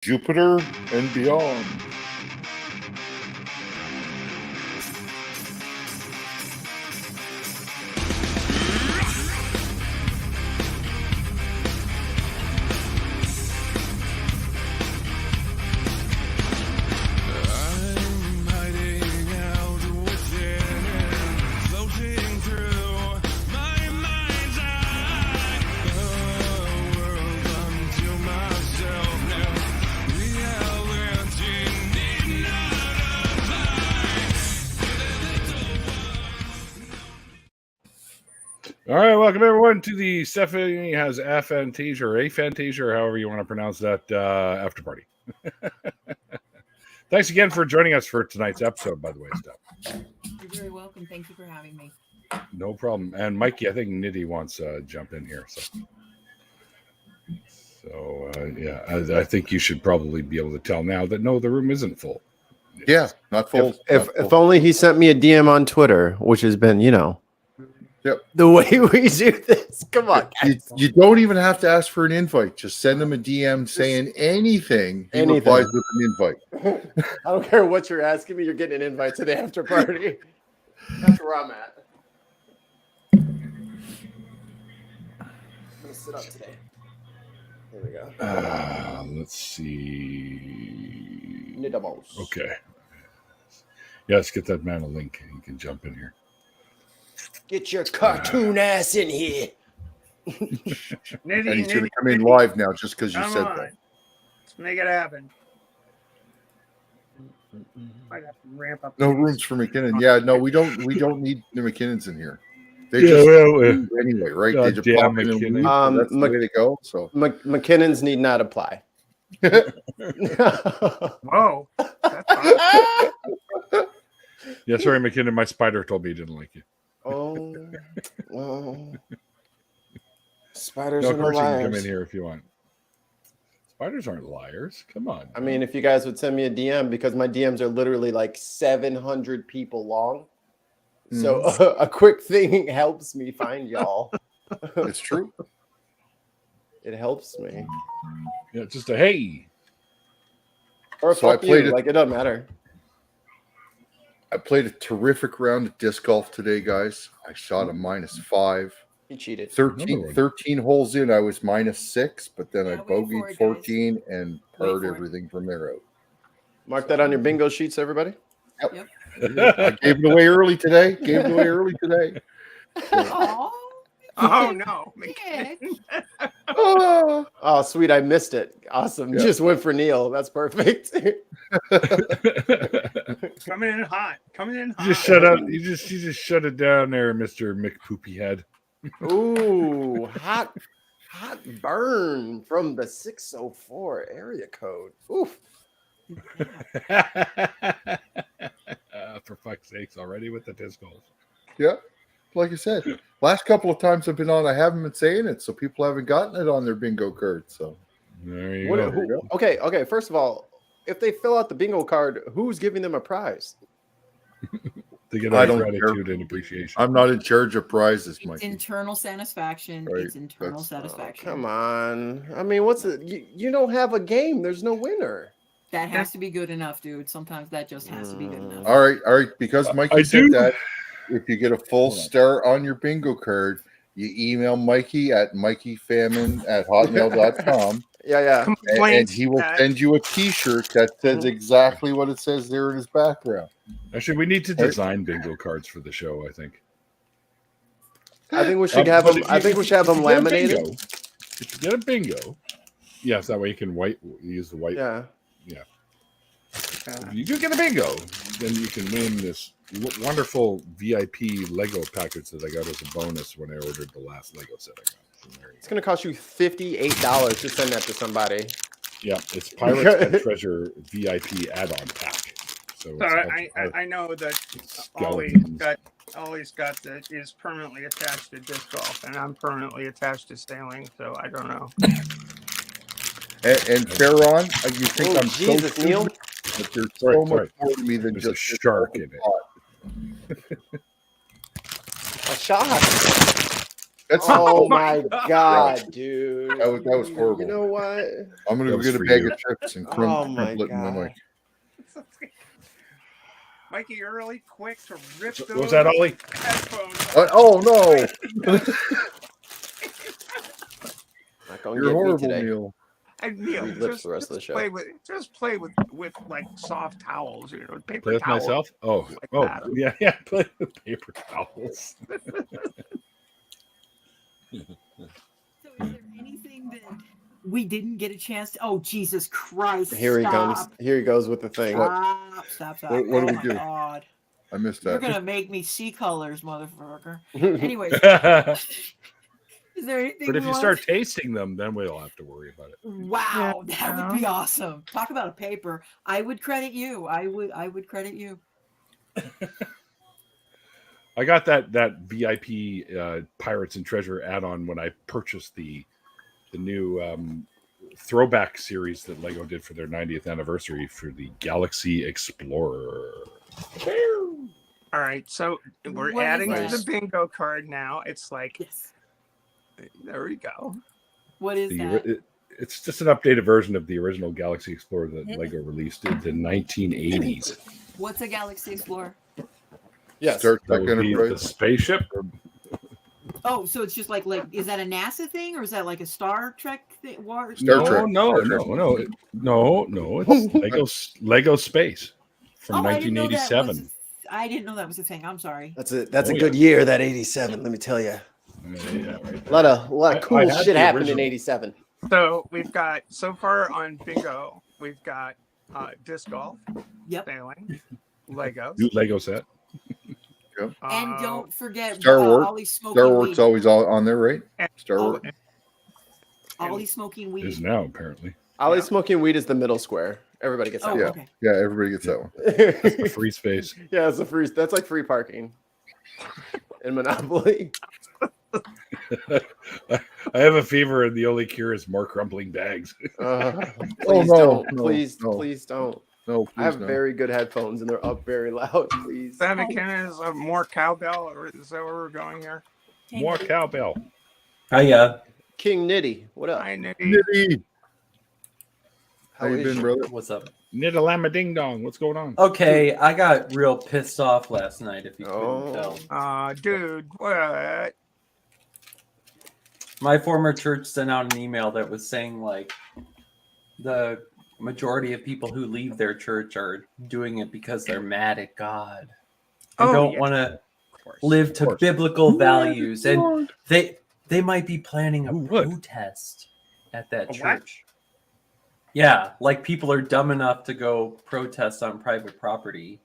Jupiter and beyond. All right, welcome everyone to the Stephanie has Aphantasia or Aphantasia, or however you want to pronounce that after party. Thanks again for joining us for tonight's episode, by the way, Steph. You're very welcome. Thank you for having me. No problem. And Mikey, I think Nitty wants to jump in here. So yeah, I think you should probably be able to tell now that no, the room isn't full. Yeah, not full. If only he sent me a DM on Twitter, which has been, Yep. the way we do this. Come on, guys. You don't even have to ask for an invite. Just send him a DM saying anything. He replies with an invite. I don't care what you're asking me. You're getting an invite to the after party. That's where I'm at. I'm gonna sit up today. Here we go. Let's see. Nidamos. Okay. Yeah, let's get that man a link. He can jump in here. Get your cartoon ass in here. And he's going to come in live now just because you said that. Let's make it happen. I got to ramp up. No rooms for McKinnon. Yeah, no, we don't need the McKinnons in here. They anyway, right? They just pop in and leave. That's the way they go. So McKinnons need not apply. Whoa. Yeah, sorry, McKinnon. My spider told me he didn't like you. Oh, well. Spiders No, are of course you can liars. come in here if you want. Spiders aren't liars. Come on. I mean, if you guys would send me a DM, because my DMs are literally like 700 people long. So a quick thing helps me find y'all. it's true. It helps me. Yeah, just a hey. Or So I fuck played you. it- Like, it doesn't matter. I played a terrific round of disc golf today, guys. I shot a -5. He cheated. 13 holes in, I was -6, but then I Yeah, wait for bogeyed it, 14 and Wait parred for it. everything from there out. Mark that on your bingo sheets, everybody. I gave it away early today. Aw. Oh, no. Yeah. Oh, sweet. I missed it. Awesome. Yeah. Just went for Neil. That's perfect. Coming in hot. You just shut up. You just shut it down there, Mr. McPoopyhead. Ooh, hot burn from the 604 area code. Oof. For fuck's sakes, already with the disc golf. Yeah. Like I said, last couple of times I've been on, I haven't been saying it, so people haven't gotten it on their bingo card. So There you What, go. who, okay. First of all, if they fill out the bingo card, who's giving them a prize? To get I our don't gratitude care. and appreciation. I'm not in charge of prizes, It's Mikey. internal satisfaction. Right. It's internal That's- satisfaction. Come on. I mean, what's it? You don't have a game. There's no winner. That has to be good enough, dude. Sometimes that just has to be good enough. All right. Because Mikey I said do- that, if you get a full Hold on. star on your bingo card, you email Mikey at mikeyfamine@hotmail.com. Yeah. And he will send you a T-shirt that says exactly what it says there in his background. Actually, we need to design bingo cards for the show, I think. I think we should But have them. if I you- think we should have if them you get a laminated. bingo- If you get a bingo, yes, that way you can use the white. Yeah. If you do get a bingo, then you can win this wonderful VIP Lego package that I got as a bonus when I ordered the last Lego set I got. So there you It's gonna cost you $58 to send that to somebody. Yeah, it's Pirates and Treasure VIP add-on pack. So So it's I know that skeletons. Ollie's got that is permanently attached to disc golf, and I'm permanently attached to sailing, so I don't know. And Farron, you think I'm Jesus, so Neil. stupid, but there's Sorry, so sorry. much more to me than There's a just shark in it. pot. A shot. That's Oh my god, dude. That was horrible. You know what? I'm gonna That go was get a for bag you. of chips and Oh my crumple it in my god. mic. Mikey, you're really quick to rip those Was that Ollie? headphones off. Oh no! Not gonna You're get me horrible, today. Neil. And Neil, Read lips for the rest of the show. play with like soft towels, paper Play with towels. myself? Oh, that. yeah. Play with paper towels. So is there anything that we didn't get a chance to? Oh, Jesus Christ. Here he stop. comes. Here he goes with the thing. Stop. What do oh we my do? God. I missed You're that. going to make me see colors, motherfucker. Anyways, But is there anything if we you start tasting them, then we'll have to worry about it. Wow, that would be awesome. Talk about a paper. I would credit you. I would credit you. I got that VIP Pirates and Treasure add-on when I purchased the new throwback series that Lego did for their 90th anniversary for the Galaxy Explorer. All right, so we're What is adding to that? the bingo card now. It's like, Yes. there we go. What is that? It's just an updated version of the original Galaxy Explorer that Lego released in the 1980s. What's a Galaxy Explorer? Yes. Star That Trek would be the Enterprise. spaceship. Oh, so it's just like is that a NASA thing or is that like a Star Trek thing? Star Trek. No. It's Lego Space from I didn't know that 1987. I didn't know that was a thing. I'm sorry. That's a Oh, good year, that 87, let me tell you. Yeah, right. A lot of cool I had shit the happened in original. 87. So we've got, so far on bingo, we've got disc golf, Yep. sailing, Legos. New Lego set. And don't forget Star Wars. Ollie's smoking Star weed. Wars always on there, right? Star Wars. Ollie's smoking weed. Is now apparently. Ollie smoking weed is the middle square. Everybody gets that. Oh, Yeah. okay. Yeah, everybody gets that one. That's the free space. Yeah, it's a free. That's like free parking in Monopoly. I have a fever, and the only cure is more crumbling bags. Please no, don't. no, Please No, don't. please I have no. very good headphones and they're up very loud. Please. That McKenna is more cowbell, or is that where we're going here? More cowbell. Hiya. King Nitty, what up? I knew. Nitty. How you is been, you? brother? What's up? Nidalama ding dong. What's going on? Okay, I got real pissed off last night, if you couldn't tell. Dude, what? My former church sent out an email that was saying, like, the majority of people who leave their church are doing it because they're mad at God. They don't want to live to biblical values. And they might be planning a protest at that church. Yeah, like people are dumb enough to go protest on private property.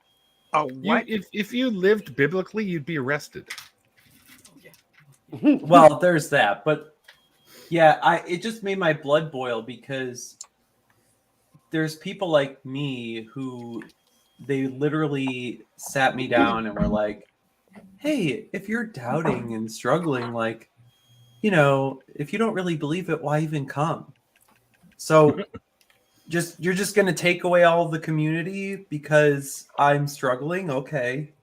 Oh, what? If you lived biblically, you'd be arrested. Well, there's that, but yeah, it just made my blood boil because there's people like me who they literally sat me down and were like, "Hey, if you're doubting and struggling, like, you know, if you don't really believe it, why even come?" So you're just gonna take away all of the community because I'm struggling? Okay.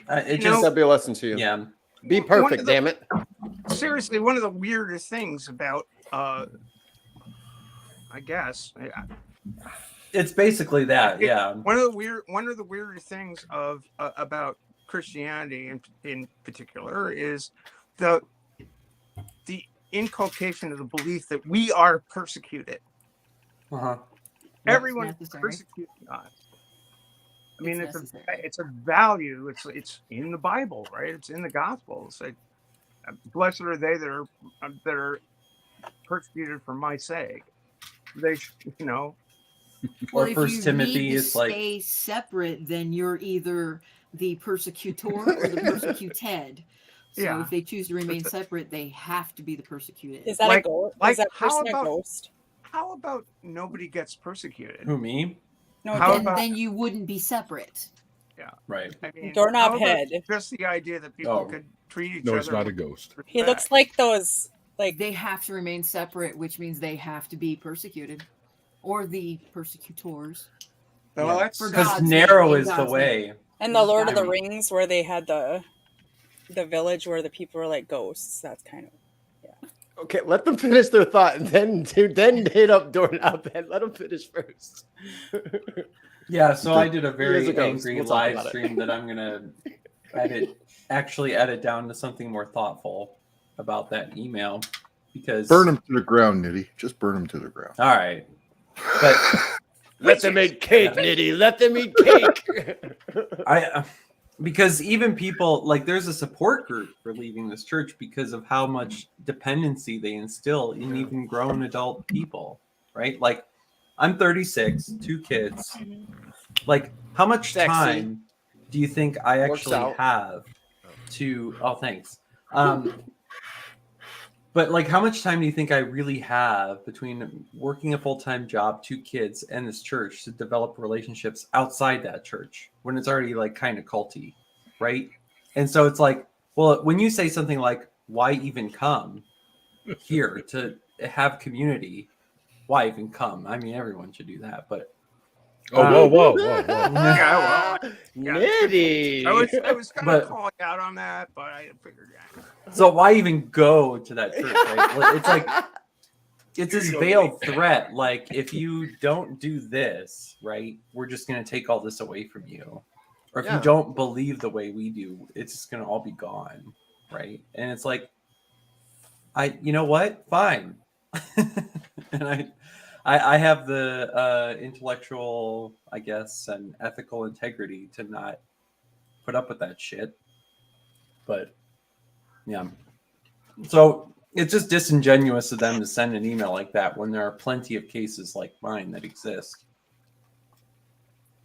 That'd be a lesson to you. Yeah. Be perfect, damn it. Seriously, one of the weirdest things about, I guess, It's basically that, yeah. One of the weirder things of about Christianity in particular is the inculcation of the belief that we are persecuted. Uh-huh. Everyone is necessary. persecuting us. I mean, It's it's a value. It's in the Bible, right? It's in the Gospels. Blessed are they that are persecuted for my sake. They, Well, Or if First you Timothy need to is like- stay separate, then you're either the persecutor or the persecuted. So Yeah. if they choose to remain separate, they have to be the persecuted. Is that Like- a ghost? like, Is that how person about- a ghost? how about nobody gets persecuted? Who, me? No, How then, about- then you wouldn't be separate. Right. I mean, Doorknob how about head. Just the idea that people Oh. could treat each No, other. it's not a with ghost. he respect. looks like those, like, They have to remain separate, which means they have to be persecuted, or the persecutors. Well, that's For Because God's narrow name, in is the God's way. and the Lord of the Exactly. Rings where they had the the village where the people are like ghosts. That's kind of Okay, let them finish their thought, and then hit up doorknob and let them finish first. Yeah, so I did a very ghost. angry We'll talk live about it. stream that I'm gonna edit down to something more thoughtful about that email because Burn them to the ground, Nitty. Just burn them to the ground. All right, but Let them eat cake, Nitty. Let them eat cake. Because even people like there's a support group for leaving this church because of how much dependency they instill in even grown adult people, right? Like I'm 36, 2 kids. Like how much Sexy. time do you think I Works actually out. have to thanks. But like how much time do you think I really have between working a full-time job, 2 kids, and this church to develop relationships outside that church when it's already like kind of culty, right? And so it's like, well, when you say something like, why even come here to have community? Why even come? I mean, everyone should do that, but Whoa. Yeah, well, Nitty. I was going to But- call you out on that, but I figured out. so why even go to that church, right? Like, it's like it's this veiled threat. Like if you don't do this, right, we're just gonna take all this away from you. Or if Yeah. you don't believe the way we do, it's just gonna all be gone, right? And it's like, you know what? Fine. And I have the intellectual, I guess, and ethical integrity to not put up with that shit. But yeah. So it's just disingenuous of them to send an email like that when there are plenty of cases like mine that exist.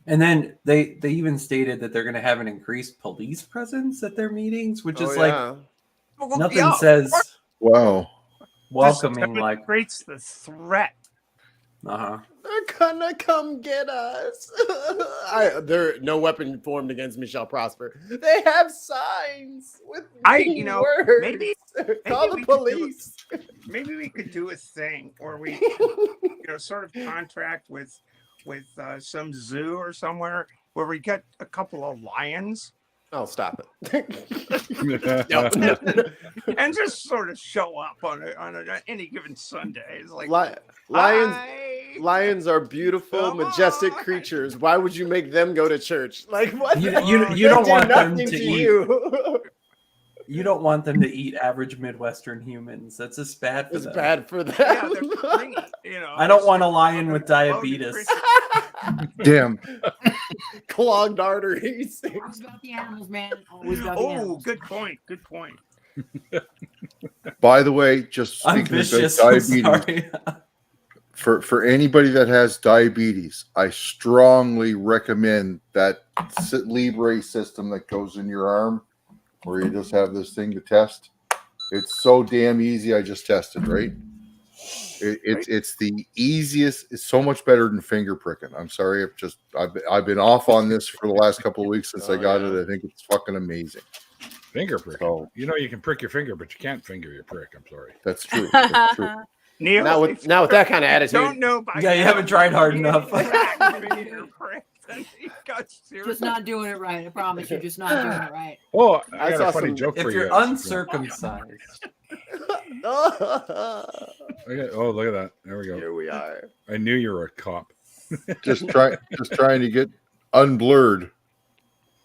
And then they even stated that they're going to have an increased police presence at their meetings, which is like nothing says Wow. welcoming like creates the threat. uh-huh. They're gonna come get us. No weapon formed against me shall prosper. They have signs with words. Maybe Call the we could police. Maybe we could do a thing where we, sort of contract with some zoo or somewhere where we get a couple of lions. Oh, stop it! No. And just sort of show up on any given Sunday. It's like lions are beautiful, majestic creatures. Why would you make them go to church? Like what? You don't want them to eat. You. You don't want them to eat average Midwestern humans. That's just bad for them. It's bad for them. Yeah, they're green, I don't want a lion with diabetes. Damn. Clogged arteries. Always about the animals, man. Always about the animals. Good point. Good point. By the way, just I'm speaking vicious. about I'm diabetes, sorry. for anybody that has diabetes, I strongly recommend that Libre system that goes in your arm, where you just have this thing to test. It's so damn easy. I just tested, right? It's the easiest. It's so much better than finger pricking. I'm sorry, I've been off on this for the last couple of weeks since I got it. I think it's fucking amazing. Finger prick. Oh. You can prick your finger, but you can't finger your prick. I'm sorry. That's true. That's true. Neil, Now with that kind of attitude, don't know. Yeah, you haven't tried hard enough. Just not doing it right. I promise you, just not doing it right. Oh, I got saw a funny some- joke for If you. you're uncircumcised, Okay. Oh, look at that. There we go. here we are. I knew you were a cop. Just trying to get unblurred.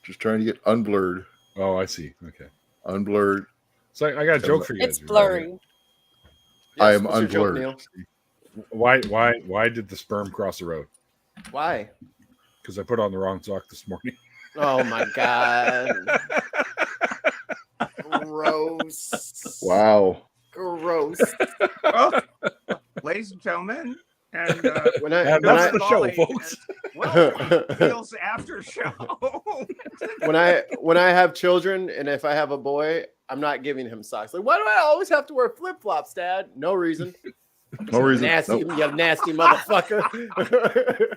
Just trying to get unblurred. Oh, I see. Okay. Unblurred. So I got a joke for you guys. it's blurry. I am What's your joke, unblurred. Neil? Why did the sperm cross the road? Why? Because I put on the wrong sock this morning. Oh my god. Gross. Wow. Gross. Well, ladies and gentlemen, and And that's the show, Volley folks. Neil's after show. when I have children and if I have a boy, I'm not giving him socks. Like, why do I always have to wear flip-flops, Dad? No reason. No reason. Nasty, Nope. you nasty motherfucker.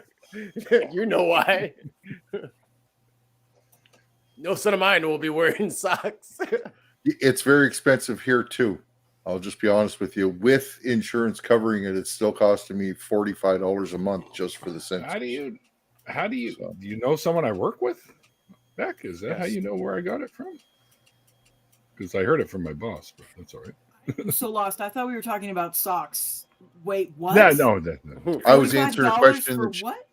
You know why. No son of mine will be wearing socks. It's very expensive here too. I'll just be honest with you. With insurance covering it, it's still costing me $45 a month just for the sensors. How do you know someone I work with? Beck, is that how you know where I got it from? because I heard it from my boss, but that's all right. I'm so lost. I thought we were talking about socks. Wait, what? No. I was answering a $45 question. for what?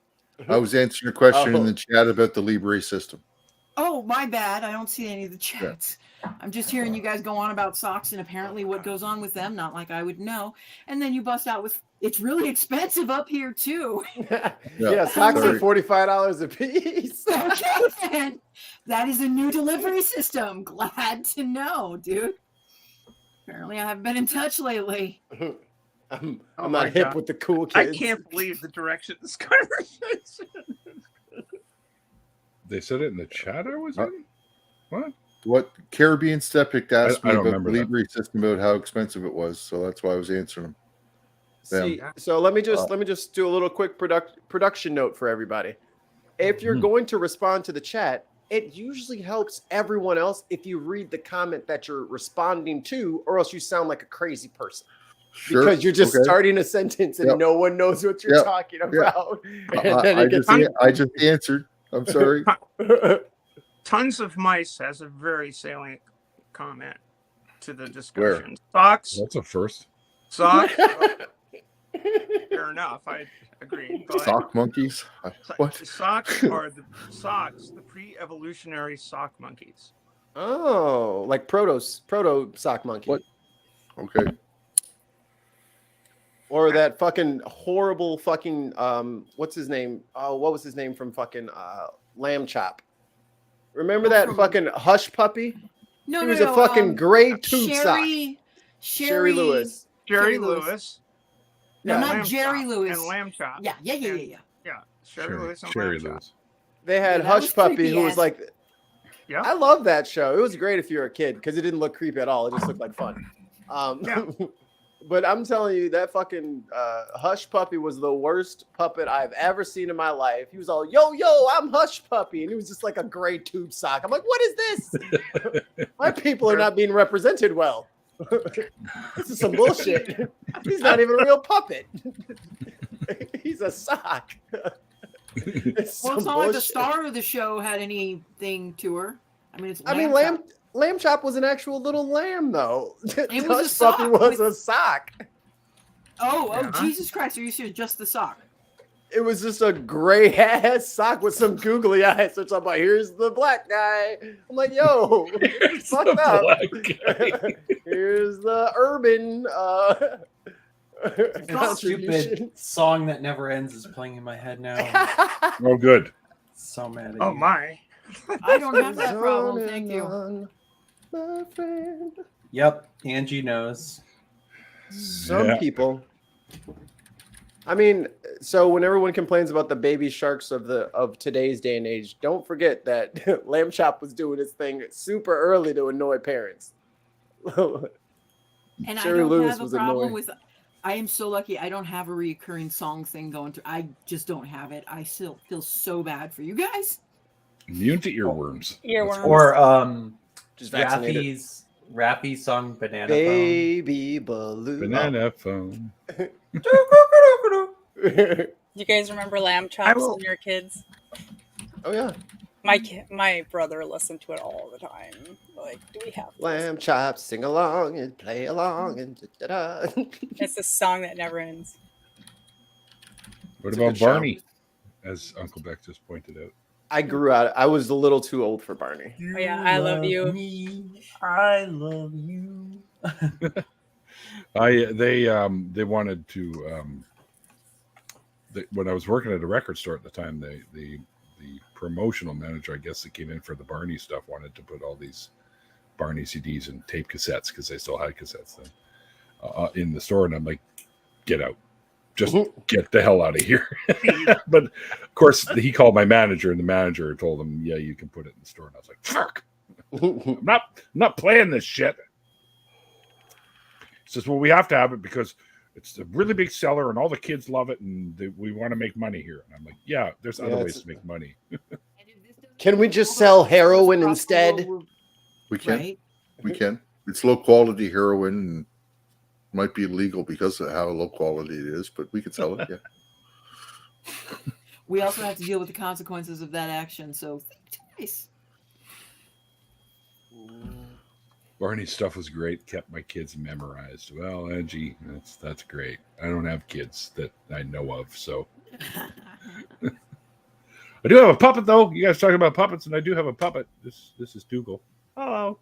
I was answering a question in Oh. the chat about the Libre system. Oh, my bad. I don't see any of the chats. I'm just hearing you guys go on about socks and apparently what goes on with them. Not like I would know. And then you bust out with, it's really expensive up here too. Yeah, socks are Sorry. $45 a piece. Okay, then. That is a new delivery system. Glad to know, dude. Apparently I haven't been in touch lately. I'm Oh not my hip God. with the cool I kids. can't believe the direction this conversation. They said it in the chat I was in? What? What Caribbean Stepic asked I me don't about the remember that. Libre system, about how expensive it was, so that's why I was answering them. See, so let me just do a little quick production note for everybody. If you're going to respond to the chat, it usually helps everyone else if you read the comment that you're responding to, or else you sound like a crazy person. Sure. Because you're just Okay. starting a sentence and Yep. no one knows what you're Yep. talking Yep. about. And then I it gets just answered. I'm sorry. Tons of Mice has a very salient comment to the discussion. Socks. That's a first. Socks. Fair enough. I agree. But Sock monkeys. What? Socks are the pre-evolutionary sock monkeys. Oh, like proto sock monkey. What? Okay. Or that fucking horrible fucking what's his name? Oh, what was his name from fucking Lamb Chop? Remember that fucking hush puppy? No, He no, was no. a fucking gray tube sock. Sherry Lewis. Jerry Lewis. No, Yeah, not Lamb Jerry Chop Lewis. And Lamb Chop. Yeah. Yeah. Sherry Lewis and Sherry Lamb Chop. Lewis. They had Yeah, that Hush was Puppy, creepy who was ass. like, Yeah. I love that show. It was great if you're a kid because it didn't look creepy at all. It just looked like fun. Yeah. But I'm telling you, that fucking Hush Puppy was the worst puppet I've ever seen in my life. He was all, yo, I'm Hush Puppy. And he was just like a gray tube sock. I'm like, what is this? My people are not being represented well. This is some bullshit. He's not even a real puppet. He's a sock. It's Well, some it's not like the bullshit. star of the show had anything to her. I mean, it's. I mean, Lamb Chop was an actual little lamb, though. It was a Hush Puppy sock was with- a sock. Oh, Yeah. Jesus Christ! Are you serious? Just the sock? It was just a gray ass sock with some googly eyes. So it's like, here's the black guy. I'm like, yo, It's fucked the up. black guy. Here's the urban That contribution. stupid song that never ends is playing in my head now. Oh, good. So mad at Oh you. my. I don't have that problem. Thank you. My friend. Yep, Angie knows. Some Yeah. people. I mean, so when everyone complains about the baby sharks of today's day and age, don't forget that Lamb Chop was doing his thing super early to annoy parents. And Jerry I don't Lewis have a was problem annoying. with. I am so lucky. I don't have a recurring song thing going through. I just don't have it. I still feel so bad for you guys. Immune to earworms. Earworms. Or Just vaccinated. Rappy's song Banana Baby balloon. Banana phone. You guys remember Lamb I Chops will- when you were kids? Oh yeah, My brother listened to it all the time. Like, do we have to Lamb Chops, sing along and play along and da-da-da. It's a song that never ends. What It's a about good show. Barney? As Uncle Beck just pointed out. I grew out. I was a little too old for Barney. Oh yeah, I love you. Me, I love you. They wanted to when I was working at a record store at the time, the promotional manager, I guess, that came in for the Barney stuff, wanted to put all these Barney CDs and tape cassettes, because they still had cassettes then, in the store, and I'm like, get out, just get the hell out of here. But of course, he called my manager, and the manager told him, yeah, you can put it in the store, and I was like, fuck, I'm not playing this shit. He says, well, we have to have it because it's a really big seller and all the kids love it, and we want to make money here. And I'm like, yeah, there's other ways to make money. Can we just sell heroin instead? We can. Right? We can. It's low quality heroin and might be illegal because of how low quality it is, but we can sell it. Yeah. We also have to deal with the consequences of that action. So think twice. Barney's stuff was great. Kept my kids memorized. Well, Angie, that's great. I don't have kids that I know of, so I do have a puppet though. You guys talking about puppets, and I do have a puppet. This is Dougal. Hello.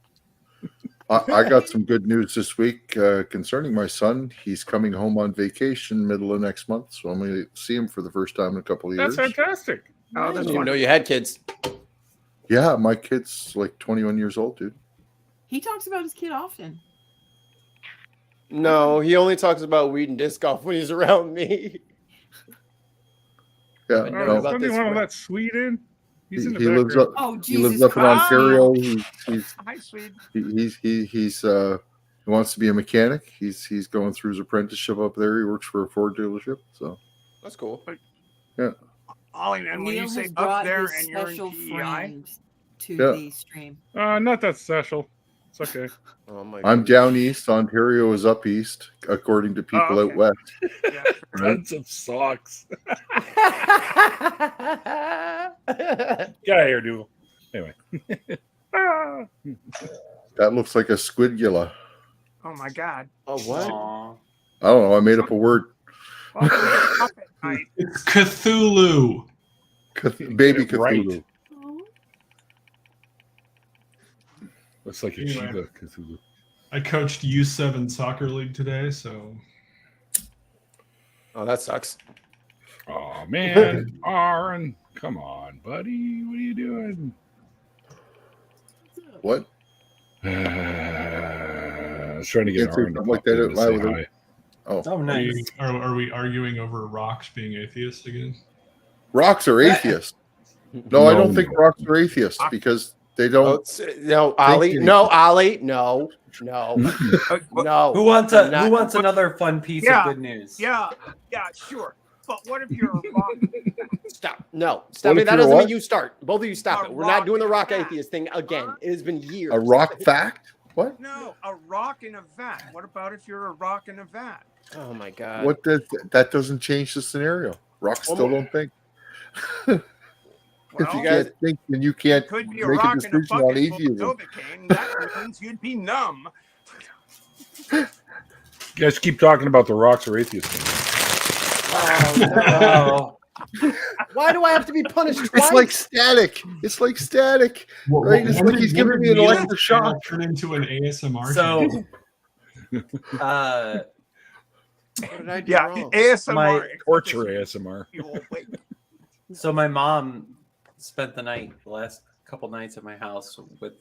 I got some good news this week concerning my son. He's coming home on vacation middle of next month, so I'm going to see him for the first time in a couple of years. That's fantastic. Oh, I that's didn't even know wonderful. you had kids. Yeah, my kid's like 21 years old, dude. He talks about his kid often. No, he only talks about weed and disc golf when he's around me. Yeah, I know no, about this Somebody want to one. let Swede in? He's in the he lives background. up. Oh, He Jesus lives up in Christ. Ontario. Hi, sweet. He wants to be a mechanic. He's going through his apprenticeship up there. He works for a Ford dealership. So That's cool. Ollie, man, when Neil you say has up brought there his and you're in special PEI, friend to Yeah. the stream. Not that special. It's okay. Oh my I'm goodness. down east. Ontario is up east, according to people okay. out west. yeah, Tons of socks. Get out of here, Dougal. Anyway. Ah. That looks like a squidula. oh my God. Oh, what? Aw. I don't know. I made up a word. Welcome to Puppet Night. It's Cthulhu. Baby Get it right. Cthulhu. Looks like a Anyway. Shiva Cthulhu. I coached U7 soccer league today, so Oh, that sucks. Oh man, Aaron, come on, buddy. What are you doing? What? I was trying to get Can't say Aaron to something like pop that in out to loud say with hi. Oh, Oh, nice. are we arguing over rocks being atheists again? rocks are atheists. No, I don't No. think rocks are atheists because they Oh, don't. no, Ollie. anything. No, Ollie. No. No. No. Who wants I'm not- another fun piece Yeah. of good news? Yeah, sure. But what if you're a rock? Stop. No. What Stop it. if That you're doesn't what? mean you start. Both of you stop A it. We're not rock doing the and a rock vat. atheist thing again. It has been years. A rock fact? What? No, a rock in a vat. What about if you're a rock in a vat? Oh my god. What does that doesn't change the scenario? Rocks One still more- don't think. Well, If you guys- can't think, then you can't could be a make a rock in a decision on bucket full of atheism. Novocaine. That means you'd be numb. You guys keep talking about the rocks or atheists. Oh, no. Oh, Why do I have to be punished twice? It's like static. It's like static. Right? It's like he's giving me an electric shock. Turn into an ASMR. so channel. What did I do Yeah, wrong? ASMR. My Torture ASMR. So my mom spent the last couple nights at my house with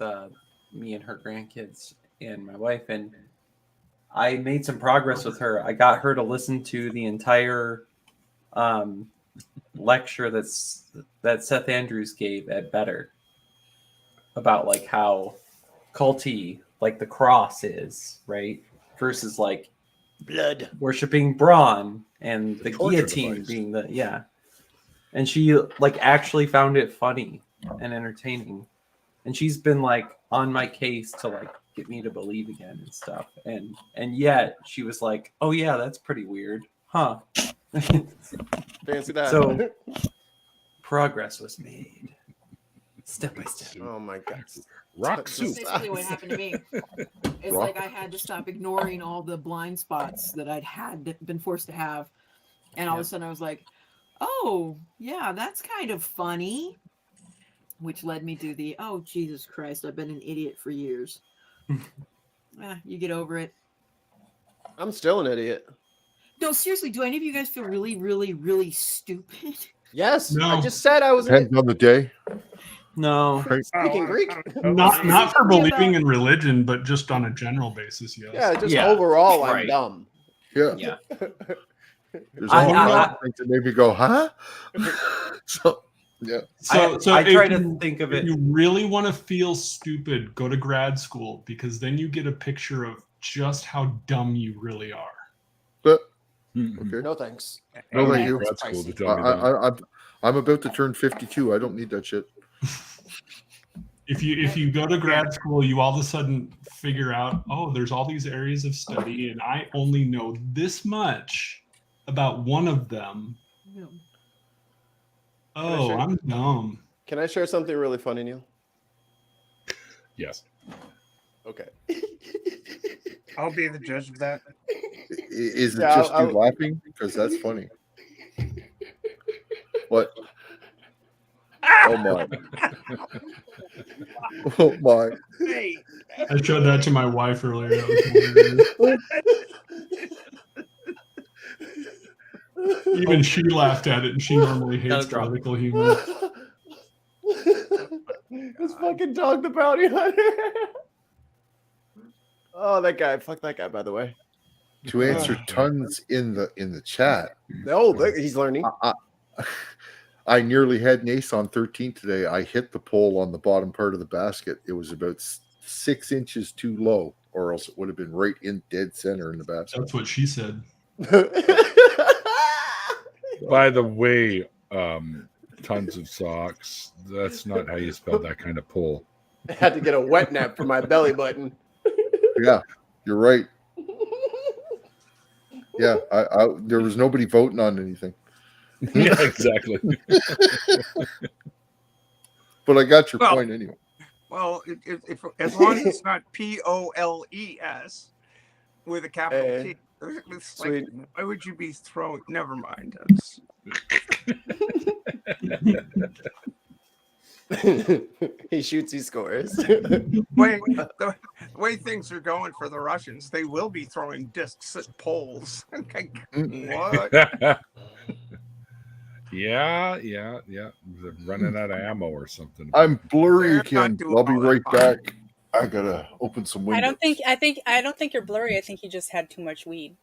me and her grandkids and my wife, and I made some progress with her. I got her to listen to the entire lecture that Seth Andrews gave at Better about like how culty like the cross is, right? Versus like Blood. worshiping brawn and the Torture guillotine device. being the and she like actually found it funny and entertaining, and she's been like on my case to like get me to believe again and stuff, and yet she was like, oh yeah, that's pretty weird, huh? Fancy that. So progress was made step by step. oh my god. Rock That's soup. basically what happened to me. It's Rock. like I had to stop ignoring all the blind spots that been forced to have, and all of a sudden I was like, "Oh, yeah, that's kind of funny," which led me to the, "Oh, Jesus Christ, I've been an idiot for years." You get over it. I'm still an idiot. No, seriously, do any of you guys feel really, really, really stupid? Yes. No. I just said I was an Depends on the day. No, Speaking Greek? Not for Something believing about- in religion, but just on a general basis, yes. Yeah, just Yeah, overall, I'm right. dumb. Yeah. yeah. There's I- all I- kinds of things that maybe go, huh? So, yeah. I try if to you- think of if it. you really want to feel stupid, go to grad school, because then you get a picture of just how dumb you really are. But Mhm. okay. No thanks. No, thank Okay. you. Grad school to tell me that. I'm about to turn 52. I don't need that shit. If you go to grad school, you all of a sudden figure out, oh, there's all these areas of study, and I only know this much about one of them. Oh, share? I'm dumb. Can I share something really funny, Neil? Yes. Okay. I'll be the judge of that. Is it Yeah, just you I'll- laughing? Because that's funny. What? Oh my! Oh my! Hey, I showed that to my wife earlier. That was hilarious. Even she laughed at it, and she normally hates drop. political humor. This fucking dog, the bounty hunter. Oh, that guy. Fuck that guy, by the way. To answer tons in the chat. Oh, look, he's learning. I nearly had an ace on 13 today. I hit the pole on the bottom part of the basket. It was about 6 inches too low, or else it would have been right in dead center in the basket. That's what she said. By the way, tons of socks. That's not how you spell that kind of pull. I had to get a wet nap for my belly button. Yeah, you're right. Yeah, I there was nobody voting on anything. Yeah, exactly. But I got your Well, point anyway. well, if as long as it's not POLES with a capital T, it's like, Sweet. why would you be throwing? Never mind. He shoots, he scores. The way things are going for the Russians, they will be throwing discs at poles. What? Yeah. They're running out of ammo or something. I'm blurry They're again. not doing I'll be all that right fine. back. I gotta open some windows. I don't think you're blurry. I think you just had too much weed.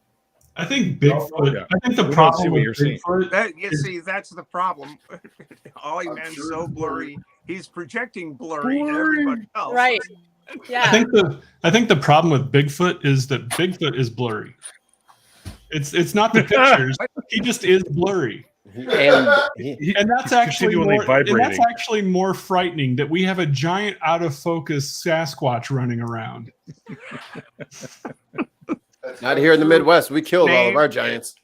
I think Bigfoot. Yeah. I think the We don't see problem what with you're seeing. Bigfoot. That's the problem. Ollie I'm man's sure so it's blurry. He's projecting blurry to Blurry. everybody else. Right. I Yeah. think the problem with Bigfoot is that Bigfoot is blurry. It's not the pictures. He just is blurry. And And that's actually continually vibrating. more frightening that we have a giant out of focus Sasquatch running around. not here in the Midwest. We killed all of our giants.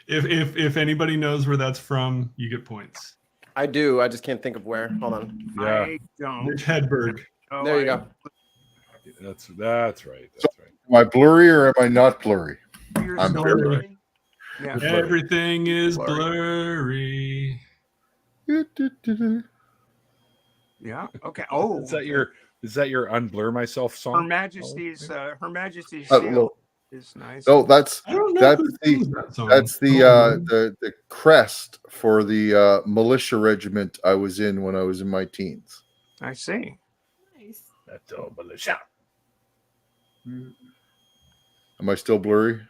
If anybody knows where that's from, you get points. I do. I just can't think of where. Hold on. Yeah, I don't. Mitch Hedberg. Oh, There you go. that's right. Am I blurry or am I not blurry? You're I'm so very blurry. Yeah. Good blurry. Everything is Blurry. blurry. Yeah. Okay. Oh, Is that your unblur myself song? Her Majesty's Oh, shield is nice. No, that's I don't know. That's who the- sings that song. that's Oh, the crest for the militia regiment I was in when I was in my teens. I see. Nice. That's all militia. Am I still blurry?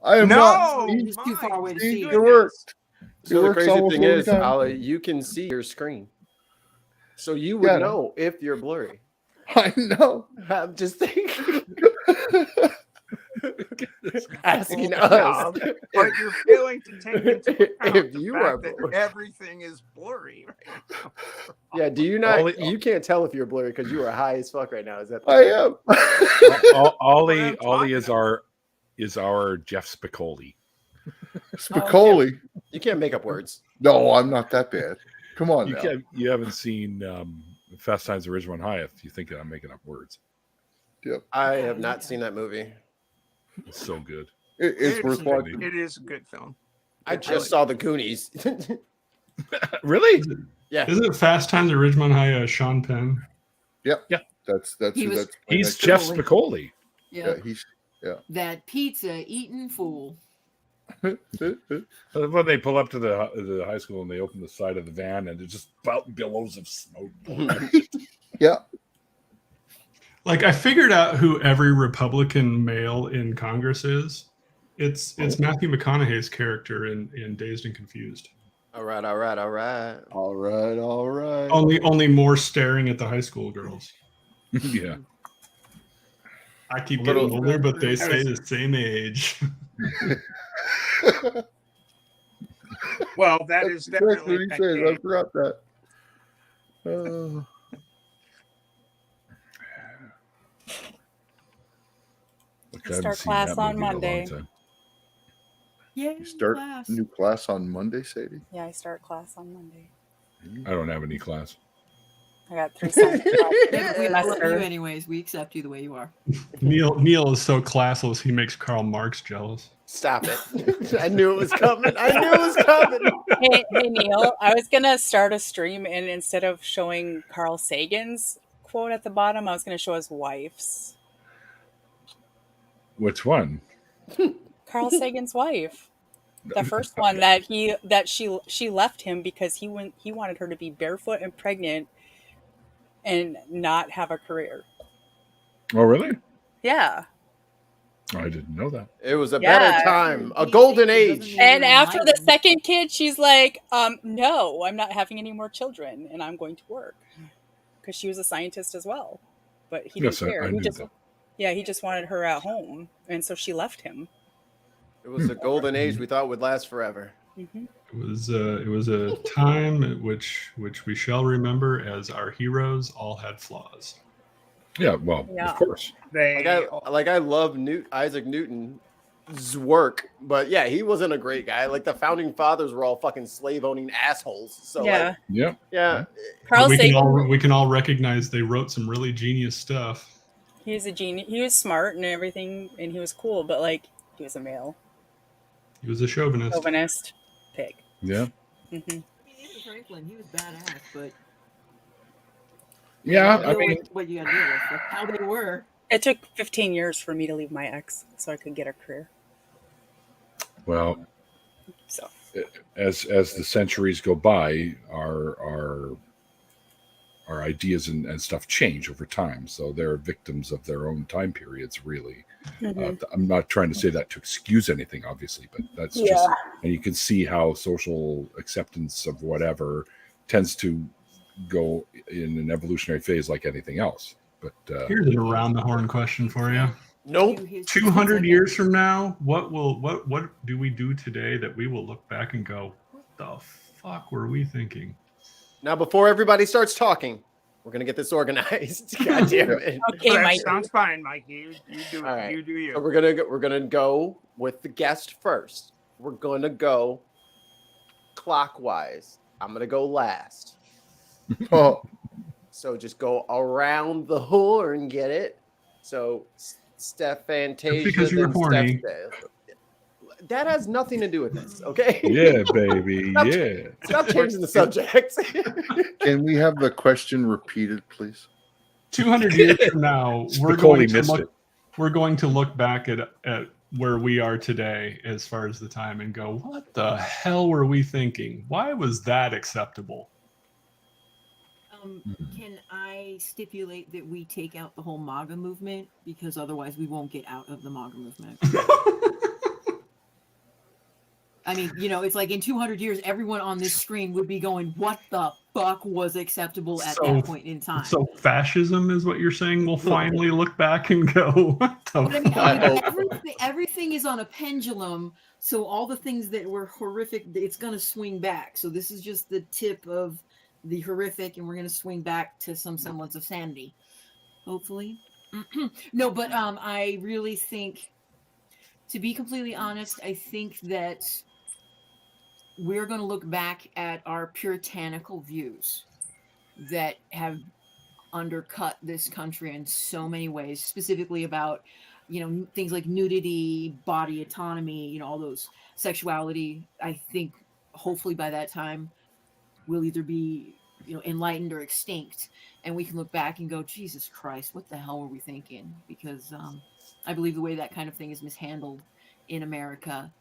I am No, not. It's too far away to see. It worked. So the works crazy almost thing every is, time. Ollie, you can see your screen. So you would Yeah. know if you're blurry. I know. I'm just thinking. Asking Yeah, us. but you're failing to take into account If the you fact are that blurry. everything is blurry. Right? Yeah, do you not? Ollie- You can't tell if you're blurry because you are high as fuck right now. Is that? I am. Ollie talking is our Jeff Spicoli. Spicoli. You can't make up words. No, I'm not that bad. Come on now. You haven't seen Fast Times at Ridgemont High if you think that I'm making up words. I have not seen that movie. It's so good. It's worth watching. It is a good film. I just saw the Goonies. Really? Yeah. Isn't it Fast Times at Ridgemont High? Sean Penn. That's He who was- that's He's my Jeff next- Spicoli. Yeah. he's That pizza eating fool. When they pull up to the high school and they open the side of the van and there's just billows of smoke. yeah. Like I figured out who every Republican male in Congress is. It's Matthew McConaughey's character in Dazed and Confused. All right. All right. Only more staring at the high school girls. Yeah. I keep Little- getting older, but they stay the same age. Well, that is That's what definitely he that says. I game. forgot that. Look, I I haven't start seen class that on movie in a long Monday. time. Yeah. You start new class on Monday, Sadie. Yeah, I start class on Monday. I don't have any class. I got 3 cents. Yeah, we love you Semester. anyways. We accept you the way you are. Neil is so classless. He makes Karl Marx jealous. Stop it. I knew it was coming. I knew it was coming. Hey, Neil, I was gonna start a stream, and instead of showing Carl Sagan's quote at the bottom, I was gonna show his wife's. Which one? Carl Sagan's wife. The first one that she left him because he wanted her to be barefoot and pregnant and not have a career. Oh, really? Yeah. I didn't know that. It was a Yeah. better time, a golden age. And after the second kid, she's like, no, I'm not having any more children, and I'm going to work. Because she was a scientist as well. But he didn't Yes, care. I He knew just, that. yeah, he just wanted her at home. And so she left him. It was a golden age we thought would last forever. Mm-hmm. It was a time at which we shall remember as our heroes all had flaws. Yeah, well, Yeah. of course. I love Isaac Newton's work, but yeah, he wasn't a great guy. Like the founding fathers were all fucking slave owning assholes. So Yeah. Yeah. Carl we Sagan, can all recognize they wrote some really genius stuff. he was a genius. He was smart and everything, and he was cool, but like, he was a male He was a chauvinist. pig. Yeah. Mm-hmm. Franklin, he was badass, but Yeah, you I know mean, what you gotta deal with, like how they were. It took 15 years for me to leave my ex so I could get a career. well, So as the centuries go by, our ideas and stuff change over time. So they're victims of their own time periods, really. I'm not trying to say that to excuse anything, obviously, but that's just, and you can see how social acceptance of whatever tends to go in an evolutionary phase like anything else. But Here's an around the horn question for you. Nope. 200 years from now, what do we do today that we will look back and go, what the fuck were we thinking? Now, before everybody starts talking, we're gonna get this organized. God damn it. okay, That Mike. sounds fine, Mikey. You do All right. you do you. So we're gonna go with the guest first. We're gonna go clockwise. I'm gonna go last. Oh, So just go around the horn, get it? So Steph Fantasia. because you were then horny. Steph- that has nothing to do with this, okay? yeah, baby, Stop- yeah. Stop changing the subject. can we have the question repeated, please? 200 years from now, we're Spicoli going to missed look. it. We're going to look back at where we are today, as far as the time, and go, "What the hell were we thinking? Why was that acceptable?" Can I stipulate that we take out the whole MAGA movement because otherwise we won't get out of the MAGA movement? I mean, it's like in 200 years, everyone on this screen would be going, "What the fuck was acceptable at that point in time?" So fascism is what you're saying? We'll finally look back and go, "What the But I mean, fuck?" everything is on a pendulum, so all the things that were horrific, it's going to swing back. So this is just the tip of the horrific, and we're going to swing back to some semblance of sanity, hopefully. No, but I really think, to be completely honest, I think that we're going to look back at our puritanical views that have undercut this country in so many ways, specifically about, things like nudity, body autonomy, all those sexuality. I think hopefully by that time we'll either be, enlightened or extinct, and we can look back and go, Jesus Christ, what the hell were we thinking? Because I believe the way that kind of thing is mishandled in America,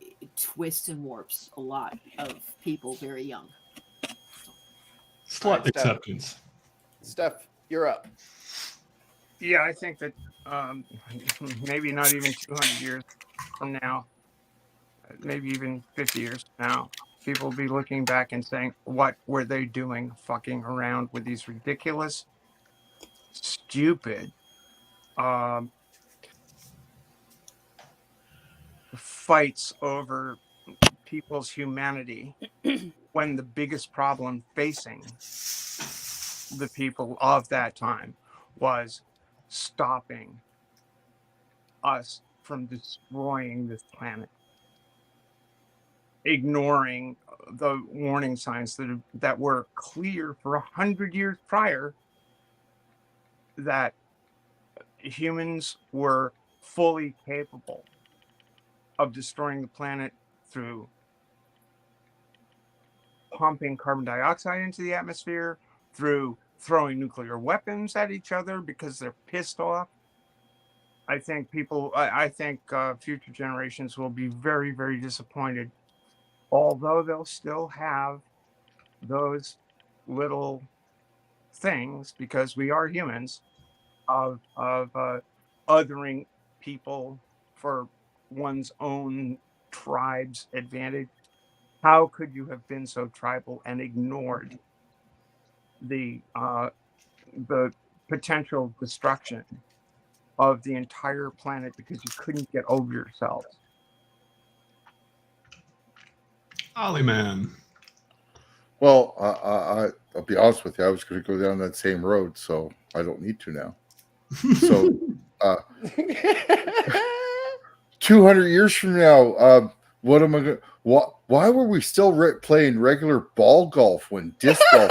it twists and warps a lot of people very young. Slut All right, Steph. acceptance. Steph, you're up. Yeah, I think that maybe not even 200 years from now, maybe even 50 years from now, people will be looking back and saying, what were they doing fucking around with these ridiculous, stupid fights over people's humanity when the biggest problem facing the people of that time was stopping us from destroying this planet, ignoring the warning signs that were clear for 100 years prior that humans were fully capable of destroying the planet through pumping carbon dioxide into the atmosphere, through throwing nuclear weapons at each other because they're pissed off. I think future generations will be very, very disappointed, although they'll still have those little things, because we are humans, of othering people for one's own tribe's advantage. How could you have been so tribal and ignored the potential destruction of the entire planet because you couldn't get over yourselves? Ollie man. Well, I'll be honest with you. I was going to go down that same road, so I don't need to now. So, 200 years from now, what am I going? Why were we still playing regular ball golf when disc golf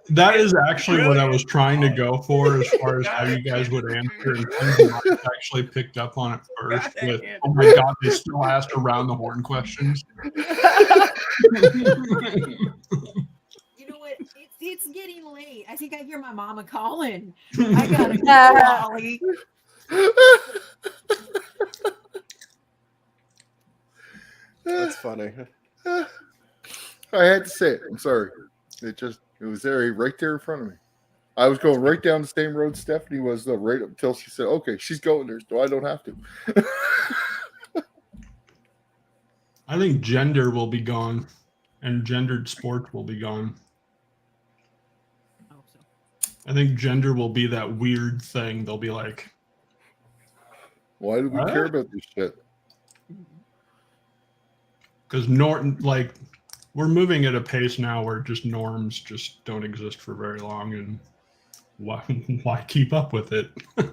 That is actually what I was trying to go for, as far as how you guys would answer, and Tons of Mice actually picked up on it first with, oh my god, they still asked around the horn questions. You know what? It's getting late. I think I hear my mama calling. I gotta go, Ollie. That's funny. I had to say it. I'm sorry. It was there, right there in front of me. I was going right down the same road Stephanie was, though, right up until she said, okay, she's going there, so I don't have to. I think gender will be gone, and gendered sports will be gone. I hope so. I think gender will be that weird thing. They'll be like, Why do we care about this shit? because we're moving at a pace now where just norms just don't exist for very long, and why keep up with it? I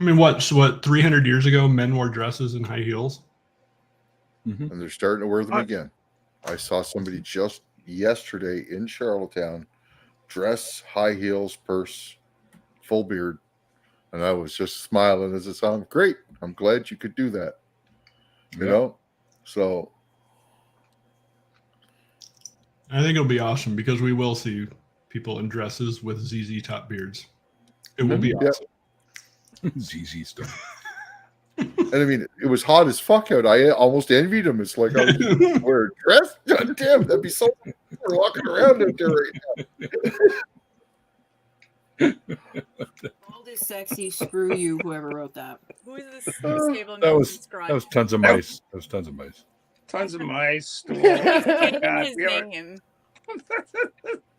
mean, what 300 years ago, men wore dresses and high heels? And they're starting to wear them again. I saw somebody just yesterday in Charlottetown, dress, high heels, purse, full beard, and I was just smiling as I saw him. Great. I'm glad you could do that. You know? So I think it'll be awesome, because we will see people in dresses with ZZ Top beards. It will be awesome. ZZ stuff. And I mean, it was hot as fuck out. I almost envied him. It's like I was wearing a dress. God damn, that'd be so cool. We're walking around out there right now. All this sexy, screw you, whoever wrote that. Who is this stable That was Tons of Mice. That was Tons of Mice. Tons of mice. His name.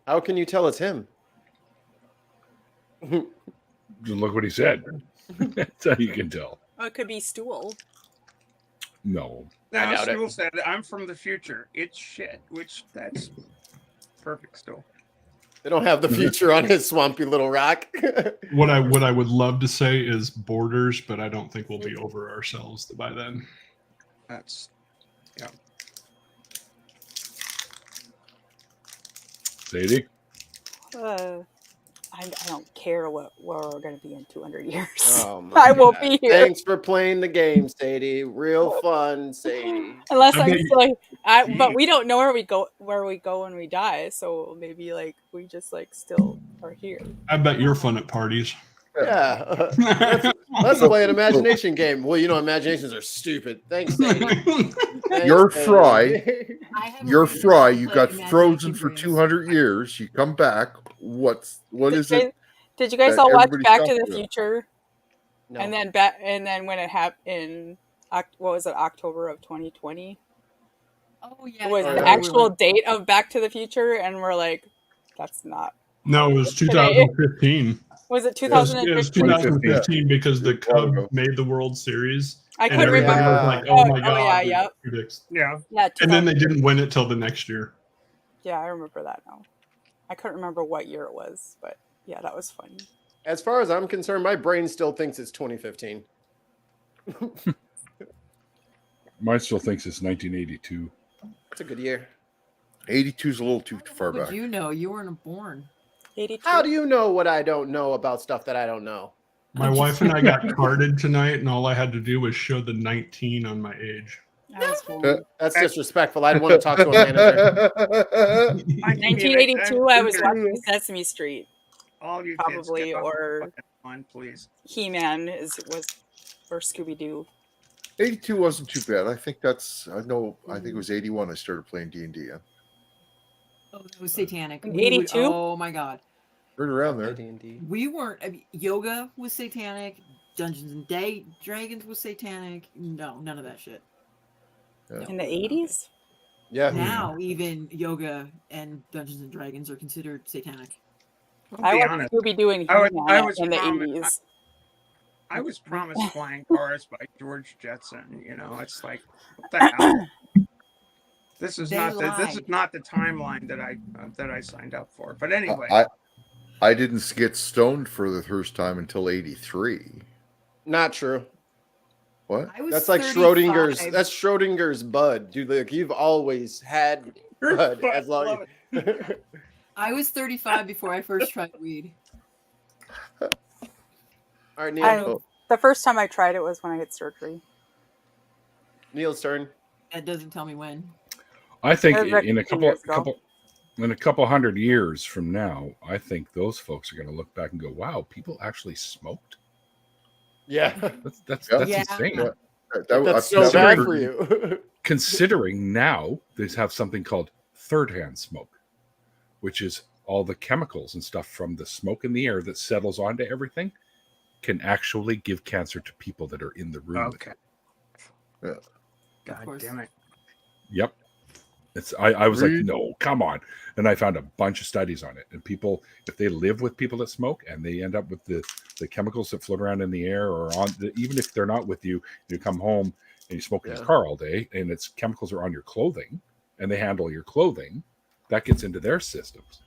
How can you tell it's him? Just look what he said. That's how you can tell. Oh, it could be Stool. No. Now, doubt it. Stool said, I'm from the future. It's shit, which that's perfect, Stool. They don't have the future on his swampy little rock. What I would love to say is borders, but I don't think we'll be over ourselves by then. That's, yeah. Sadie? I don't care where we're going to be in 200 years. Oh my I won't God. be here. Thanks for playing the game, Sadie. Real fun, Sadie. Unless I I'm bet still, but we don't know where we go when we die. So maybe we just still are here. I bet you're fun at parties. Yeah. Let's play an imagination game. Well, imaginations are stupid. Thanks, Sadie. You're Fry. I have a You're reason Fry. to You play got imagination frozen for games. 200 years. You come back. What is it? Did you guys that all watch everybody's Back to talking the about? Future? No. And then when it happened in what was it, October of 2020? Oh yeah. It was Oh, an yeah. actual date of Back to the Future, and we're like, that's not. No, it was Today. 2015. Was it It was 2015? 2015 because the It was a while Cubs ago. made the World Series. I And couldn't everybody remember. was like, Yeah. oh my Oh, god. yeah, it yep. predicts. Yeah. Yeah, And then they 2000 didn't win it till the next year. Yeah, I remember that now. I couldn't remember what year it was, but yeah, that was funny. As far as I'm concerned, my brain still thinks it's 2015. Mine still thinks it's 1982. It's a good year. 82 is a little too far But back. you know, you weren't born. 82. How do you know what I don't know about stuff that I don't know? My wife and I got carded tonight, and all I had to do was show the 19 on my age. That was cool. That's disrespectful. I'd want to talk to a manager. 1982, I was watching Sesame Street. All you Probably, kids, get off or- the fucking lawn, please. He-Man or Scooby-Doo. 82 wasn't too bad. I think I think it was 81 I started playing D&D. Yeah. Oh, that was satanic. In We would- 82? Oh my god. Right around there. D&D. We weren't. I mean, yoga was satanic. Dungeons and Dragons was satanic. No, none of that shit. In the 80s? Yeah. Now, even yoga and Dungeons and Dragons are considered satanic. I'll I be watched honest. Scooby-Doo and I He-Man was in the promised- 80s. I was promised flying cars by George Jetson. You know, it's like, what the hell? This is They not lied. the timeline that I signed up for. But anyway, I didn't get stoned for the first time until 83. Not true. What? I was That's like 35. Schrodinger's. That's Schrodinger's bud, dude. Like you've always had bud as long as. I was 35 before I first tried weed. All right, Neil. The first time I tried it was when I had surgery. Neil's turn. That doesn't tell me when. I think That was like in a 10 years ago. couple hundred years from now, I think those folks are going to look back and go, "Wow, people actually smoked. Yeah, That's Yeah. insane." Yeah. that's so I've bad never for heard- you. Considering now they have something called third-hand smoke, which is all the chemicals and stuff from the smoke in the air that settles onto everything can actually give cancer to people that are in the room. okay. Yeah. God course. damn it. Yep. I was like, Really? no, come on. And I found a bunch of studies on it. And people, if they live with people that smoke and they end up with the chemicals that float around in the air or even if they're not with you, you come home and you smoke in your car all day and its chemicals are on your clothing and they handle your clothing, that gets into their systems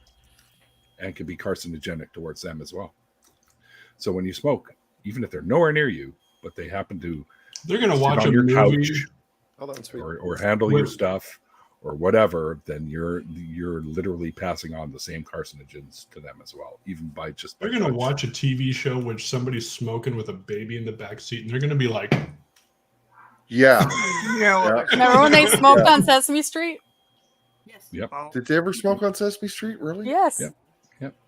and can be carcinogenic towards them as well. So when you smoke, even if they're nowhere near you, but they happen to They're going to sit watch on a your movie. couch Hold on, sweet. or handle your With- stuff or whatever, then you're literally passing on the same carcinogens to them as well, even by just. They're going to watch a TV show which somebody's smoking with a baby in the back seat, and they're going to be like, Yeah. You know, Yeah. Remember when they smoked on Sesame Street? Yes. Yep. oh, Did they ever smoke on Sesame Street? Really? Yes. Yep.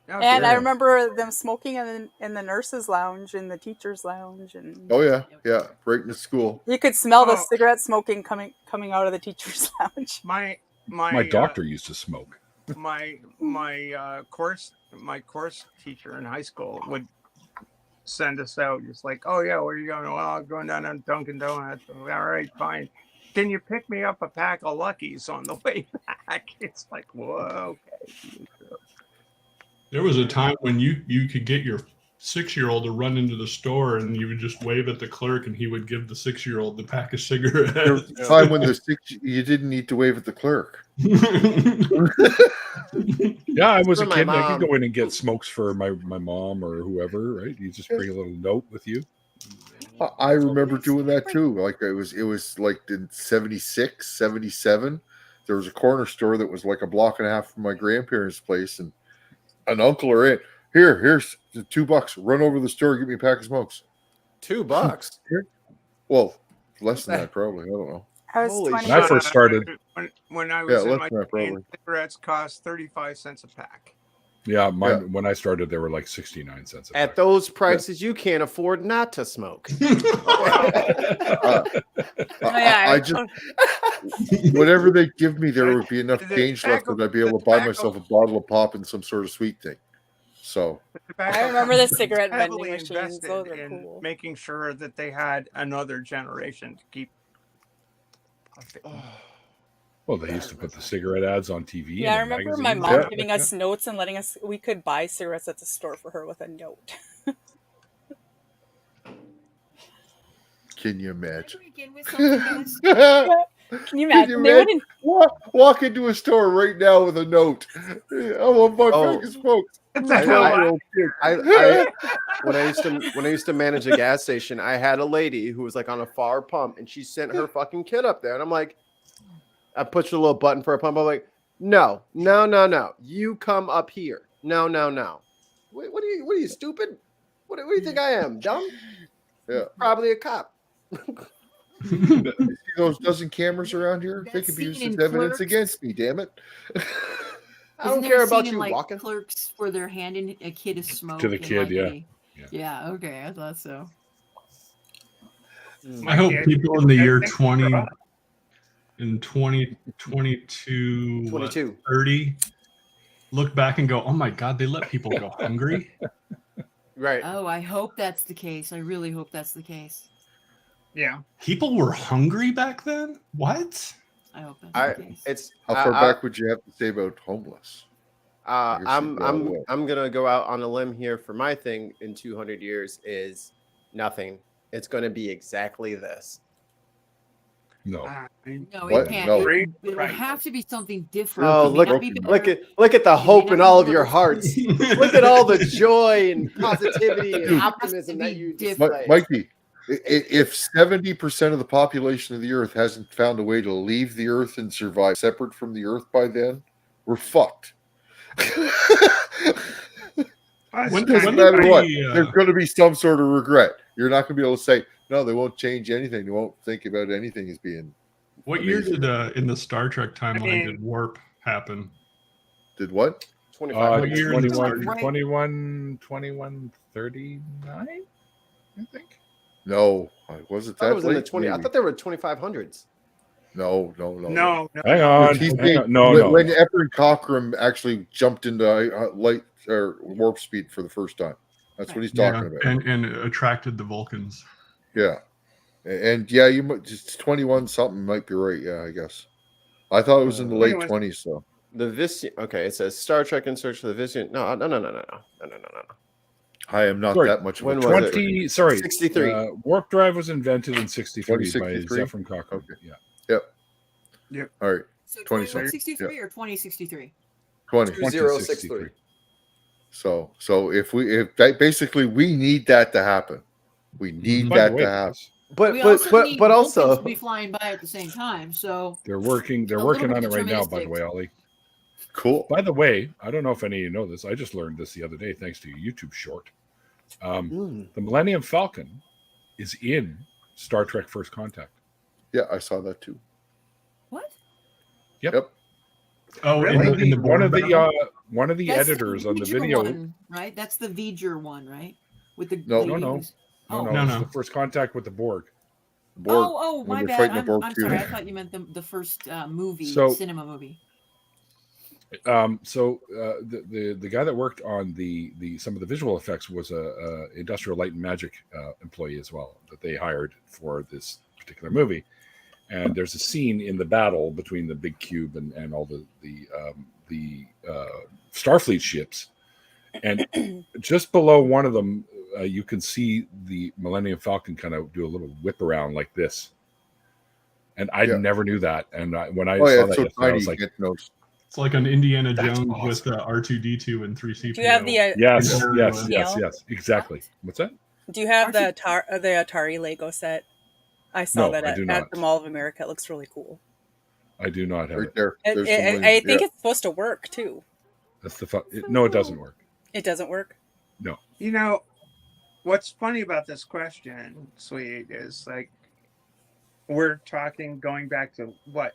oh, And Yeah. I remember them smoking in the nurse's lounge, in the teacher's lounge, and Oh yeah, yeah. Right in the school. you could smell the Oh. cigarette smoking coming out of the teacher's lounge. My doctor used to smoke. My course teacher in high school would send us out. Just like, oh yeah, where are you going? Well, I'm going down to Dunkin' Donuts. All right, fine. Can you pick me up a pack of Luckies on the way back? It's like, whoa, okay. there was a time when you could get your 6-year-old to run into the store and you would just wave at the clerk and he would give the 6-year-old the pack of cigarettes. There was a time when you didn't need to wave at the clerk. Yeah, I was a For my kid. I mom. could go in and get smokes for my mom or whoever, right? You just bring a little note with you. I remember doing that too. Like it was like in 76, 77. There was a corner store that was like a block and a half from my grandparents' place, and an uncle or aunt, here's the $2. Run over to the store, get me a pack of smokes. $2. Well, less than that probably. I don't know. I was Holy 20. When I first started, When I Yeah, was in less my than that probably. teens, cigarettes cost 35 cents a pack. yeah, Yeah. when I started, they were like 69 cents a At pack. those prices, you can't afford not to smoke. I just whatever they give me, there would be enough The change left tobacco- that I'd be able to the buy tobacco- myself a bottle of pop and some sort of sweet thing. So I remember the cigarette heavily vending machines. invested Those are in cool. making sure that they had another generation to keep. Well, they used to put the cigarette ads on TV. Yeah, I and in remember my magazines. mom Yeah. giving us notes and letting us. We could buy cigarettes at the store for her with a note. can you imagine? Can we begin with something, guys? Can you imagine? you They imagine? wouldn't. Walk into a store right now with a note. I want my Oh. pack of smokes. It's I- a hell I- out here. When I used to manage a gas station, I had a lady who was like on a far pump, and she sent her fucking kid up there, and I'm like, I pushed a little button for a pump. I'm like, no, you come up here. No. What are you stupid? What do you think I am? Dumb? Yeah. Probably a cop. You see those dozen cameras around here? They That could be used scene as in evidence Clerks. against me. Damn it! I don't Isn't there care a about scene in, you like, walking. Clerks where they're handing a kid a smoke the and, kid, like, yeah. yeah. Okay, I thought so. I hope Yeah, people in the year thanks 20 for- in 2022 22. 30 look back and go, oh my god, they let people go hungry. Right. Oh, I hope that's the case. I really hope that's the case. Yeah. People were hungry back then? What? I hope that's the case. It's How far back would you have to say about homeless? I guess I'm it'd be all the way. I'm gonna go out on a limb here for my thing in 200 years is nothing. It's gonna be exactly this. No. No, What? it can't. No. It'll have to be something different. Oh, It may look not be at- better. look at the hope not in be all of worse. your hearts. Look at all the joy and positivity and Dude. optimism that you Different. display. Mikey, if 70% of the population of the Earth hasn't found a way to leave the Earth and survive separate from the Earth by then, we're fucked. When Doesn't did matter what. we, There's going to be some sort of regret. You're not going to be able to say, no, they won't change anything. They won't think about anything as being. what year amazing. did in the Star Trek timeline mean- did warp happen? Did what? 25. What year is 21, Right. 2139, I think. No. Was it I thought that it was in the late? 20. I Maybe. thought they were 2500s. No. No. Hang on. He's hang saying on. No, when, no. when Efren Cochran actually jumped into light or warp speed for the first time. That's what he's talking about. And attracted the Vulcans. Yeah. And yeah, you might just 21 something might be right. Yeah, I guess. I thought it was in the late Anyways. 20s though. The Visian. Okay, it says Star Trek in search for the Visian. No. I am not Sorry, that much of when a was it? 20, sorry. 63. Warp drive was invented in 63 by 2063? Zefram Cochrane. Okay. Yeah. All right. So 20 2163 or 2063? 20. 2063. So if that basically we need that to happen. We need By the that way, to happen. But We also need Vulcans also to be flying by at the same time. So they're working. They're A working little on it right now. By the deterministic. way, Ollie. Cool. By the way, I don't know if any of you know this. I just learned this the other day thanks to your YouTube short. The Millennium Falcon is in Star Trek: First Contact. Yeah, I saw that too. what? Yep. Oh, Really? in the One of board the battle? one of the That's editors on the Voyager video. one, right? That's the Voyager one, right? With the No. lady No. who's- No, Oh. no, No, it's no. the First Contact with the Borg. Borg. Oh, when my they're bad. fighting the I'm, Borg I'm too. sorry. I thought you meant the first movie, So- cinema movie. The guy that worked on the some of the visual effects was a Industrial Light and Magic employee as well that they hired for this particular movie. And there's a scene in the battle between the big cube and all the Starfleet ships, and just below one of them, you can see the Millennium Falcon kind of do a little whip around like this. And I Yeah. never knew that. And when I Oh yeah, saw it's that, so yesterday, I tiny was you like, can't notice. It's like an Indiana That's Jones awesome. with R2D2 and 3CPO. Do you have the yes, Neil? yes, exactly. What's that? Do you have the Archie- the Atari Lego set? I saw No, that I do at not. the Mall of America. It looks really cool. I do not have Right it. there. It, There's it- some I link. think Yeah. it's supposed to work too. That's the no, it doesn't work. It doesn't work. You know, what's funny about this question, Sweet, is like we're talking going back to what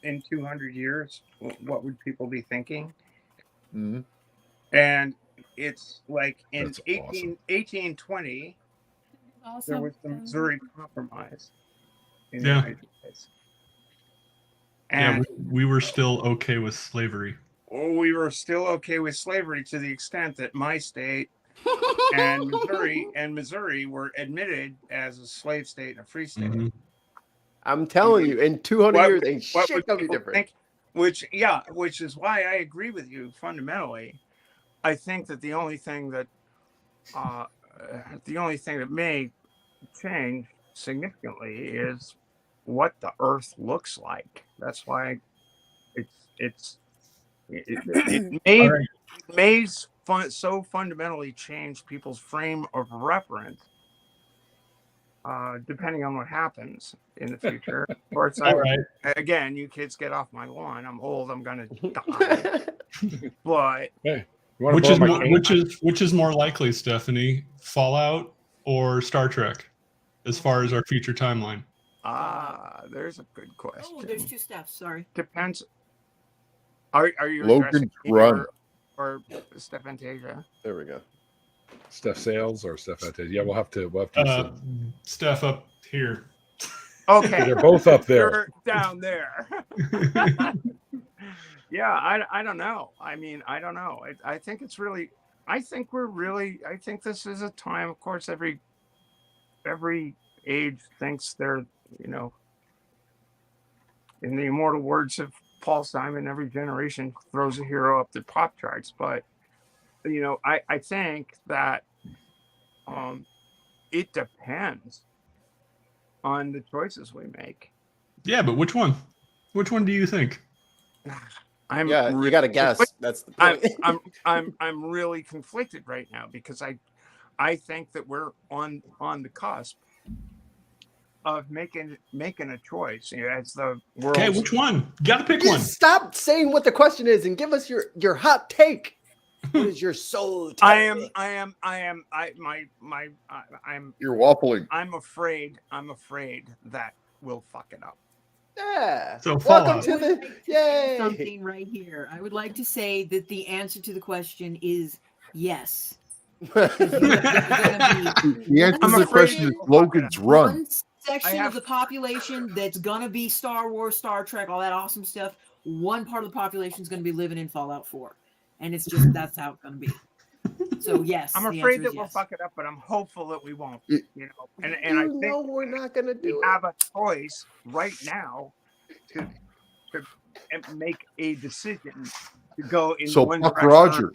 in 200 years, what would people be thinking? Mhm. And it's like in That's 1820, there was the Missouri Compromise in the Yeah. United States. Yeah, And we were still okay with slavery. we were still okay with slavery to the extent that my state and Missouri were admitted as a slave state and a free state. Mhm. I'm telling you, in 200 What- years, ain't What shit would gonna be people different. think? Which is why I agree with you fundamentally. I think that the only thing that may change significantly is what the Earth looks like. That's why it All right. may so fundamentally change people's frame of reference, depending on what happens in the future. Of course, All right. again, you kids get off my lawn. I'm old. I'm gonna die. But Hey, you want to borrow my cane? Which is more likely, Stephanie? Fallout or Star Trek, as far as our future timeline? there's a good question. Oh, there's two steps. Sorry. Depends. Are you Logan's addressing me Run. or Aphantasia? There we go. Steph Sales or Steph Antes? Yeah, we'll have to. Steph up here. Okay, They're both up there. You're down there. Yeah, I don't know. I mean, I don't know. I think it's really. I think this is a time. Of course, every age thinks they're, in the immortal words of Paul Simon, every generation throws a hero up the pop charts. But I think that it depends on the choices we make. Yeah, but which one? Which one do you think? You got to guess. That's the point. I'm really conflicted right now because I think that we're on the cusp of making a choice. As the world. Okay, which one? You got to pick one. Stop saying what the question is and give us your hot take. What is your soul? I'm. You're waffling. I'm afraid that we'll fuck it up. Yeah. So welcome Fallout. to the yay. Something right here. I would like to say that the answer to the question is yes. The answer to the question is Logan's Run. One section of the population that's gonna be Star Wars, Star Trek, all that awesome stuff. One part of the population is gonna be living in Fallout 4, and it's just that's how it's gonna be. So yes, I'm the afraid answer that is we'll yes. fuck it up, but I'm hopeful that we won't. It- And I think we're not gonna we do have a choice right now to make a decision to go in So one Buck direction.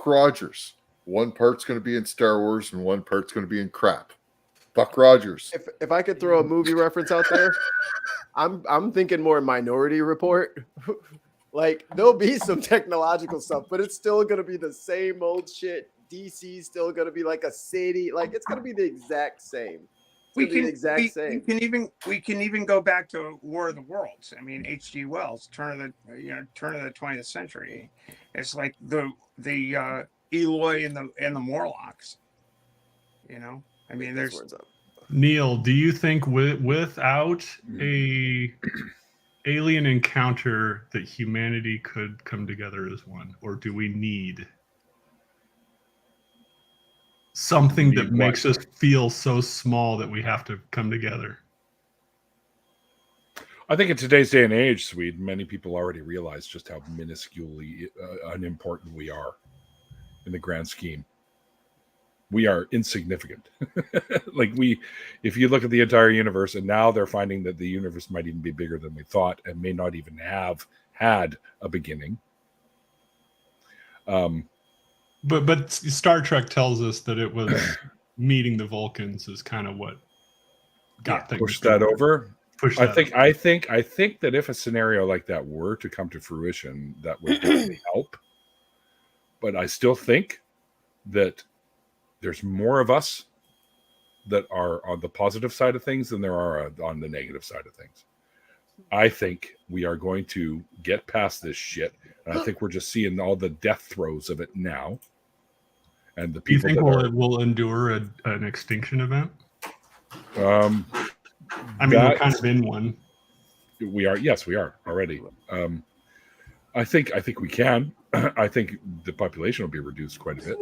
Rogers. One part's going to be in Star Wars and one part's going to be in crap. Buck Rogers. If I could throw a movie reference out there, I'm thinking more Minority Report. Like there'll be some technological stuff, but it's still gonna be the same old shit. DC's still gonna be like a city, like it's gonna be the exact same. We can even go back to War of the Worlds. I mean, H.G. Wells, turn of the 20th century. It's like the Eloi and the Morlocks. I mean, there's. Neil, do you think without a alien encounter that humanity could come together as one, or do we need something that makes us feel so small that we have to come together? I think in today's day and age, Swede, many people already realize just how minusculely unimportant we are in the grand scheme. We are insignificant. If you look at the entire universe, and now they're finding that the universe might even be bigger than we thought and may not even have had a beginning. But Star Trek tells us that it was meeting the Vulcans is kind of what got things pushed that over. I think that if a scenario like that were to come to fruition, that would definitely help. But I still think that there's more of us that are on the positive side of things than there are on the negative side of things. I think we are going to get past this shit. And I think we're just seeing all the death throes of it now. And the people you think will endure an extinction event? I mean, we're kind of in one. We are. Yes, we are already. I think we can. I think the population will be reduced quite a bit.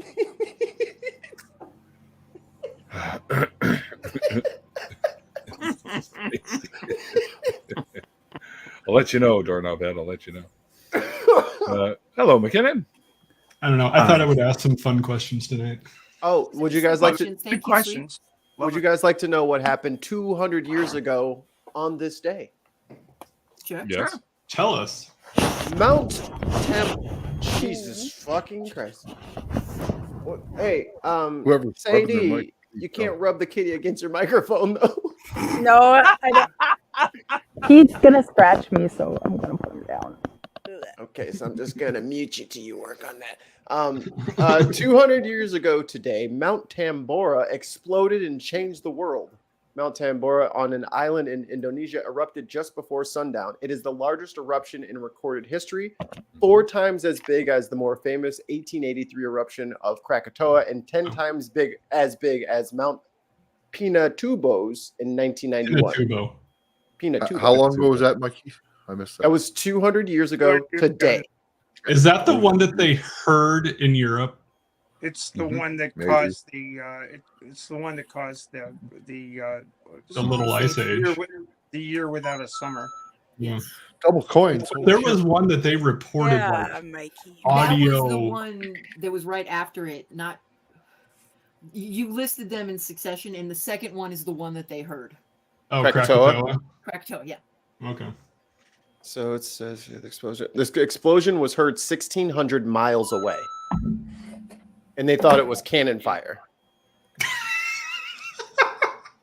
I'll let you know, Doorknob Head. I'll let you know. Hello, McKinnon. I don't know. I thought I would ask some fun questions tonight. Oh, would you guys like to? Good questions. Would you guys like to know what happened 200 years ago on this day? Sure. Yes. Sure. Tell us. Mount Jesus fucking Christ. Hey, Whoever's rubbing their mic, Sadie, you can't rub the kitty against your microphone though. No, I don't. He's gonna scratch me, so I'm gonna put him down. Okay, so I'm just gonna mute you till you work on that. 200 years ago today, Mount Tambora exploded and changed the world. Mount Tambora on an island in Indonesia erupted just before sundown. It is the largest eruption in recorded history, 4 times as big as the more famous 1883 eruption of Krakatoa and 10 times big as Mount Pinatubo's in 1991. Pinatubo. Pinatubo. How long ago was that, Mikey? I missed that. That was 200 years ago today. Is that the one that they heard in Europe? It's the one that maybe. caused the. It's the one that caused the little ice age. The year without a summer. Yeah. Double coins. There was one that they reported like Mikey. audio. That was the one that was right after it. Not you listed them in succession, and the second one is the one that they heard. Oh, Krakatoa? Krakatoa. Krakatoa, yeah. Okay. So it says here the explosion. This explosion was heard 1,600 miles away, and they thought it was cannon fire.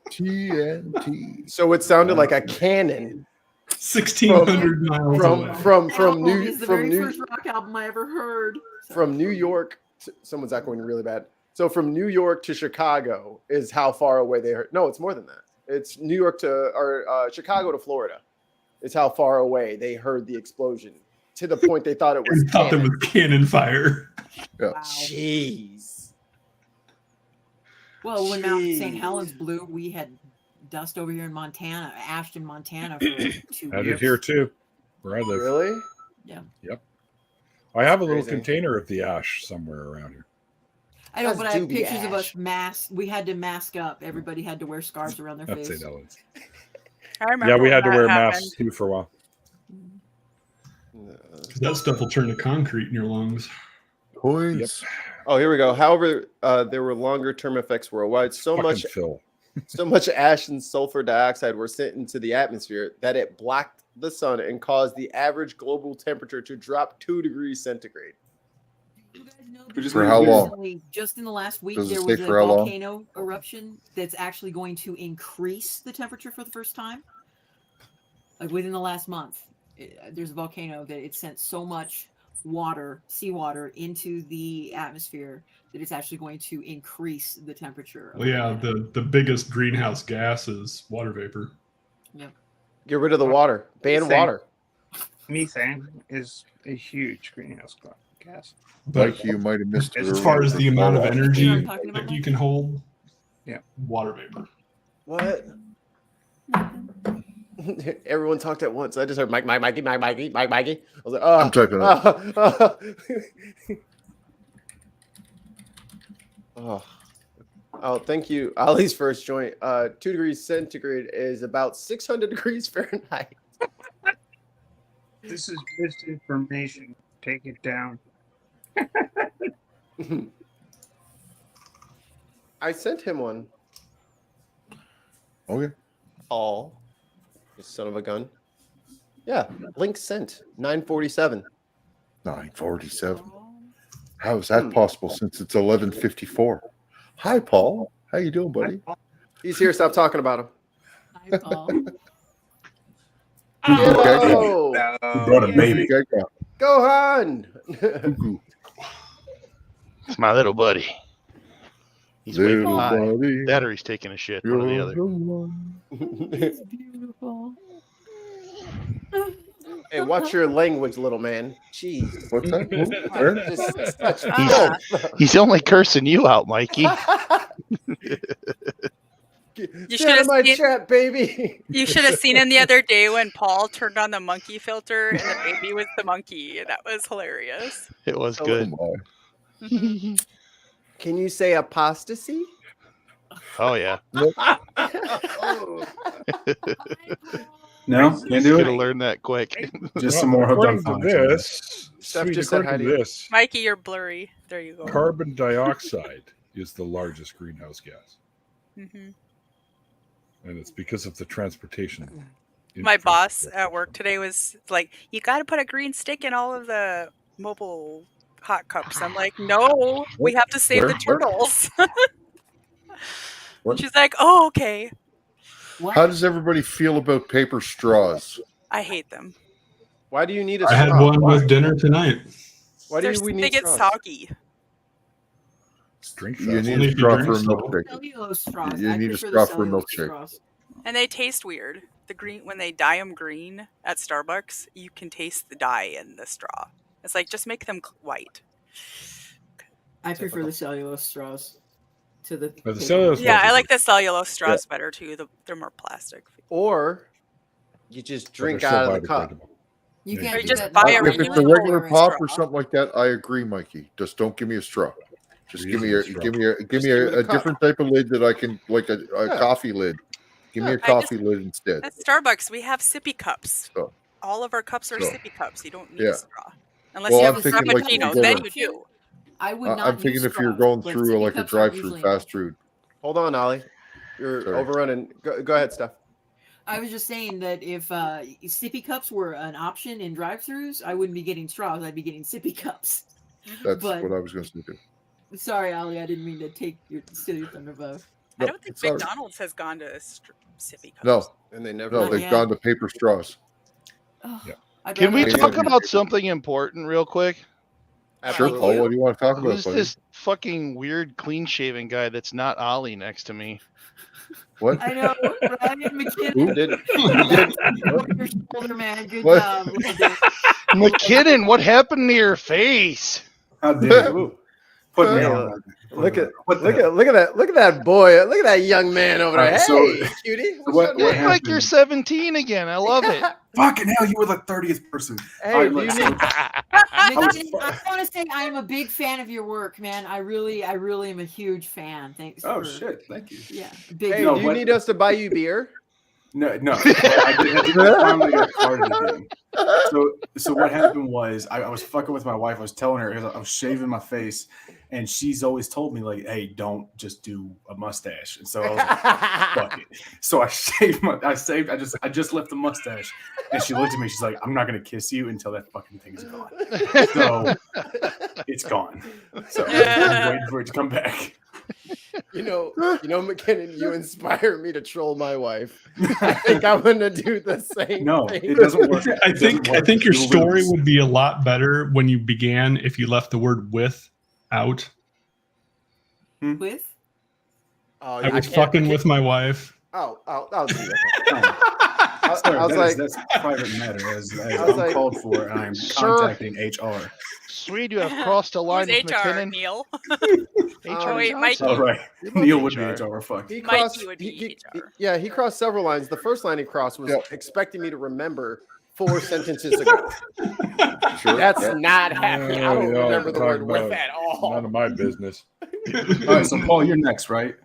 TNT. So it sounded like a cannon 1,600 miles away. from Album New is the from very New first rock album I ever heard. from New York. Someone's echoing really bad. So from New York to Chicago is how far away they heard. No, it's more than that. It's New York to Chicago to Florida. Is how far away they heard the explosion to the point they thought it was. I thought cannon. it was cannon fire. Yeah. Wow. Jeez. Well, when Mount St. Jeez. Helens blew, we had dust over here in Montana, Ashton, Montana, for 2 Had years. it here too, where I live. Really? I have a little Crazy. container of the ash somewhere around here. I know, That's but I have doobie pictures of us ash. masked. We had to mask up. Everybody had to wear scarves around their That's face. St. Helens. I remember. Yeah, we had to when wear that happened. masks too for a while. 'Cause that stuff will turn to concrete in your lungs. Coins. Oh, here we go. However, there were longer term effects worldwide. So Fucking much Phil. so much ash and sulfur dioxide were sent into the atmosphere that it blocked the sun and caused the average global temperature to drop 2 degrees centigrade. You guys know For that how long? recently, just in the last week, Does it there say was a for how long? volcano eruption that's actually going to increase the temperature for the first time. Like within the last month, there's a volcano that it sent so much water, seawater, into the atmosphere that it's actually going to increase the temperature. Well, yeah, the biggest greenhouse gas is water vapor. Get rid of the water. Ban Same. water. Methane is a huge greenhouse gas. But Mikey, you might have missed it. as far as the amount of energy You know what I'm talking about, that you Mike? can hold, Yeah. water vapor. What? Everyone talked at once. I just heard Mikey. I was like, oh, I'm typing oh, thank you. Ollie's first joint. 2 degrees centigrade is about 600 degrees Fahrenheit. This is misinformation. Take it down. I sent him one. Okay. All. You son of a gun. Yeah. Link sent. 947. 947. How is that possible since it's 11:54? Hi, Paul. How you doing, buddy? He's here. Stop talking about him. Hi, Paul. Oh, No. Brought a baby. Okay, go. Gohan. Cuckoo. It's my little buddy. He's way Little behind. buddy, That or he's taking a shit. One or the you're other. the one. It's beautiful. Hey, watch your language, little man. Jeez. What's that? Where? Just such Ah. filth. He's only cursing you out, Mikey. You Get should out of have my seen. chat, baby. You should have seen him the other day when Paul turned on the monkey filter and the baby was the monkey. That was hilarious. It was Oh, good. Oh, my. Can you say apostasy? Oh yeah. No, can't do Could have it. learned that quick. Just some more hooked on According to phonics. this, Steph sweet, just said according hi to to you. this, Mikey, you're blurry. There you go. carbon dioxide is the largest greenhouse gas, hmm and it's because of the transportation. My boss infrastructure. at work today was like, "You got to put a green stick in all of the mobile hot cups." I'm like, "No, we have to save the Where? turtles." What? She's like, "Oh, okay." What? How does everybody feel about paper straws? I hate them. Why do you need a I straw? had one Why? with dinner tonight. Why do we They need get straws? soggy. Drink You shots. need Only a if you straw drink for a soda. milkshake. Cellulose straws. You I need a prefer straw the for a cellulose milkshake. straws. And they taste weird. The green, when they dye them green at Starbucks, you can taste the dye in the straw. It's like, just make them white. I prefer the cellulose straws to the. But the paper cellulose ones. Yeah, ones I are like the cellulose straws better too. They're more plastic. Or you just but drink they're still out of the cup. biodegradable. You Yeah, can't Or do just that. buy a If it's a regular regular pop or straw. something like that, I agree, Mikey. Just don't give me a straw. Just There give me is a no give me a give Just me give me a, the a cup. different type of lid that I can like a Yeah. coffee lid. Give me a I coffee lid instead. At Starbucks, we have sippy cups. So, All of our cups are So, sippy cups. You don't need yeah. a straw. Unless Well, you I'm have a thinking like if you frappuccino, go then to- you do. I would not. I'm thinking use if you're straws, going but through sippy like a cups are drive-through usually fast enough. food. Hold on, Ollie. You're Sorry. overrunning. Go ahead, Steph. I was just saying that if sippy cups were an option in drive-throughs, I wouldn't be getting straws. I'd be getting sippy cups. That's But- what I was going to do. Sorry, Ali, I didn't mean to steal your thunder, Bob. I don't think it's all right. McDonald's has gone to sippy cups. No, And they never. no, Not they've yet. gone to paper straws. Oh, Yeah. I'd Can we rather- Yeah. talk about something important real quick? Sure, Absolutely. Paul. What do you want to talk about, Who's buddy? this fucking weird clean-shaven guy that's not Ollie next to me? What? I know, Ryan Who? McKinnon. Did Over your shoulder, man. Good What? job. Little dude. McKinnon, what happened to your face? How dare you? Put me Hey, on. look at What the look hell? at that boy. Look at that young man over there. Alright, Hey, so- cutie. what- What's You your look name? like you're 17 again. I love it. Fucking hell, you were the 30th person. Hey, Alright, do look, you so- need? McKinnon, I want to say I am a big fan of your work, man. I really am a huge fan. Thanks. Oh for, shit! Thank you. Yeah, big. Hey, No, do you but- need us to buy you beer? No. I finally got started again. So what happened was I was fucking with my wife. I was telling her I was shaving my face, and she's always told me like, "Hey, don't just do a mustache." And so I was like, "Fuck it." So I shaved I just left the mustache, and she looked at me. She's like, "I'm not gonna kiss you until that fucking thing's gone." So it's gone. So I'm waiting for it to come back. You know, McKinnon, you inspire me to troll my wife. I think I'm gonna do the same No, thing. it doesn't work. I It think doesn't work. your You'll story lose. would be a lot better when you began if you left the word "with" out. With Oh, I was fucking with my wife. I'll do that. Sorry, I was like, that's private matter as I was like- uncalled for, and I'm Sir. contacting HR. Swede, you have crossed a line Who's with HR, McKinnon. Neil? Oh, wait, Johnson. Mikey. All right, You Neil would would be be HR. Fuck. he Mikey crossed. would be HR. Yeah, he crossed several lines. The first line he crossed was Yeah. expecting me to remember 4 sentences ago. Sure. That's Yeah. not happening. I don't Yeah, remember the talk word "with" about at all. None of my business. All right, so Paul, you're next, right?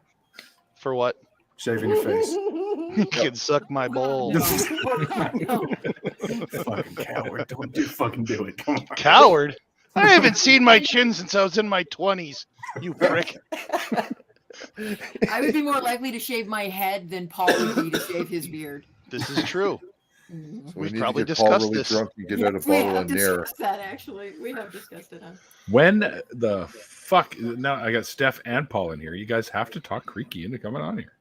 For what? Shaving your face. You can suck my bowl. No. Fucking coward! Don't fucking do it. Come on. Coward? I haven't seen my chin since I was in my 20s. You prick. I would be more likely to shave my head than Paul would be to shave his beard. This is true. Mhm. We We've need probably to get Paul discussed really this. drunk and get Yes, out a we bottle have of Nair. discussed that actually. We have discussed it. When the fuck? Now I got Steph and Paul in here. You guys have to talk Creaky into coming on here.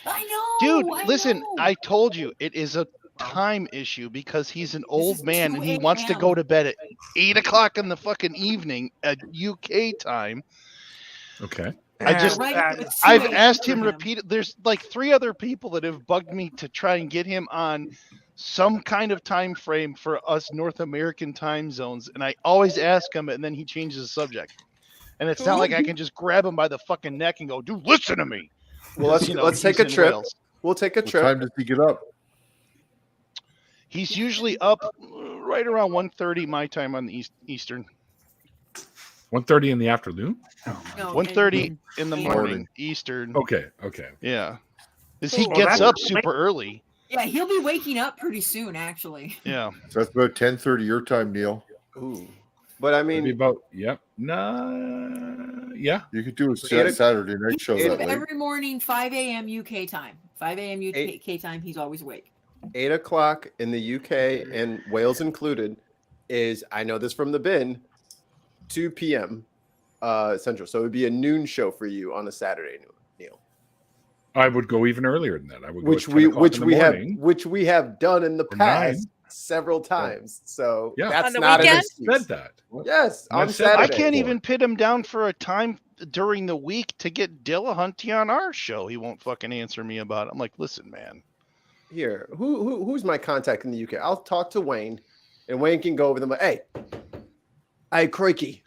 I know. Dude, I listen, know. I told you it is a time issue because he's an is old man and he 2 wants to a.m. go to bed at 8 o'clock in the fucking evening at UK time. Okay. I just- Right, That- it's 2 I've a.m. asked for him repeated. There's like 3 other people that have bugged me to try and get him on some kind of time frame for us North American time zones, and I always ask him, and then he changes the subject. And it's not like I can just grab him by the fucking neck and go, "Dude, listen to me." Well, let's You know, let's take he's a in trip. Wales. We'll take a What trip. time does he get up? He's usually up right around 1:30 my time on the Eastern. 1:30 in the afternoon. Oh, my No, 1:30 in the Morning. morning Eastern. Okay. Okay. Yeah. Because he Well, gets that's up late. super early. Yeah, he'll be waking up pretty soon, actually. Yeah. So that's about 10:30 your time, Neil. Ooh. But I Maybe mean, about. Yep. Nah. Yeah. You could do a Eight- Saturday night show that late. Every morning, 5 a.m. UK time. 5 a.m. UK time, he's always awake. 8 o'clock in the UK and Wales included is, I know this from the bin, 2 p.m. Central. So it would be a noon show for you on a Saturday, Neil. I would go even earlier than that. I would go Which at 10 we o'clock which in the we have morning which we have done in the or past. several times. So Yeah. that's On the not an weekend? excuse. Said that. Yes, I on said that. I Saturday. can't even pin him down for a time during the week to get Dillahunty on our show. He won't fucking answer me about it. I'm like, listen, man. Here, who's my contact in the UK? I'll talk to Wayne, and Wayne can go over them. Hey, crikey.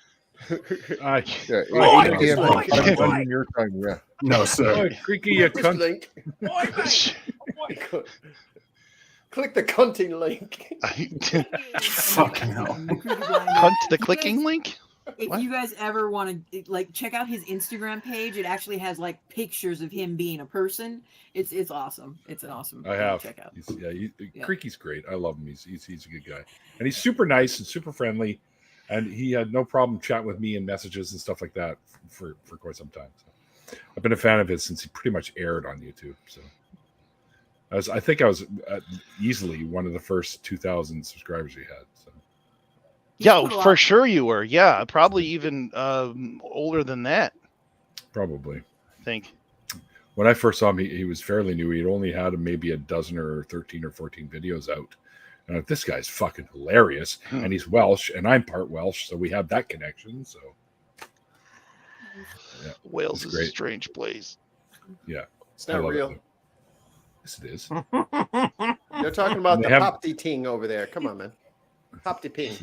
I, Yeah, Oh, 8 p.m. oh, time oh, in your time. Yeah. No, sir. creaky, you cunt. Link. Click the cunting link. Fucking hell. Hunt the clicking link? If What? you guys ever want to like check out his Instagram page, it actually has like pictures of him being a person. It's awesome. It's an awesome. I thing to have. check out. Yeah. Creaky's great. I love him. He's a good guy, and he's super nice and super friendly, and he had no problem chatting with me and messages and stuff like that for quite some time. So I've been a fan of his since he pretty much aired on YouTube. So I think I was easily one of the first 2,000 subscribers he had. So Yeah, for sure you were. Yeah, probably even older than that, probably. I think. When I first saw him, he was fairly new. He'd only had maybe a dozen or 13 or 14 videos out. And I'm like, this guy's fucking hilarious. And he's Welsh, and I'm part Welsh, so we have that connection. So yeah, Wales is a great. strange place. Yeah. It's not real. Yes, it is. They're talking about They the have- Popty Ting over there. Come on, man. Popty Ping.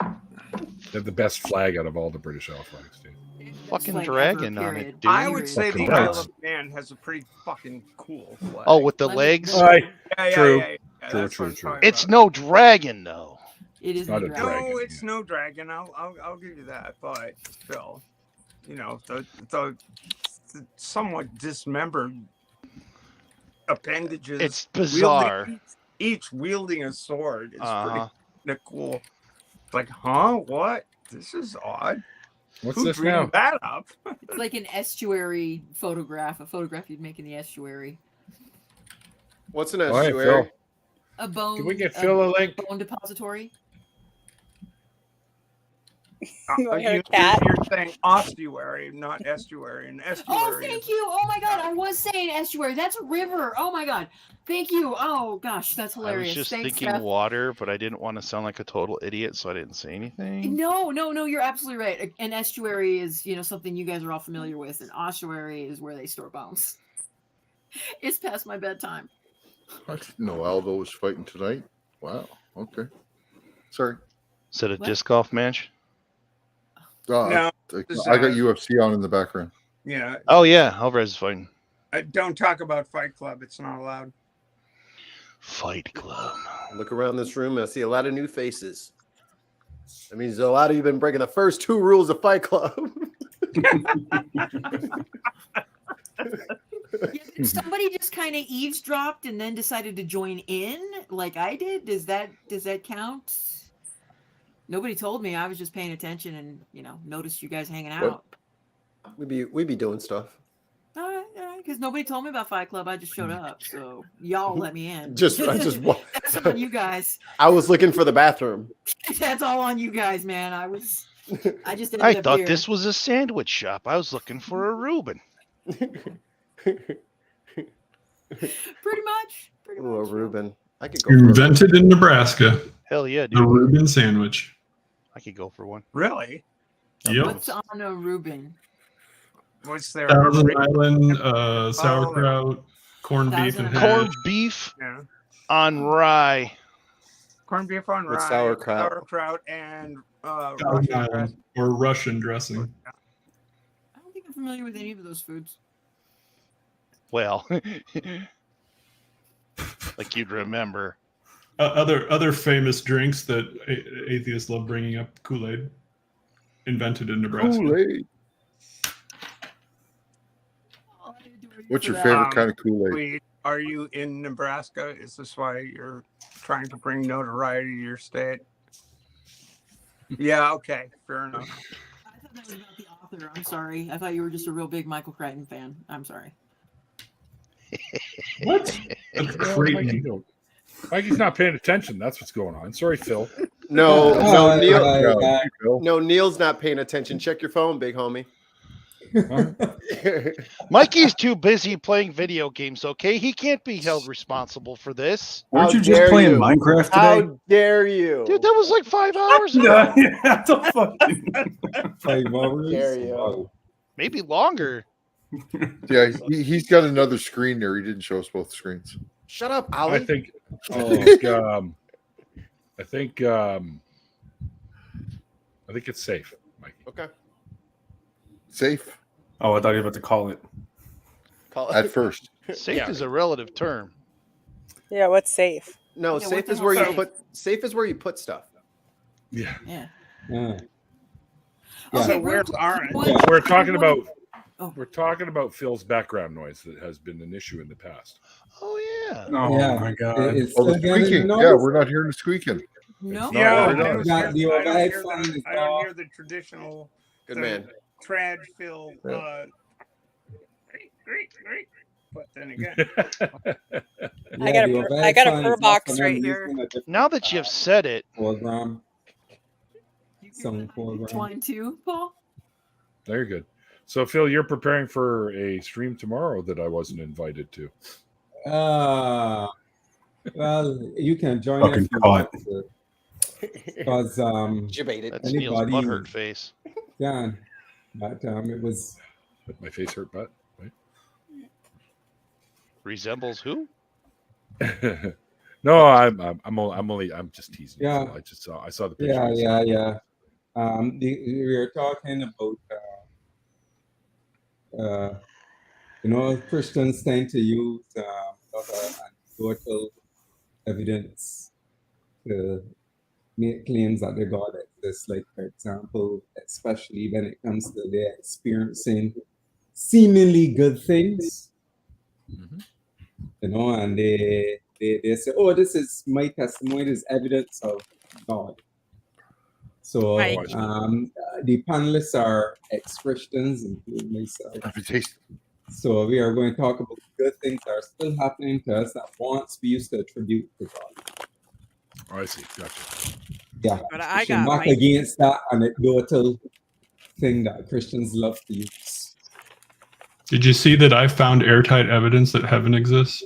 They have the best flag out of all the British Isle flags, dude. Fucking Like, dragon ever, on period. it, dude. I would say the Fucking Isle nuts. of Man has a pretty fucking cool flag. Oh, with the Let me- legs? Right. yeah, true. Yeah, True, that's true, what I'm true. talking It's about. no dragon, though. It is Not the a dragon. dragon. No, it's yeah. no dragon. I'll give you that, but still, you know, the somewhat dismembered appendages. It's bizarre. Each wielding a sword is Uh-huh. pretty cool. Like, huh? What? This is odd. What's Who this dreamed now? that up? It's like an estuary photograph, a photograph you'd make in the estuary. What's an All right, estuary? Phil. A bone. Can we get Phil a link? bone depository? You want a cat? You're saying ossuary, not estuary. And estuary. Oh, thank you. Oh my god, I was saying estuary. That's a river. Oh my god. Thank you. Oh gosh, that's I hilarious. was just Thanks, thinking Steph. water, but I didn't want to sound like a total idiot, so I didn't say anything. No, you're absolutely right. An estuary is, something you guys are all familiar with. An ossuary is where they store bones. It's past my bedtime. I didn't know Aldo was fighting tonight. Wow. Okay. Sorry. Is it a What? disc golf match? No, I it's, got UFC on in the background. Yeah. Oh, yeah. Alvarez is fighting. Don't talk about Fight Club. It's not allowed. Fight Club. Look around this room and I see a lot of new faces. That means a lot of you have been breaking the first 2 rules of Fight Club. Yeah, did somebody just kind of eavesdropped and then decided to join in like I did? Does that count? Nobody told me. I was just paying attention and noticed you guys hanging out. we be doing stuff. All right, because nobody told me about Fight Club. I just showed up, so y'all let me in. I just That's on you guys. I was looking for the bathroom. That's all on you guys, man. I just ended I up thought here. this was a sandwich shop. I was looking for a Reuben. pretty much. Oh, Reuben. I could go for Invented in Nebraska. Hell yeah, The dude. Reuben sandwich. I could go for one. Really? Yep. What's on a Reuben? What's there? Thousand Island, sauerkraut, corned beef, and Thousand hash. Corned beef Yeah. on rye. Corned beef on With rye, sauerkraut. and Thousand Russian Island, dressing. or Russian dressing. I don't think I'm familiar with any of those foods. Well, like you'd remember. Other famous drinks that atheists love bringing up: Kool-Aid, invented in Nebraska. Kool-Aid. What's your favorite kind of Kool-Aid? Wait, are you in Nebraska? Is this why you're trying to bring notoriety to your state? Yeah, okay, fair enough. I thought that was about the author. I'm sorry. I thought you were just a real big Michael Crichton fan. I'm sorry. What? That's frightening. Mikey's not paying attention. That's what's going on. Sorry, Phil. No, Neil. Phil. No, Neil's not paying attention. Check your phone, big homie. Mikey's too busy playing video games, okay? He can't be held responsible for this. Weren't How you just dare playing you. Minecraft today? How dare you? Dude, that was like 5 hours ago. No, yeah, the fucking... 5 hours. Dare you. Wow. Maybe longer. Yeah, he's got another screen there. He didn't show us both screens. Shut up, I Ollie. think it's safe, Mikey. Okay. Safe Oh, I thought you were about to call it. Call at first. Safe Yeah. is a relative term. Yeah, what's safe? No, Yeah, safe what the is where hell's you safe? put stuff. Yeah. Yeah. Yeah. Okay, So real where's quick, orange? what- We're talking about Oh. we're talking about Phil's background noise that has been an issue in the past. Oh, yeah. Oh Yeah. my god. It's Oh, the still getting squeaking. noise. Yeah, we're not hearing the squeaking. No. Yeah, right I on. don't Got the hear overhead the- phone is I don't off. hear the traditional Good the man. trad fill. Great. But then again, I got a the fur- overhead I got a phone fur is off box and I'm right here. using a different, Now that you've said it, program. You Some hear program. one, two, Paul? Very good. So Phil, you're preparing for a stream tomorrow that I wasn't invited to. Well, you can join Fucking if you caught. want to. Because Debated. that's Neil's Anybody- butthurt face. yeah, but it was My face hurt butt. Resembles who? Right? No, I'm just teasing. you, Yeah. Phil. I saw the picture. yeah. We were talking about Christians tend to use a lot of anecdotal evidence to make claims that their God exists. Like, for example, especially when it comes to their experiencing seemingly good things, Mhm. and they say, "Oh, this is my testimony. This is evidence of God." So Right. the panelists are ex-Christians, including myself. Aphantasia. So we are going to talk about good things that are still happening to us that once we used to attribute to God. Oh, I see. Gotcha. Yeah, But I pushing got back my against that anecdotal thing that Christians love to use. Did you see that I found airtight evidence that heaven exists?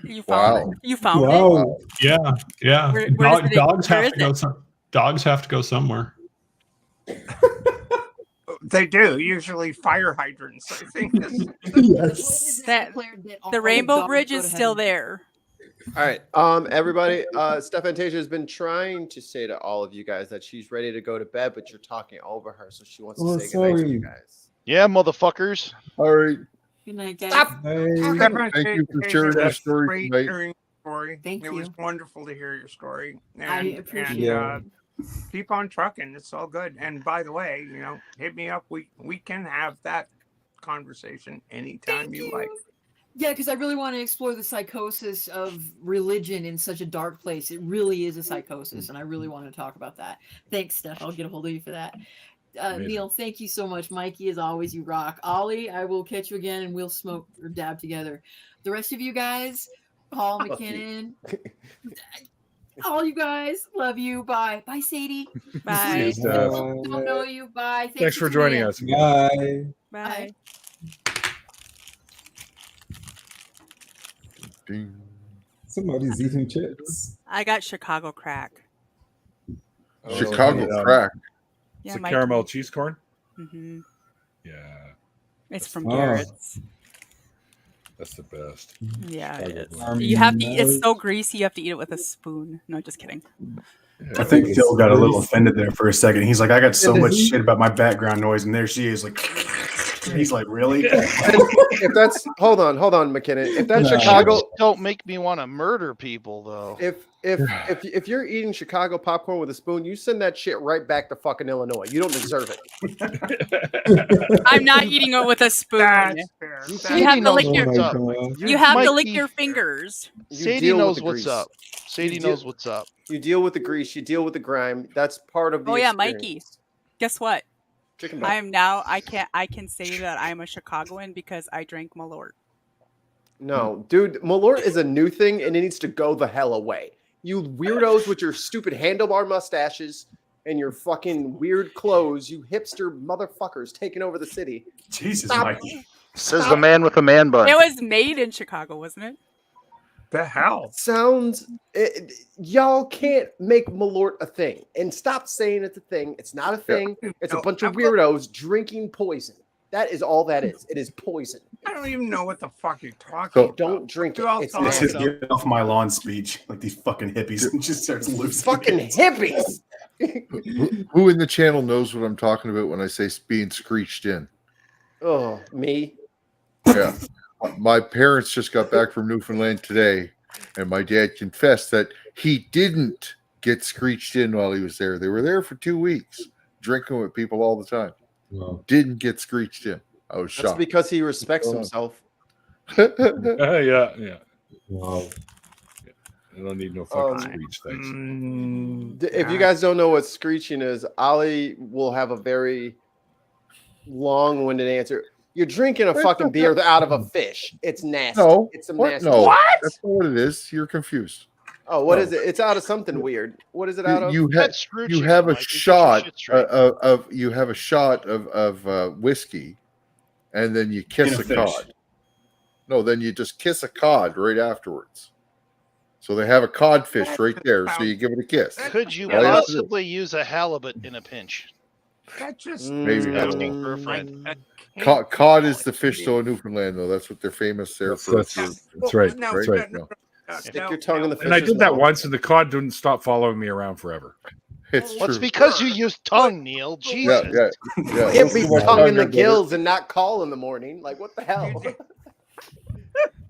you found Wow. it. You found it. Wow. Yeah. Where does it- Dogs where have is to go. Dogs have to go somewhere. they do usually fire hydrants. I think. Yes. That- all The Rainbow dogs Bridge go is to still heaven. there. All right. Everybody, Aphantasia has been trying to say to all of you guys that she's ready to go to bed, but you're talking over her, so she wants to Oh, say goodnight to you sorry. guys. Yeah, motherfuckers. All right. Good night, guys. Stop. Hey. Thank you for sharing your story Great tonight. hearing your story. Thank It was you. wonderful to hear your story. I And, appreciate Yeah. keep on trucking. It's all good. And by the way, hit me up. We can have that conversation anytime Thank you you. like. Yeah, because I really want to explore the psychosis of religion in such a dark place. It really is a psychosis, and I really want to talk about that. Thanks, Steph. I'll get a hold of you for that. Amazing. Neil, thank you so much. Mikey, as always, you rock. Ollie, I will catch you again, and we'll smoke or dab together. The rest of you guys, Paul Fuck you. McKinnon, all you guys, love you. Bye. Bye, Sadie. Bye. you, Steph. Don't know you. Bye. Thanks for joining us. Bye. Bye. Ding. Somebody's eating chips. I got Chicago crack. Chicago and, crack. Oh, It's Yeah, a Mike. caramel cheese corn. hmm Yeah, It's from Oh. Garrett's. that's the best. Yeah, it is. Um, You have to. It's so greasy. You have to eat it with a spoon. No, just kidding. I think Phil got a little It's- offended there for a second. He's like, I got so Yeah, much he- shit about my background noise, and there she is, like, he's like, really? If that's hold on, McKinnon. If that's Yeah. Chicago, Chips don't make me want to murder people, though. if you're eating Chicago popcorn with a spoon, you send that shit right back to fucking Illinois. You don't deserve it. I'm not eating it with a spoon. That's fair. You Sadie have to knows lick Oh your. what's my up. God. You have to lick Mikey- your fingers. You Sadie deal with knows the what's grease. up. Sadie deal- knows what's up. You deal with the grease. You deal with the grime. That's part of the. Oh, yeah, experience. Mikey. Guess what? Chicken I butt. am now. I can say that I'm a Chicagoan because I drank Malort. No, dude, Malort is a new thing, and it needs to go the hell away. You weirdos with your stupid handlebar mustaches and your fucking weird clothes, you hipster motherfuckers taking over the city. Jesus, Stop. Mikey. Says the man with the man bun. It was made in Chicago, wasn't it? The hell? Y'all can't make Malort a thing. And stop saying it's a thing. It's not a thing. It's a bunch of weirdos drinking poison. That is all that is. It is poison. I don't even know what the fuck you're talking about. Don't drink it. It's This is nasty. get off my lawn speech, like these fucking hippies, and just starts losing. Fucking it. hippies. Who in the channel knows what I'm talking about when I say being screeched in? Oh, me. Yeah. My parents just got back from Newfoundland today, and my dad confessed that he didn't get screeched in while he was there. They were there for 2 weeks, drinking with people all the time. Wow. Didn't get screeched in. I was That's shocked. because he respects himself. Yeah. Wow. I don't need no fucking screech, thanks. If you guys don't know what screeching is, Ollie will have a very long-winded answer. You're drinking a fucking beer out of a fish. It's nasty. No. It's some What? nasty. No. What? That's not what it is. You're confused. Oh, what No. is it? It's out of something weird. What is it out of? You have a shot of whiskey, and then you kiss In a a fish. cod. No, then you just kiss a cod right afterwards. So they have a codfish right there. So you give it a kiss. Could you All you have to do. possibly use a halibut in a pinch? That just Maybe asking for a friend. Cod is the fish though in Newfoundland though. That's what they're famous there for. That's right. No, That's no, right. no, Stick your tongue in the fish. And I did that once, and the cod didn't stop following me around forever. It's Well, it's true. because you use tongue, Neil. Jesus. Yeah. Hit me Well, tongue in the tongue, gills and not call in the morning. Like, what the hell?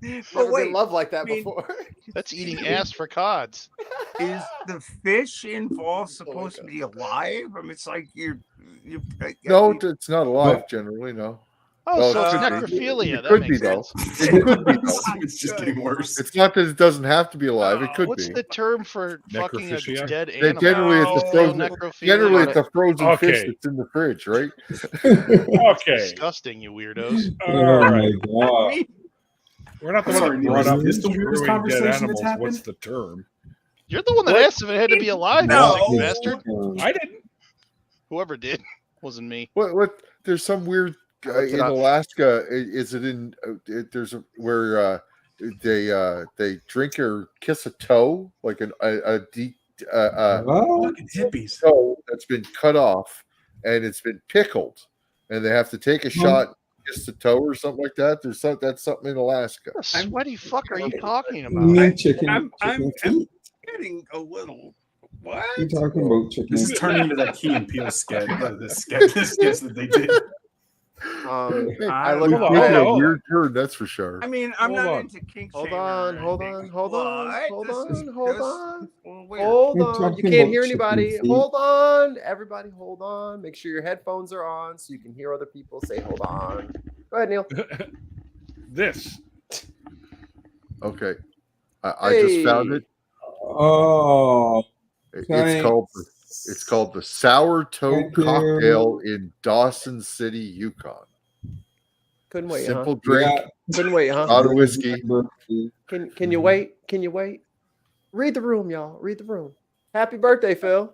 Never wait, been loved like that I mean- before. That's eating ass for cods. Is the fish involved Oh my supposed to God. be alive? I mean, it's like you. No, it's not alive generally. No. Oh, Well, so it's it could be. necrophilia. It That could be makes though. sense. It could be though. It's just getting worse. It's not that it doesn't have to be alive. It could What's be. the term for fucking a Necrophilia? dead They animal? generally it's a No. frozen. Necrophilia. Generally, it's a frozen fish Okay. that's in the fridge, right? Okay. Disgusting, you weirdos. Oh All my right. god. We're not the I'm one sorry, that Neil, brought up is this the weirdest screwing conversation dead that's animals. happened? What's the term? You're the one that What? asked if it had to be alive, No. you sick bastard. I didn't. Whoever did wasn't me. What? There's some weird Look it in up. Alaska. Is it in? There's a, where they drink or kiss a toe, like a deep What? Fucking hippies. toe that's been cut off and it's been pickled, and they have to take a shot, kiss the toe or something like that. That's something in Alaska. What the sweaty fuck are you talking You about? mean chicken? I'm chicken feet? getting a little. What? You talking about chicken? This is turning into that Key and Peele sketch. The sketch that they did. I Hold look. on, You're hold a on. weird turd, that's for sure. I mean, I'm Hold not on. into kink Hold shaming or on, hold anything, on, hold on, but hold this on, is hold just on. a little weird. Hold We're on. You talking can't about hear chicken anybody. feet. Hold on. Everybody, hold on. Make sure your headphones are on so you can hear other people say, hold on. Go ahead, Neil. This. Okay, I just found it. Oh, It's called the Sour Toe Thank you. Cocktail in Dawson City, Yukon. Couldn't wait, Simple huh? drink, yeah. Couldn't wait, huh? not a whiskey. Can you wait? Can you wait? Read the room, y'all. Read the room. Happy birthday, Phil.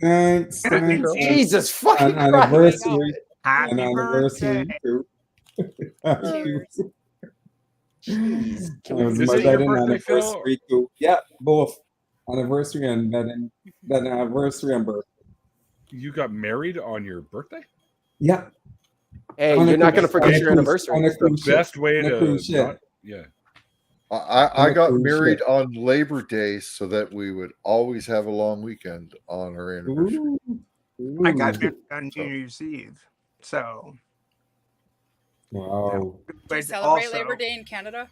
Thanks. thanks. Jesus fucking An Christ. anniversary. Happy An anniversary birthday. too. Cheers. Jeez. It was Is my it your wedding birthday, Phil? anniversary too. Yeah, both anniversary and wedding. Then anniversary and birthday. You got married on your birthday? Yeah. Hey, On a you're not going to cruise- forget on a your cruise- anniversary. on a It's the cruise ship. best way On a to cruise ship. not, yeah. I got cruise married ship. on Labor Day so that we would always have a long weekend on our anniversary. Ooh. I got Ooh. married on New Year's Eve, so. Wow. Do you But celebrate also, Labor Day in Canada?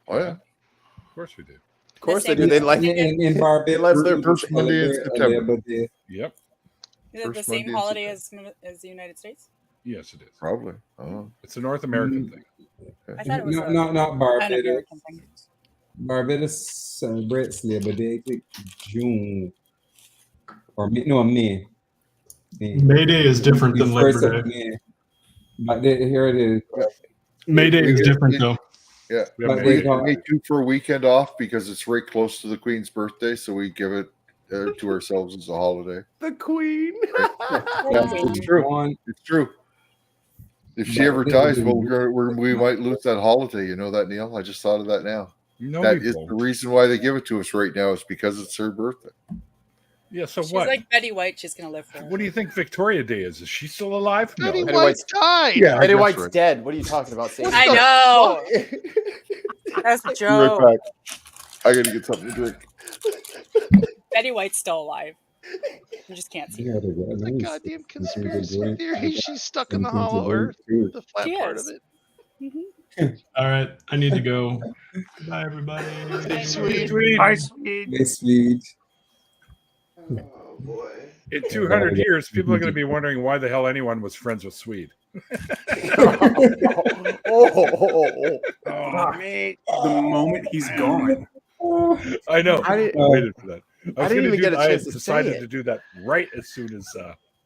Oh yeah, Of course we do. Of course The they do. same They as like in Barbados, They love their we first Monday in celebrate September. Labor Day. Yep. Is it First the same Monday in holiday as the United States? Yes, it is. probably. Oh, It's a North American thing. I thought it was Not an Barbados. American thing. Barbados celebrates Labor Day, I think June or May. No, May. May Day is different than First Labor of Day. May. But here it is. May Day is different though. yeah. We have But May they Day. don't- We do for a weekend off because it's right close to the Queen's birthday, so we give it to ourselves as a holiday. The Queen. Yeah, it's true. It's true. If she ever dies, well, we might lose that holiday. You know that, Neil? I just thought of that now. No, that we is won't. the reason why they give it to us right now is because it's her birthday. Yeah, so She's what? like Betty White. She's gonna live forever. What do you think Victoria Day is? Is she still alive? No. Betty Betty White White's- died. Yeah, Betty I guess White's right. dead. What are you talking about, Sam? I know. That's Be Joe. right back. I gotta get something to drink. Betty White's still alive. You just can't see her. It's a goddamn conspiracy theory. She's stuck in the hollow earth, the flat She part is. of it. All right, I need to go. Bye, everybody. Hey, sweet. Bye, sweet. Hey, sweet. Oh boy. In 200 years, people are going to be wondering why the hell anyone was friends with Swede. Oh. Oh, mate. The moment he's gone. I know. I I waited for that. I didn't even get a chance to say decided it. to do that right as soon as.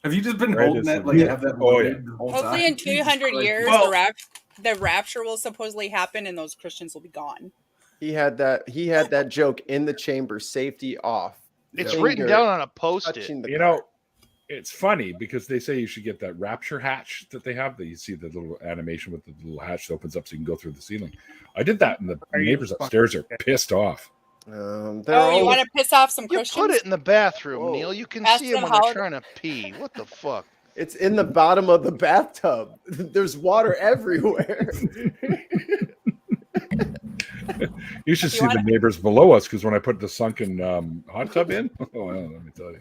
Have you just been Right, holding it's- that? Like, have that Oh, yeah. loaded the whole Hopefully, time? in 200 years, Well- the rapture will supposedly happen, and those Christians will be gone. He had that joke in the chamber, safety off. It's Finger written down on a post-it. touching the You know, it's funny because they say you should get that rapture hatch that they have. That you see the little animation with the little hatch that opens up so you can go through the ceiling. I did that, and the Are you neighbors upstairs are pissed off. they're Oh, you all- want to piss off some You Christians? put it in the bathroom, Whoa. Neil. You can Ask see them them when they're how- trying to pee. What the fuck? It's in the bottom of the bathtub. There's water everywhere. You should You see wanna- the neighbors below us because when I put the sunken hot tub in, oh, well, let me tell you.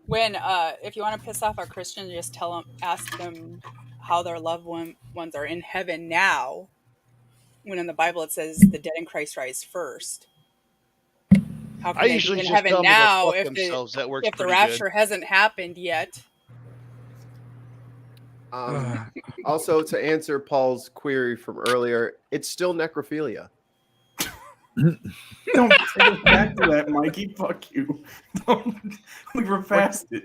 When if you want to piss off a Christian, just ask them how their loved ones are in heaven now. When in the Bible it says the dead in Christ rise first. How can I they usually be in just heaven tell them to now go fuck if the themselves. That works if the pretty rapture hasn't happened yet? Also, to answer Paul's query from earlier, it's still necrophilia. Don't take us back to that, Mikey. Fuck you. We were past it.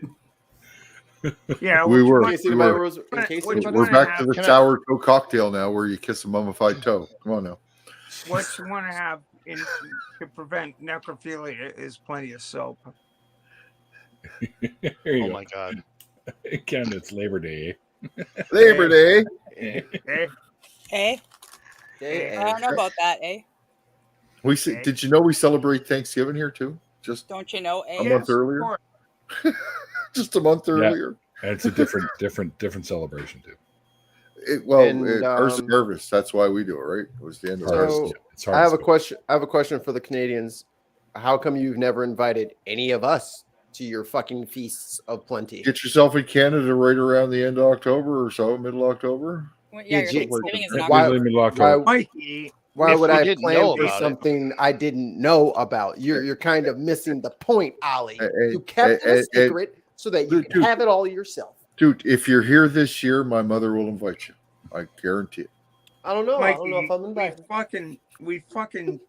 Yeah, We were. In case We anybody were. was- in case Which anybody- We're one back to the Can I- sour toe cocktail now, where you kiss a mummified toe. Come on now. what you want to have to prevent necrophilia is plenty of soap. Here you Oh go. my god. Ken, it's Labor Day. Labor Day. Eh? Eh? Yeah, I don't know about that, eh? Did you know we celebrate Thanksgiving here too? Just Don't you know, a eh? month earlier. Or- Just a month earlier. And it's a different celebration too. Ours is harvest. That's why we do it, right? It was the end of So- harvest. Yeah, it's I have a harvest. question. I have a question for the Canadians. How come you've never invited any of us to your fucking feasts of plenty? Get yourself in Canada right around the end of October or so, middle October. Well, yeah, your Did you- Thanksgiving is in Why- October. Usually middle of October. Mikey, Why If would we I didn't plan know for about it. something I didn't know about? You're kind of missing the point, Ollie. Hey, You kept it a hey, hey, secret so that you dude, can have it all yourself. Dude, if you're here this year, my mother will invite you. I guarantee it. I don't know. I don't know Mikey, if I'm invited. we fucking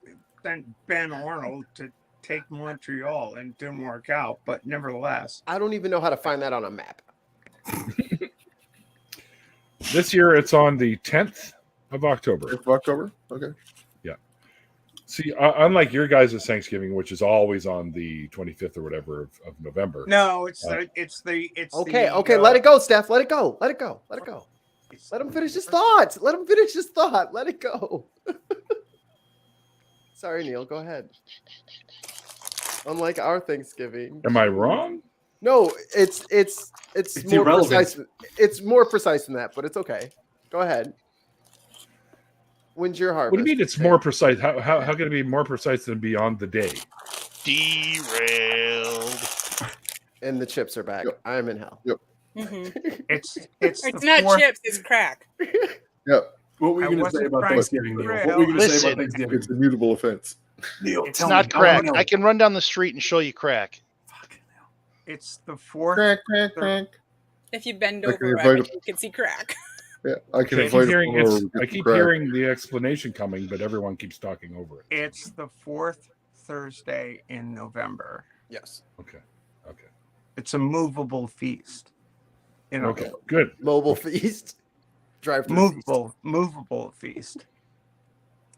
sent Ben Arnold to take Montreal and it didn't work out, but nevertheless. I don't even know how to find that on a map. This year it's on the 10th of October. 5th of October? Okay. See, unlike your guys' Thanksgiving, which is always on the 25th or whatever of November. No, it's Uh, Okay, let it go, Steph. Let it go. Let it go. Let it go. Let him finish his thoughts. Let him finish his thought. Let it go. Sorry, Neil. Go ahead. Unlike our Thanksgiving. Am I wrong? No, it's more irrelevant. precise. It's more precise than that, but it's okay. Go ahead. When's your harvest? What do you mean it's more precise? How can it be more precise than beyond the day? Derailed. And the chips are back. Yep. I'm in hell. Yep. Mhm. it's It's the not fourth- chips, it's crack. Yep. What were you I going to say wasn't about trying to Thanksgiving, Neil? derail. What were you going to say Listen. about Thanksgiving? It's a mutable offense. Neil, It's tell not me. I wanna crack. know. I can run down the street and show you crack. Fucking hell. It's the fourth. Crack, crack, crack. If you bend I can over, invite you can see crack. Yeah, I can I keep invite hearing him over. I keep hearing the explanation coming, but everyone keeps talking over it. It's the fourth Thursday in November. Yes. Okay. It's a movable feast. You know, Okay. Good. Mobile feast. Drive through movable feast.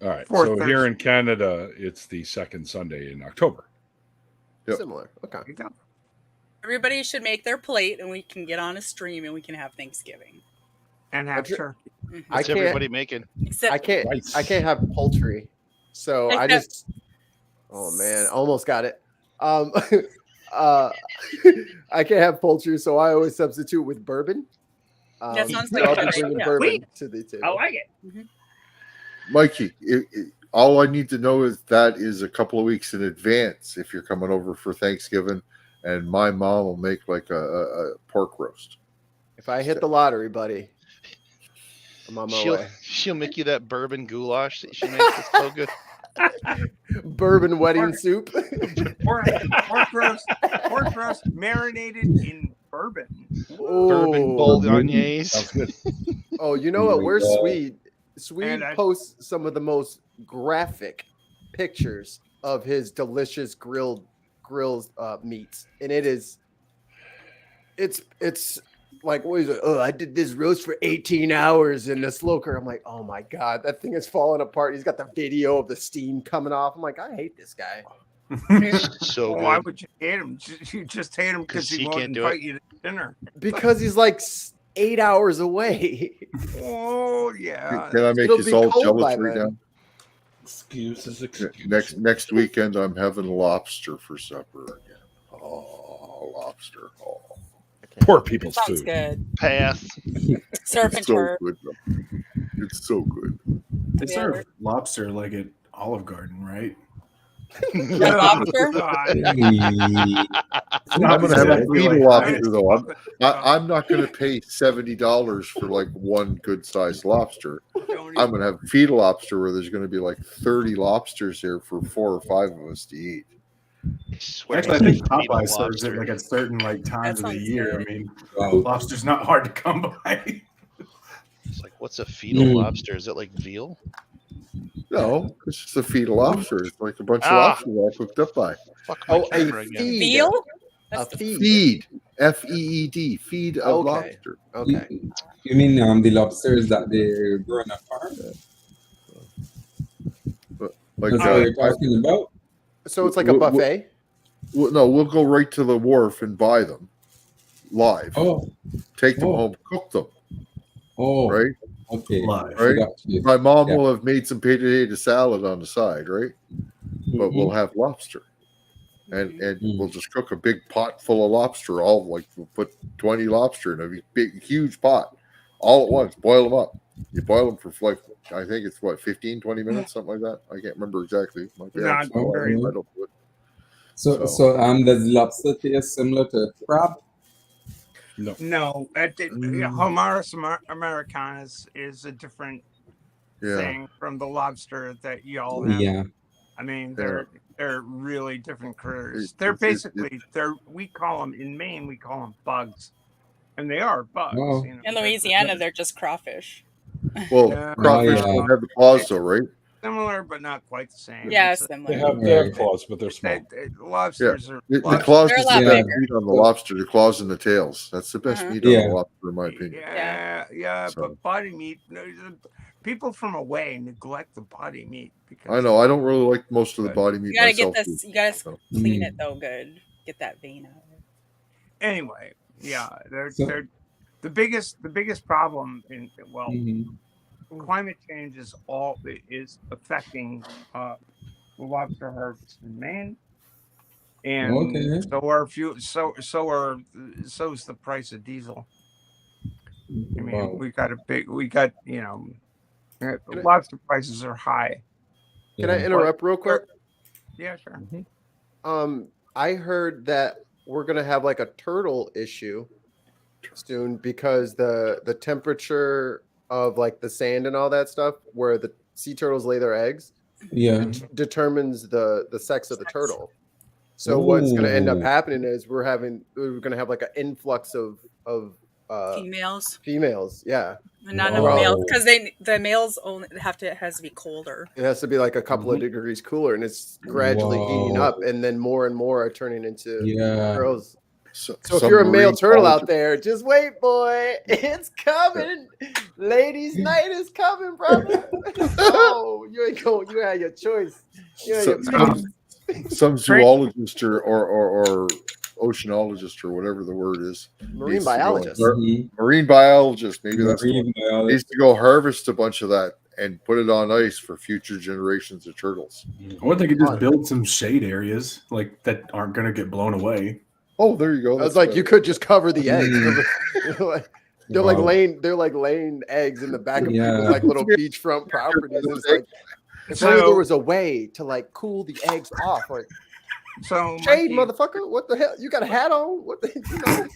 All right. Fourth So here Thursday. in Canada, it's the second Sunday in October. Yep. Similar. Okay. There you go. Everybody should make their plate, and we can get on a stream, and we can have Thanksgiving. And have That's- turkey. Mhm. I What's can't. everybody making? Except I can't. Rice. I can't have poultry. So I Except- just. Oh man, almost got it. I can't have poultry, so I always substitute with bourbon. That sounds so like a I'll be good bringing idea. bourbon Sweet. to the table. I like it. Mikey, all I need to know is that is a couple of weeks in advance if you're coming over for Thanksgiving, and my mom will make like a pork roast. If I hit the lottery, buddy, I'm on my way. She'll make you that bourbon goulash that she makes. It's so good. Bourbon wedding soup. Pork roast marinated in bourbon. Bourbon Oh, bolognese. Sounds good. oh, you know what? my We're God. Swede. Swede And I- posts some of the most graphic pictures of his delicious grilled meats, and it's like, what is it? Oh, I did this roast for 18 hours in the slow cooker. I'm like, oh my god, that thing is falling apart. He's got the video of the steam coming off. I'm like, I hate this guy. So Why good. would you hate him? You just hate him because 'Cause he he won't can't do invite you to dinner. Because he's like 8 hours away. Oh yeah. Can I make It'll you be all cold by jealous right then. now? Excuses. Next weekend, I'm having lobster for supper again. Oh, lobster! Oh, Poor people's Sounds food. good. Pass. Surf and it's so turf. good. It's so good. They Yeah. serve lobster like at Olive Garden, right? Lobster? God. I'm gonna have a exactly feed like lobster that. though. I'm not gonna pay $70 for like one good sized lobster. Don't I'm eat- gonna have feed lobster where there's gonna be like 30 lobsters here for 4 or 5 of us to eat. I swear Actually, I he think said feed a Popeye serves it lobster. like at certain like times of the sounds year. good. I mean, Wow. lobster's not hard to come by. It's like, what's a fetal Mm. lobster? Is it like veal? No, it's just a feed of lobster. It's like a bunch of Ah. lobsters all cooked up by Fuck my Oh, a camera again. feed. Veal? A That's the- feed. feed. FEED. Feed of Okay. lobster. Okay. You mean the lobsters that they grow on a farm? Like That's what you're talking about? So it's like a buffet. no, we'll go right to the wharf and buy them live. Oh, Take them oh. home, cook them. oh, Right. okay. Live. Right. Got you. My mom Yeah. will have made some potato salad on the side, right? But we'll have lobster, and Mhm. we'll just cook a big pot full of lobster. All like we'll put 20 lobster in a big, huge pot, all at once. Boil them up. You boil them for like I think it's what 15, 20 minutes, something like that. I can't remember exactly. My parents Not know very- I don't do it. So does lobster taste similar to crab? No, Homarus americanus is a different Yeah. thing from the lobster that y'all have. Yeah. I mean, Yeah. they're really different critters. It- They're it's- basically we call them in Maine we call them bugs, and they are bugs. Oh. You know, In they're Louisiana, they're just crawfish. Well, Yeah. crawfish Oh, yeah. don't have the claws, though, right? similar, but not quite the same. Yeah, It's a- similar. They have claws, but they're small. lobsters are The lobsters- claws They're a is the lot best bigger. meat on the lobster. The claws and the tails. That's the best Uh-huh. meat on Yeah. the lobster, in my opinion. Yeah, So- but body meat. No, people from away neglect the body meat because I know. I don't really like most of the body meat You gotta myself. get this. You gotta So- clean Mm. it though, good. Get that vein out. Anyway, yeah, So- they're the biggest problem in Mhm. climate change is affecting the lobster harvest in Maine, and Okay. so's the price of diesel. I mean, Wow. lobster prices are high. Can I interrupt real quick? Yeah, sure. I heard that we're gonna have like a turtle issue soon because the temperature of like the sand and all that stuff, where the sea turtles lay their eggs, Yeah. determines the sex of the turtle. So what's gonna end up Ooh. happening is we're gonna have like an influx of Females, females. Yeah, and not Wow. enough males, because the males only has to be colder. it has to be like a couple of degrees cooler, and it's gradually heating Wow. up, and then more and more are turning into Yeah. girls. So So if you're a male submarine turtle out biologist- there, just wait, boy. It's coming. Ladies' night is coming, brother. Oh, you ain't going. You had your choice. You had So- your choice. some zoologist or oceanologist or whatever the word is. Marine needs to go- biologist. or marine biologist. Maybe that's the Marine one. biologist. Needs to go harvest a bunch of that and put it on ice for future generations of turtles. Or they could just build some shade areas like that aren't going to get blown away. Oh, there you go. I was That's like, better. you could just cover the eggs. They're like Wow. laying eggs in the back of Yeah. people's like little beachfront properties. It's like if only there was a way to like cool the eggs off. Like So, shade, Mikey, motherfucker. What the hell? You got a hat on? What the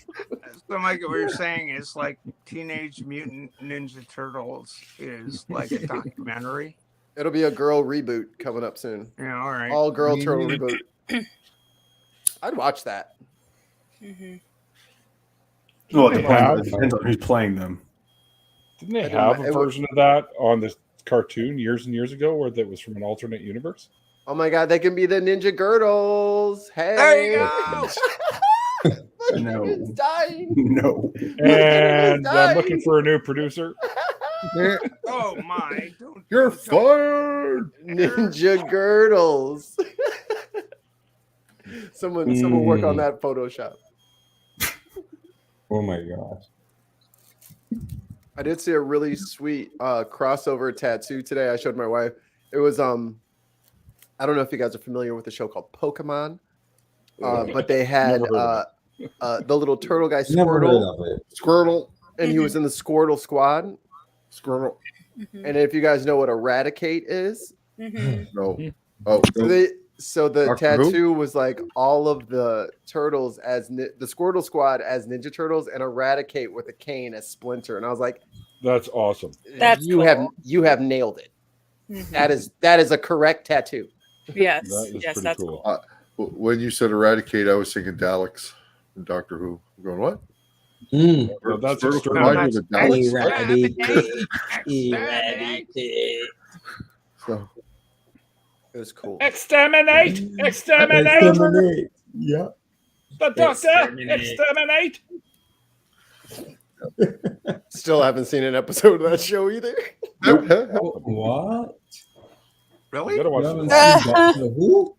so Mikey, what you're saying is like Teenage Mutant Ninja Turtles is like a documentary. It'll be a girl reboot coming up soon. Yeah, all right. All girl turtle reboot. I'd watch that. Mm-hmm. Well, They it depends, have- it depends on who's playing them. Didn't they I don't have know. a version of that on the cartoon years and years ago where that was from an alternate universe? Oh my god, they can be the Ninja Girdles. Hey. There you go. Look, No. it's dying. No. And I'm dying. looking for a new producer. Oh my! You're don't- fired. Ninja Girdles. Someone work on that Photoshop. Oh my gosh. I did see a really sweet crossover tattoo today. I showed my wife. It was I don't know if you guys are familiar with the show called Pokemon, but they had Never heard of the little turtle guy Never heard Squirtle, of it. Squirtle. and he was in the Squirtle squad. Squirtle. Mm-hmm. And if you guys know what Eradicate is, Mm-hmm. No. Oh, so the Doctor Who? tattoo was like all of the turtles as the Squirtle squad as Ninja Turtles, and Eradicate with a cane as Splinter. And I was like, That's awesome. That's you have nailed it. Mhm. That is a correct tattoo. Yes, That is yes, pretty that's cool. cool. when you said Eradicate, I was thinking Daleks from Doctor Who. I'm going, what? Mm. Well, that's Squirtle extraordinary. combined with the Daleks. Eradicate. So, It was cool. Exterminate! Exterminate! Exterminate. Yeah. The doctor! Exterminate. Exterminate! Still haven't seen an episode of that show either. What? You Really? gotta You watch, haven't the, seen Doctor Who?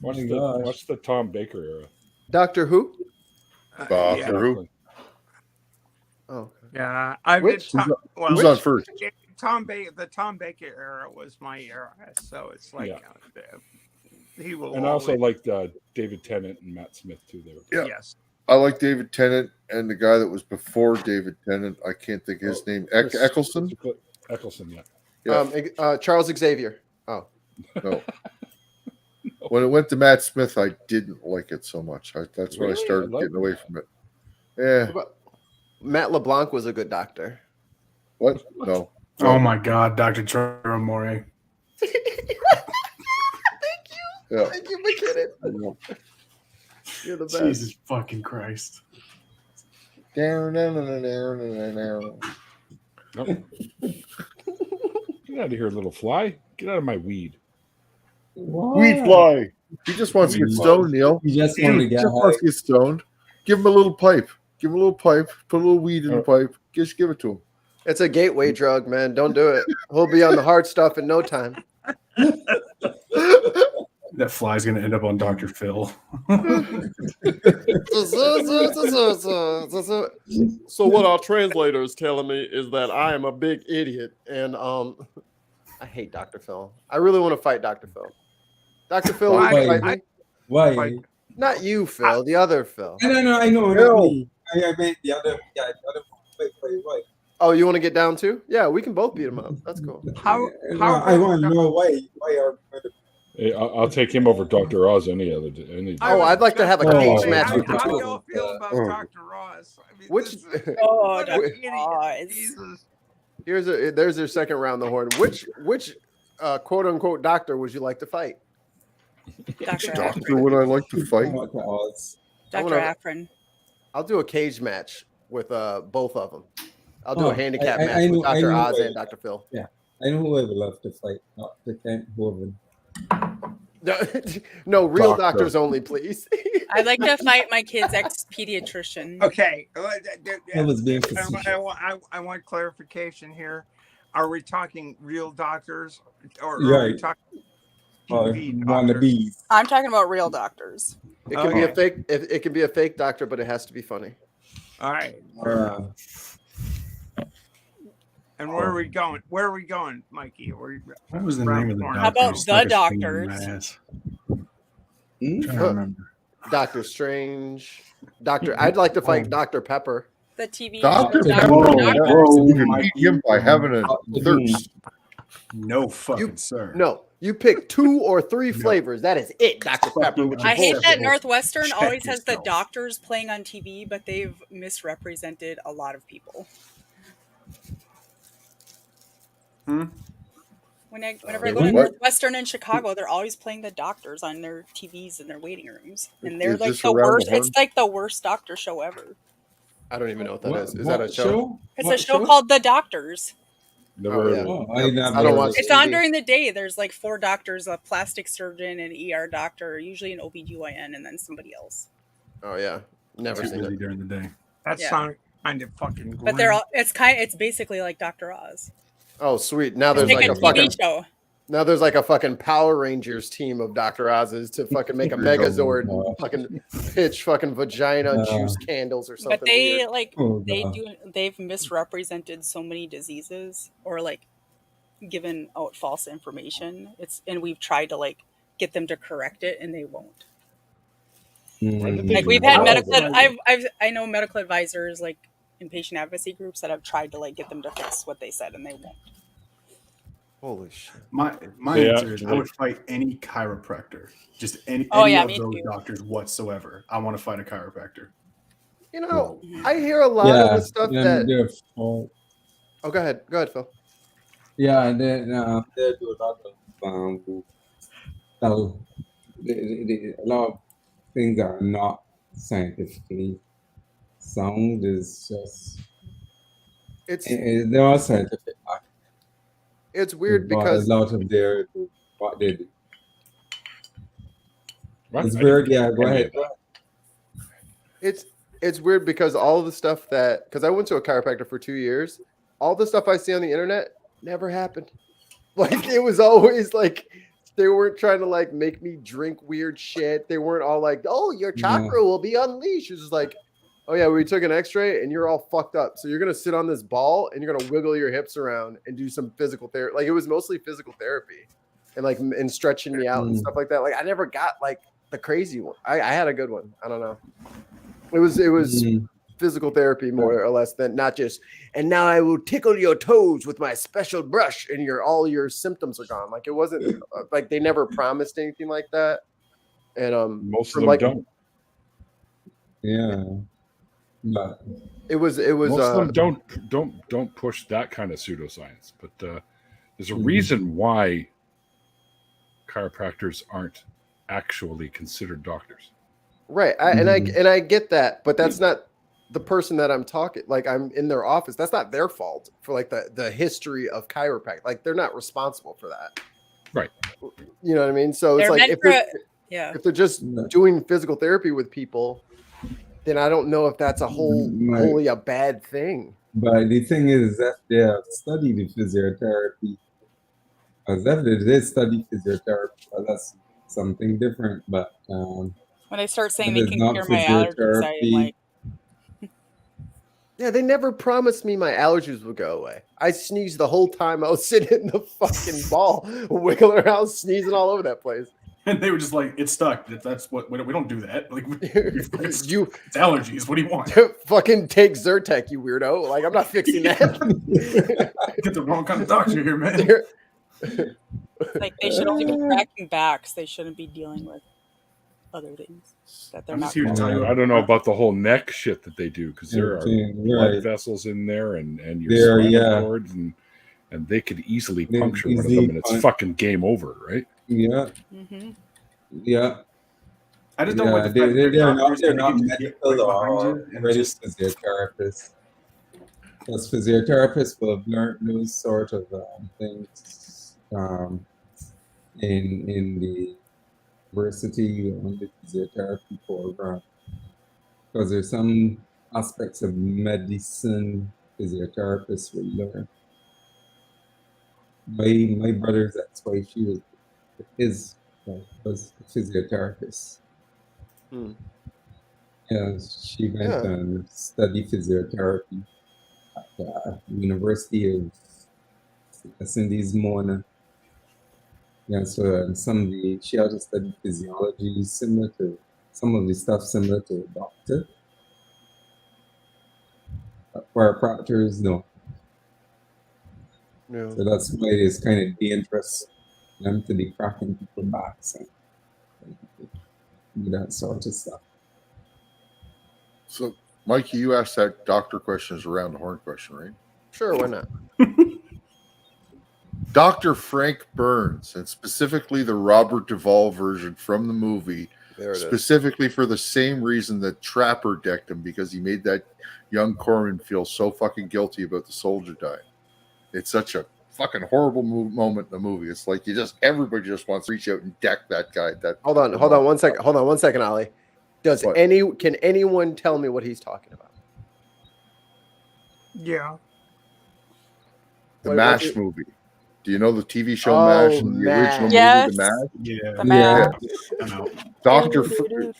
watch, my the, gosh. watch the Tom Baker era. Doctor Who? Doctor Yeah. Who? Oh, Yeah, I did. Which? Who's on first? The Tom Baker era was my era, so it's like Yeah. He will. And I also always- liked David Tennant and Matt Smith too. They were Yeah. Yes. I like David Tennant and the guy that was before David Tennant. I can't think of his name. Eccleston? Eccleston, yeah. Yeah. Charles Xavier. Oh, No. When it went to Matt Smith, I didn't like it so much. That's when I Really? started I love getting away from it. Yeah. Matt LeBlanc was a good doctor. What? No. Oh my God, Dr. Trevor Moray. Yeah. Thank you, McKinnon. You're the best. Jesus fucking Christ. Down. Nope. Get out of here, little fly. Get out of my weed. What? Weed fly. He just wants to get Weed fly. stoned, Neil. You just want to He get just wants high. to get stoned. Give him a little pipe. Give him a little pipe. Put a little weed in the pipe. Just give it to him. It's a gateway drug, man. Don't do it. He'll be on the hard stuff in no time. That fly's going to end up on Dr. Phil. So what our translator is telling me is that I am a big idiot, and I hate Dr. Phil. I really want to fight Dr. Phil. Dr. Phil, will you Why? fight me? Why? Not you, Phil. The other Phil. I know. Phil. Not me. I meant the other. Yeah, the other. Why? Oh, you want to get down too? Yeah, we can both beat him up. That's cool. How? No, I want to know why. Why are Hey, I'll take him over Dr. Oz any other day. Oh, I'd like to have a Oh, cage man. match How, with the how two do of y'all them. feel about Oh. Dr. Ross? I mean, Which this is- Oh, what an Dr. idiot. Oz. Jesus. there's your second round the horn. Which quote unquote doctor would you like to fight? Dr. Doctor, would I like to fight? Dr. Oz? Dr. Akron. I'll do a cage match with both of them. I'll do Oh, a handicap I match know- with I Dr. know Oz why. and Dr. Phil. I know who I would love to fight. Not the Kent Hovind. No, real Doctor. doctors only, please. I'd like to fight my kid's ex-pediatrician. Okay. I was being I facetious. want clarification here. Are we talking real doctors, or are we Right. talking? TV doctor. wannabes. I'm talking about real doctors. It can be a Okay. fake. It can be a fake doctor, but it has to be funny. All right. Uh, And where are we going? Where are we going, Mikey? What was the name of the How doctor? about who stuck the his finger in my doctors? ass? hmm? I'm trying to remember. Doctor Strange. Doctor. I'd like to fight Dr. Pepper. The TV Dr. show, Pepper. Dr. Whoa, Doctor. whoa, You can Mikey. beat him by having a thirst. No fucking sir. No, you pick 2 or 3 flavors. That is it, Dr. Pepper. With your I hate bullshit. that Northwestern Check always has the yourself. doctors playing on TV, but they've misrepresented a lot of people. Whenever I go to What? Northwestern in Chicago, they're always playing the doctors on their TVs in their waiting rooms, and they're Is like this the around the worst. horn? It's like the worst doctor show ever. I don't even know what that is. Is What that a show? It's What a show called The Doctors. Never Oh, heard yeah. of it. Oh, I don't watch It's TV. on during the day. There's like 4 doctors, a plastic surgeon, an ER doctor, usually an OBGYN, and then somebody else. Oh yeah, never Too seen busy it. during the day. That Yeah. sounds kind of fucking. But they're all. It's basically like Dr. Oz. Oh sweet. Now It's there's like like a a TV fucking. show. Now there's like a fucking Power Rangers team of Dr. Oz's to fucking make a Megazord and fucking pitch fucking vagina juice candles or something. But they weird. like Oh, God. they've misrepresented so many diseases or like given out false information. And we've tried to like get them to correct it, and they won't. Like we've had I know medical advisors like in patient advocacy groups that have tried to like get them to fix what they said, and they won't. Holy shit. My Yeah, answer is I would fight any chiropractor. Just any Oh, yeah, of me those too. doctors whatsoever. I want to fight a chiropractor. You know, I hear a lot of the stuff that. Oh, go ahead, Phil. yeah, they do a lot of well, a lot of things that are not scientifically sound. Is just there are scientific facts, It's weird but because a lot of their what they do. What? It's I weird. didn't Yeah, get go any ahead. of that. it's weird because all of the stuff that because I went to a chiropractor for 2 years, all the stuff I see on the internet never happened. Like it was always like they weren't trying to like make me drink weird shit. They weren't all like, "Oh, your chakra will be unleashed." It's just like, "Oh yeah, we took an X-ray and you're all fucked up. So you're gonna sit on this ball and you're gonna wiggle your hips around and do some physical therapy." Like it was mostly physical therapy and like and stretching me out and stuff like that. Like I never got like the crazy one. I had a good one. I don't know. It was physical therapy more or less than not just. And now I will tickle your toes with my special brush, and all your symptoms are gone. Like it wasn't like they never promised anything like that. And Most of from, them like, don't. Yeah, but it was Most of them don't push that kind of pseudoscience. But there's a reason why chiropractors aren't actually considered doctors. right. And I get that, but that's not the person that I'm talking. Like I'm in their office. That's not their fault for like the history of chiropractic. Like they're not responsible for that. Right. You know what I mean? So it's They're like meant if they're just doing physical therapy with people, then I don't know if that's wholly a bad thing. But the thing is that they have studied the physiotherapy. As if they did study physiotherapy, well, that's something different. But When they start saying it they is can not cure my allergies, I'm physiotherapy. like, Yeah, they never promised me my allergies would go away. I sneezed the whole time I was sitting in the fucking ball, wiggling around, sneezing all over that place. And they were just like, "It's stuck. That's what we don't do that. Like, it's You allergies. What do you want? fucking take Zyrtec, you weirdo. Like, I'm not fixing that. Get the wrong kind of doctor here, man." like they should only be cracking backs. They shouldn't be dealing with other things that they're I'm not. just here to tell you. I don't know about the whole neck shit that they do because there are blood Right. vessels in there and There, your spinal yeah. cords and they could easily They puncture one of easily them and it's punch. fucking game over, right? Yeah, Mm-hmm. yeah. I just don't like the Yeah, fact that they're not doctors get medical right behind or you and really just physiotherapists. Because physiotherapists will have learned those sort of things in the university on the physiotherapy program. Because there's some aspects of medicine physiotherapists will learn. My brother's ex-wife, she was was a physiotherapist. Hmm. Yeah, she went Yeah. and studied physiotherapy at the University of Indies Mona. Yeah, so she had to study physiology similar to some of the stuff similar to a doctor. Chiropractors, no. Yeah. So that's why it's kind of dangerous for them to be cracking people's backs and do that sort of stuff. So, Mikey, you asked that doctor questions around the horn question, right? Sure, why not? Dr. Frank Burns, and specifically the Robert Duvall version from the movie, There it is. specifically for the same reason that Trapper decked him, because he made that young corpsman feel so fucking guilty about the soldier dying. It's such a fucking horrible moment in the movie. It's like everybody just wants to reach out and deck that guy. Hold on 1 second. Hold on 1 second, Ollie. What? Can anyone tell me what he's talking about? Yeah. The Wait, MASH what's it? movie. Do you know the TV show Oh, MASH and the MASH. original Yes. movie, The MASH? Yeah. The man. I know. Dr.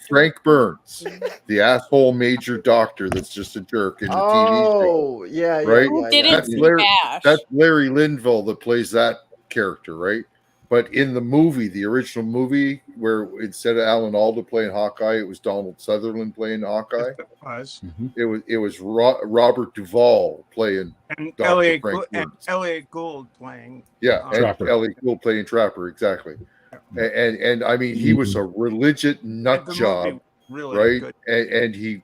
Frank Burns, the asshole major doctor that's just a jerk in the TV show. Oh, yeah, yeah, Right? Who yeah, didn't yeah. That's see Larry- MASH? That's Larry Linville that plays that character, right? But in the movie, the original movie, where instead of Alan Alda playing Hawkeye, it was Donald Sutherland playing Hawkeye. It was. It was Robert Duvall playing And Dr. Elliot, Frank and Burns. Elliot Gould playing. Yeah, and Trapper. Elliot Gould playing Trapper, exactly. And I mean, he was a religious nut The job, movie really right? good. And he,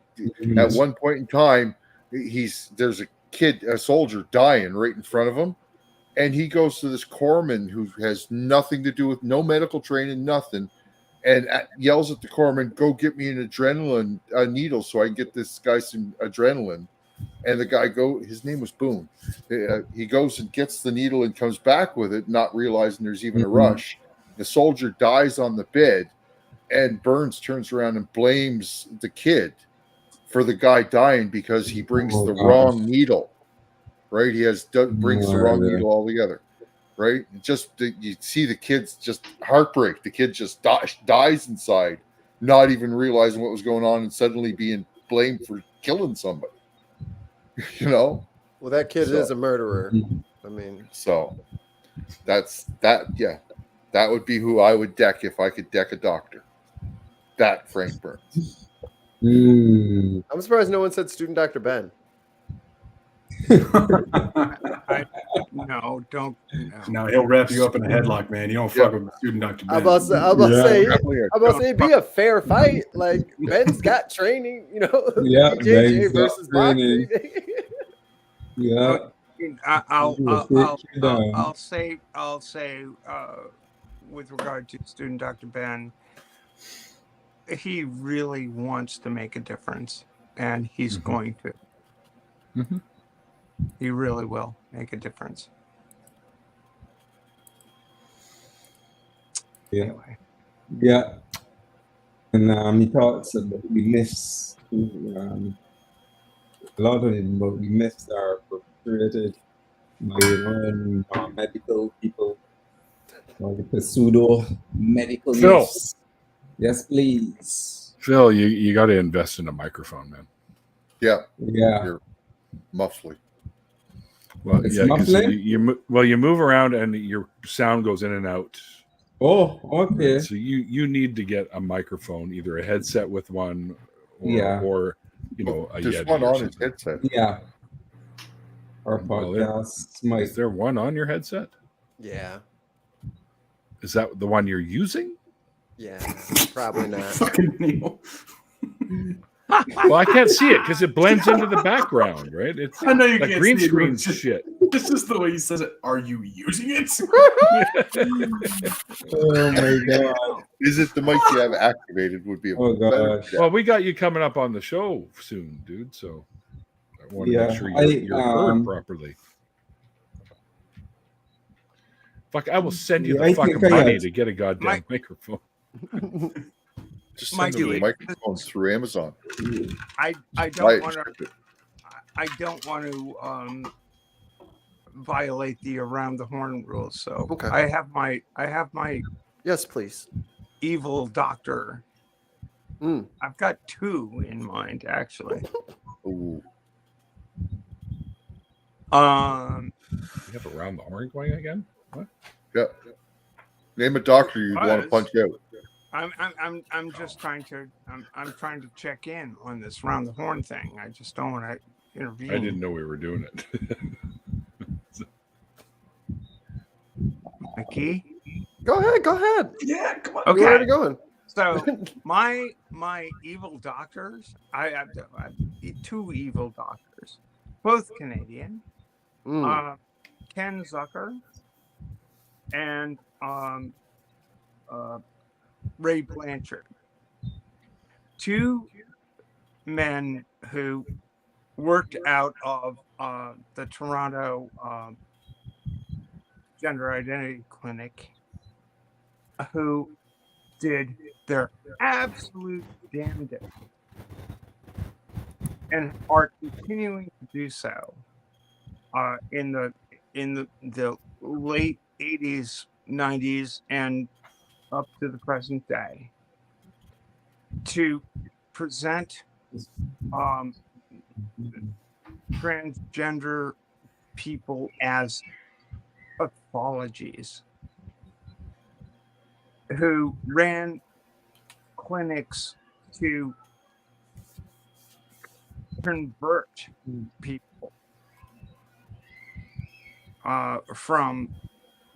at one point in time, there's a soldier dying right in front of him, and he goes to this corpsman who has nothing to do with no medical training, nothing, and yells at the corpsman, "Go get me an adrenaline needle so I can get this guy some adrenaline." And the guy his name was Boone. He goes and gets the needle and comes back with it, not realizing there's even a rush. The soldier dies on the bed, and Burns turns around and blames the kid for the guy dying because he brings the wrong needle. Right? He brings the wrong needle altogether. Right? You see the kid's just heartbreak. The kid just dies inside, not even realizing what was going on, and suddenly being blamed for killing somebody. You know? Well, that kid is a murderer. I mean, so that's that. Yeah, that would be who I would deck if I could deck a doctor. That Frank Burns. I'm surprised no one said Student Dr. Ben. No, don't. No, he'll wrap you up in a headlock, man. You don't fuck with Student Dr. Ben. I'm about to say, it'd be a fair fight. Like, Ben's got training, you know. Yeah, BJJ Ben's got versus boxing. Yeah. I'll say with regard to Student Dr. Ben, he really wants to make a difference, and he's going to. He really will make a difference. Yeah. Anyway. Yeah. And he talks about we miss a lot of it, but we miss are perpetrated by medical people or the pseudo medical Phil. myths. Yes, please. Phil, you got to invest in a microphone, man. Yeah. Yeah. You're muffly. Well, It's yeah, 'cause muffling? you move around and your sound goes in and out. Oh, okay. So you need to get a microphone, either a headset with one, or a There's Yeti one or on his something. headset. Yeah. Or Well, podcast. Is there one on your headset? Yeah. Is that the one you're using? Yeah. Probably not. Fucking Neil. Well, I can't see it because it blends into the background, right? It's I know you like can't green see it, but screen it's just- shit. This is the way he says it. Are you using it? Oh my god. Is it the mic you have activated would be a Oh better gosh. Well, we got you coming up on the show soon, dude. So I want to Yeah, make sure you're heard properly. Fuck, I will send you Yeah, the I fucking think I money got- to get a goddamn microphone. Just Mike, send them the you- microphones through Amazon. I Buy don't it, want to. ship it. I don't want to violate the around the horn rules. So Okay. I have my Yes, please. evil doctor. Mm. I've got two in mind, actually. Ooh. You have Around the Horn going again? What? Yeah. Name a doctor you'd want to punch out. I'm just trying to I'm trying to check in on this Round the Horn thing. I just don't want to intervene. I didn't know we were doing it. Mickey? Go ahead. Yeah, come on. Okay. Where are you going? So my evil doctors, I have two evil doctors, both Canadian. Ken Zucker and Ray Blanchard. Two men who worked out of the Toronto Gender Identity Clinic, who did their absolute damnedest and are continuing to do so in the late 80s, 90s, and up to the present day, to present transgender people as pathologies, who ran clinics to convert people from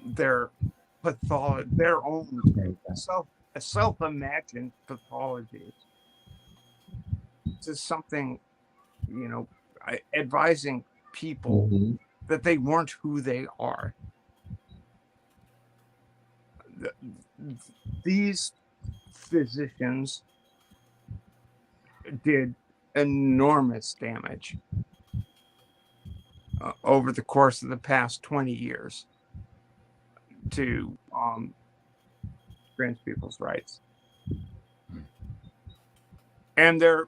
their own self-imagined pathologies to something, advising people that they weren't who they are. These physicians did enormous damage over the course of the past 20 years to trans people's rights. And oh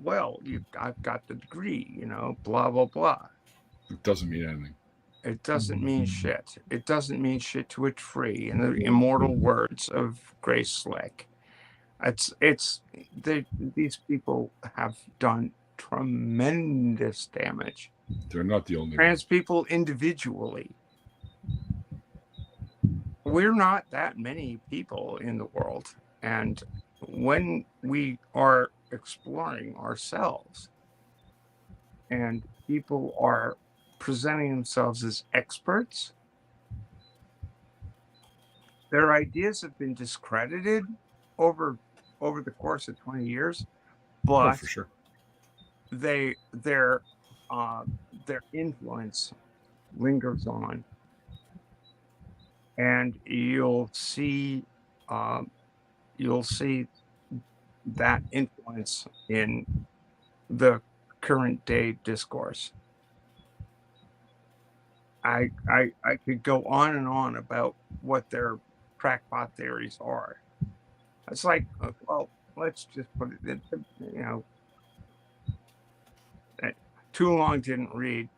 well, I've got the degree, blah blah blah. It doesn't mean anything. It doesn't mean shit. It doesn't mean shit to a tree, in the immortal words of Grace Slick. These people have done tremendous damage. They're not the only trans people individually. We're not that many people in the world, and when we are exploring ourselves and people are presenting themselves as experts, their ideas have been discredited over the course of 20 years, but for sure. their influence lingers on, and you'll see that influence in the current day discourse. I could go on and on about what their crackpot theories are. It's like, well, let's just put it in, too long didn't read.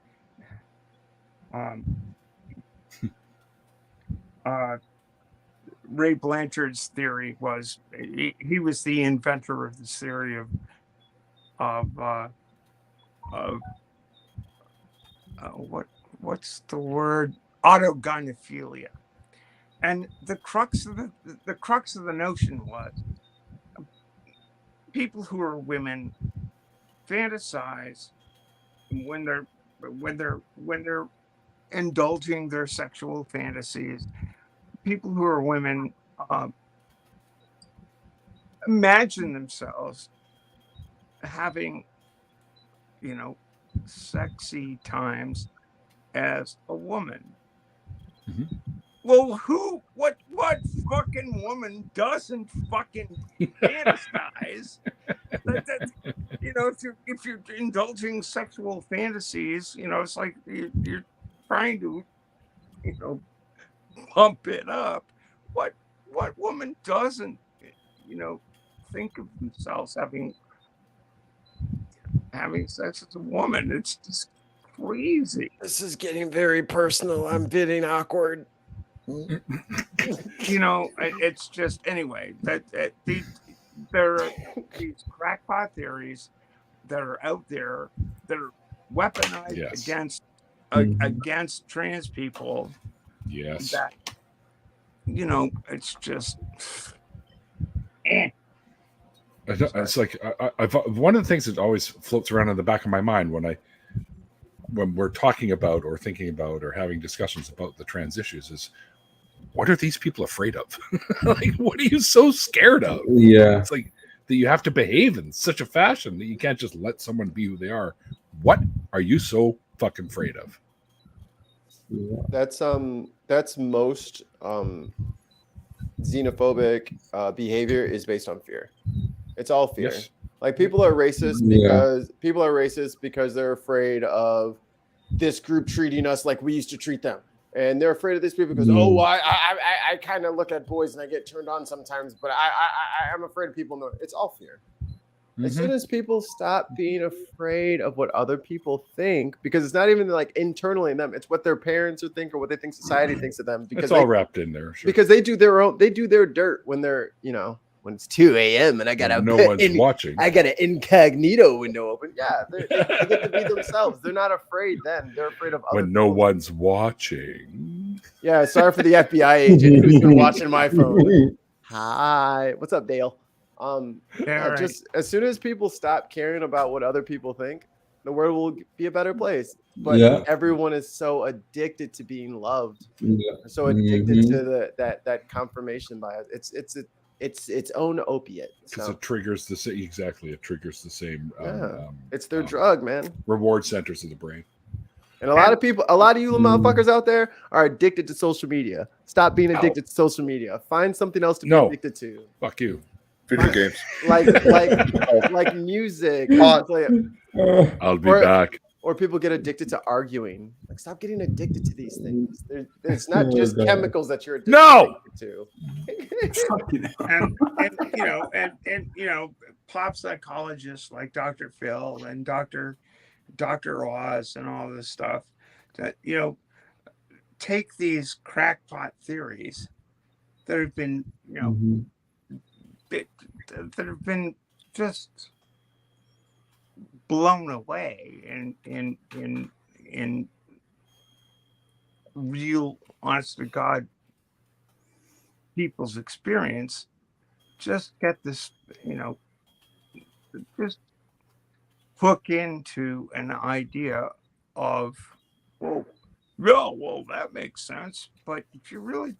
Ray Blanchard's theory was he was the inventor of this theory what's the word? Autogynephilia. And the crux of the notion was people who are women fantasize when they're indulging their sexual fantasies. People who are women imagine themselves having, sexy times as a woman. Mm-hmm. Well, what fucking woman doesn't fucking fantasize? If you're indulging sexual fantasies, it's like you're trying to, pump it up. What woman doesn't, think of themselves having sex as a woman? It's just crazy. This is getting very personal. I'm getting awkward. You know, it's just anyway that there are these crackpot theories that are out there that are weaponized Yes. against trans people. Yes. That, you know, it's just. It's like I've one of the things that always floats around in the back of my mind when we're talking about or thinking about or having discussions about the trans issues is, what are these people afraid of? Like, what are you so scared of? Yeah. It's like that you have to behave in such a fashion that you can't just let someone be who they are. What are you so fucking afraid of? Yeah. That's most xenophobic behavior is based on fear. It's all fear. Yes. Like people are racist because they're afraid of this group treating us like we used to treat them. And they're afraid of this people because, I kind of look at boys and I get turned on sometimes, but I'm afraid of people. No, it's all fear. As soon as people stop being afraid of what other people think, because it's not even like internally in them, it's what their parents would think or what they think society thinks of them. Because it's all wrapped in there. Sure. Because they do their dirt when they're, you know, when it's 2 a.m. and I got watching. I got an incognito window open. Yeah, they get to be themselves. They're not afraid then. They're afraid of other when no one's watching. Yeah, sorry for the FBI agent who's been watching my phone. Hi, what's up, Dale? Just as soon as people stop caring about what other people think, the world will be a better place. But everyone is so addicted to being loved, so addicted to that confirmation bias. It's its own opiate. Because it triggers the same. Exactly, it triggers the same. It's their drug, man. Reward centers of the brain. And a lot of you motherfuckers out there are addicted to social media. Stop being addicted to social media. Find something else to be addicted to. Fuck you. Video games. Like music. I'll be back. Or people get addicted to arguing. Like, stop getting addicted to these things. It's not just chemicals that you're addicted to. and you know, pop psychologists like Dr. Phil and Dr. Oz and all this stuff that, you know, take these crackpot theories that have been, you know, that have been just blown away in real, honest to God, people's experience. Just get this, you know, just hook into an idea of, well, that makes sense. But if you really,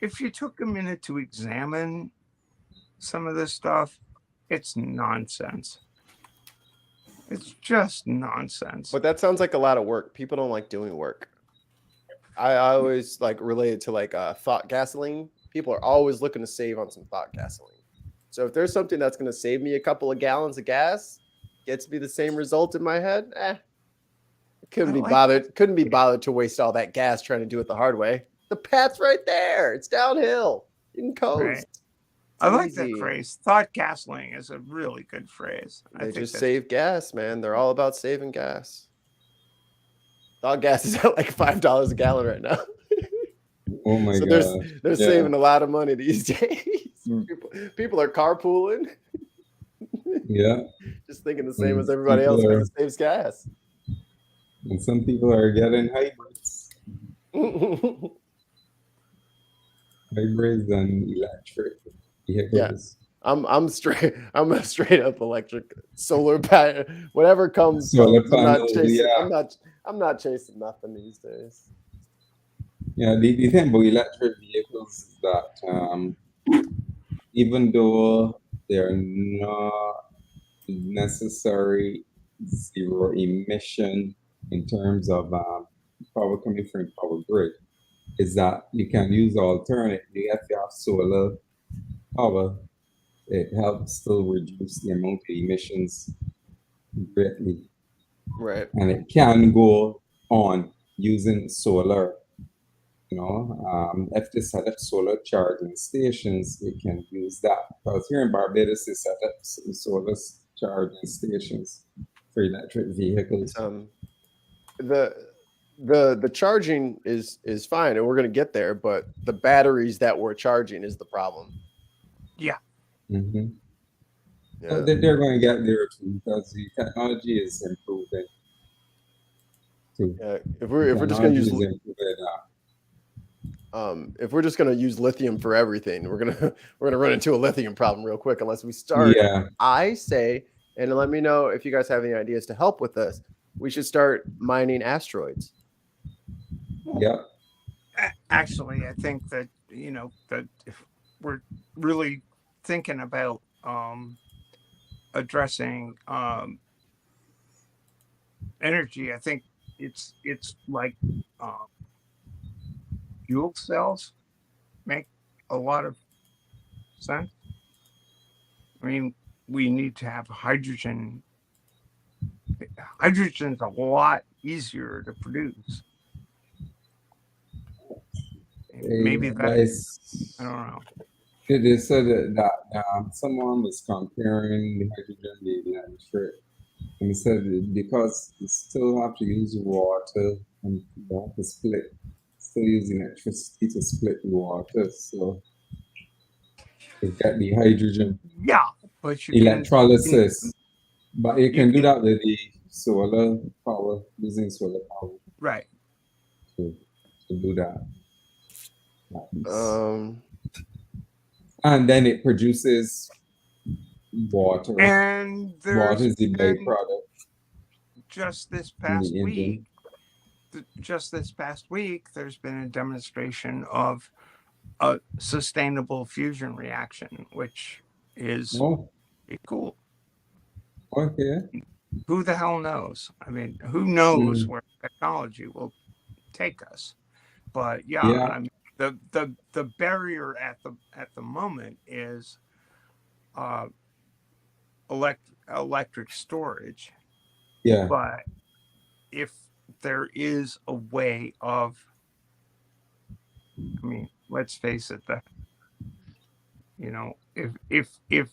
if you took a minute to examine some of this stuff, it's nonsense. It's just nonsense. But that sounds like a lot of work. People don't like doing work. I always like related to like thought gasoline. People are always looking to save on some thought gasoline. So if there's something that's going to save me a couple of gallons of gas, gets me the same result in my head, couldn't be bothered to waste all that gas trying to do it the hard way. The path's right there. It's downhill. You can coast. Right. I like that phrase. Thought gasoline is a really good phrase. They just save gas, man. They're all about saving gas. Thought gas is at like $5 a gallon right now. Oh my god! They're saving a lot of money these days. People are carpooling. Yeah. Just thinking the same as everybody else because it saves gas. And some people are getting hybrids. Hybrids and electric vehicles. Yeah. I'm straight up electric, solar panel, whatever comes. I'm not chasing nothing these days. Yeah, the thing about electric vehicles is that even though they're not necessary zero emission in terms of power coming from the power grid, is that you can use alternate. If you have solar power, it helps still reduce the amount of emissions greatly. Right. And it can go on using solar. You know, if they set up solar charging stations, we can use that. Because here in Barbados, they set up solar charging stations for electric vehicles. the charging is fine, and we're gonna get there, but the batteries that we're charging is the problem. Yeah. Mm-hmm. Yeah. They're going to get there too because the technology is improving. Too. Yeah, if we're just gonna use if we're just gonna use lithium for everything, we're gonna run into a lithium problem real quick unless we start. Yeah. I say, and let me know if you guys have any ideas to help with this. We should start mining asteroids. Yeah. Actually, I think that that if we're really thinking about addressing energy, I think it's like fuel cells make a lot of sense. I mean, we need to have hydrogen. Hydrogen's a lot easier to produce. Maybe that's, I don't know. They said that someone was comparing the hydrogen, the electric, and he said because you still have to use water and you have to still use electricity to split the water, so you get the hydrogen. Yeah, but you electrolysis, but you can do that with the solar power, using solar power. Right. To do that. And then it produces water. And water is the byproduct. Just this past week, there's been a demonstration of a sustainable fusion reaction, which is pretty cool. Okay. Who the hell knows? I mean, who knows where technology will take us? But yeah. I mean, the barrier at the moment is electric storage. Yeah. But if there is a way of, I mean, let's face it, if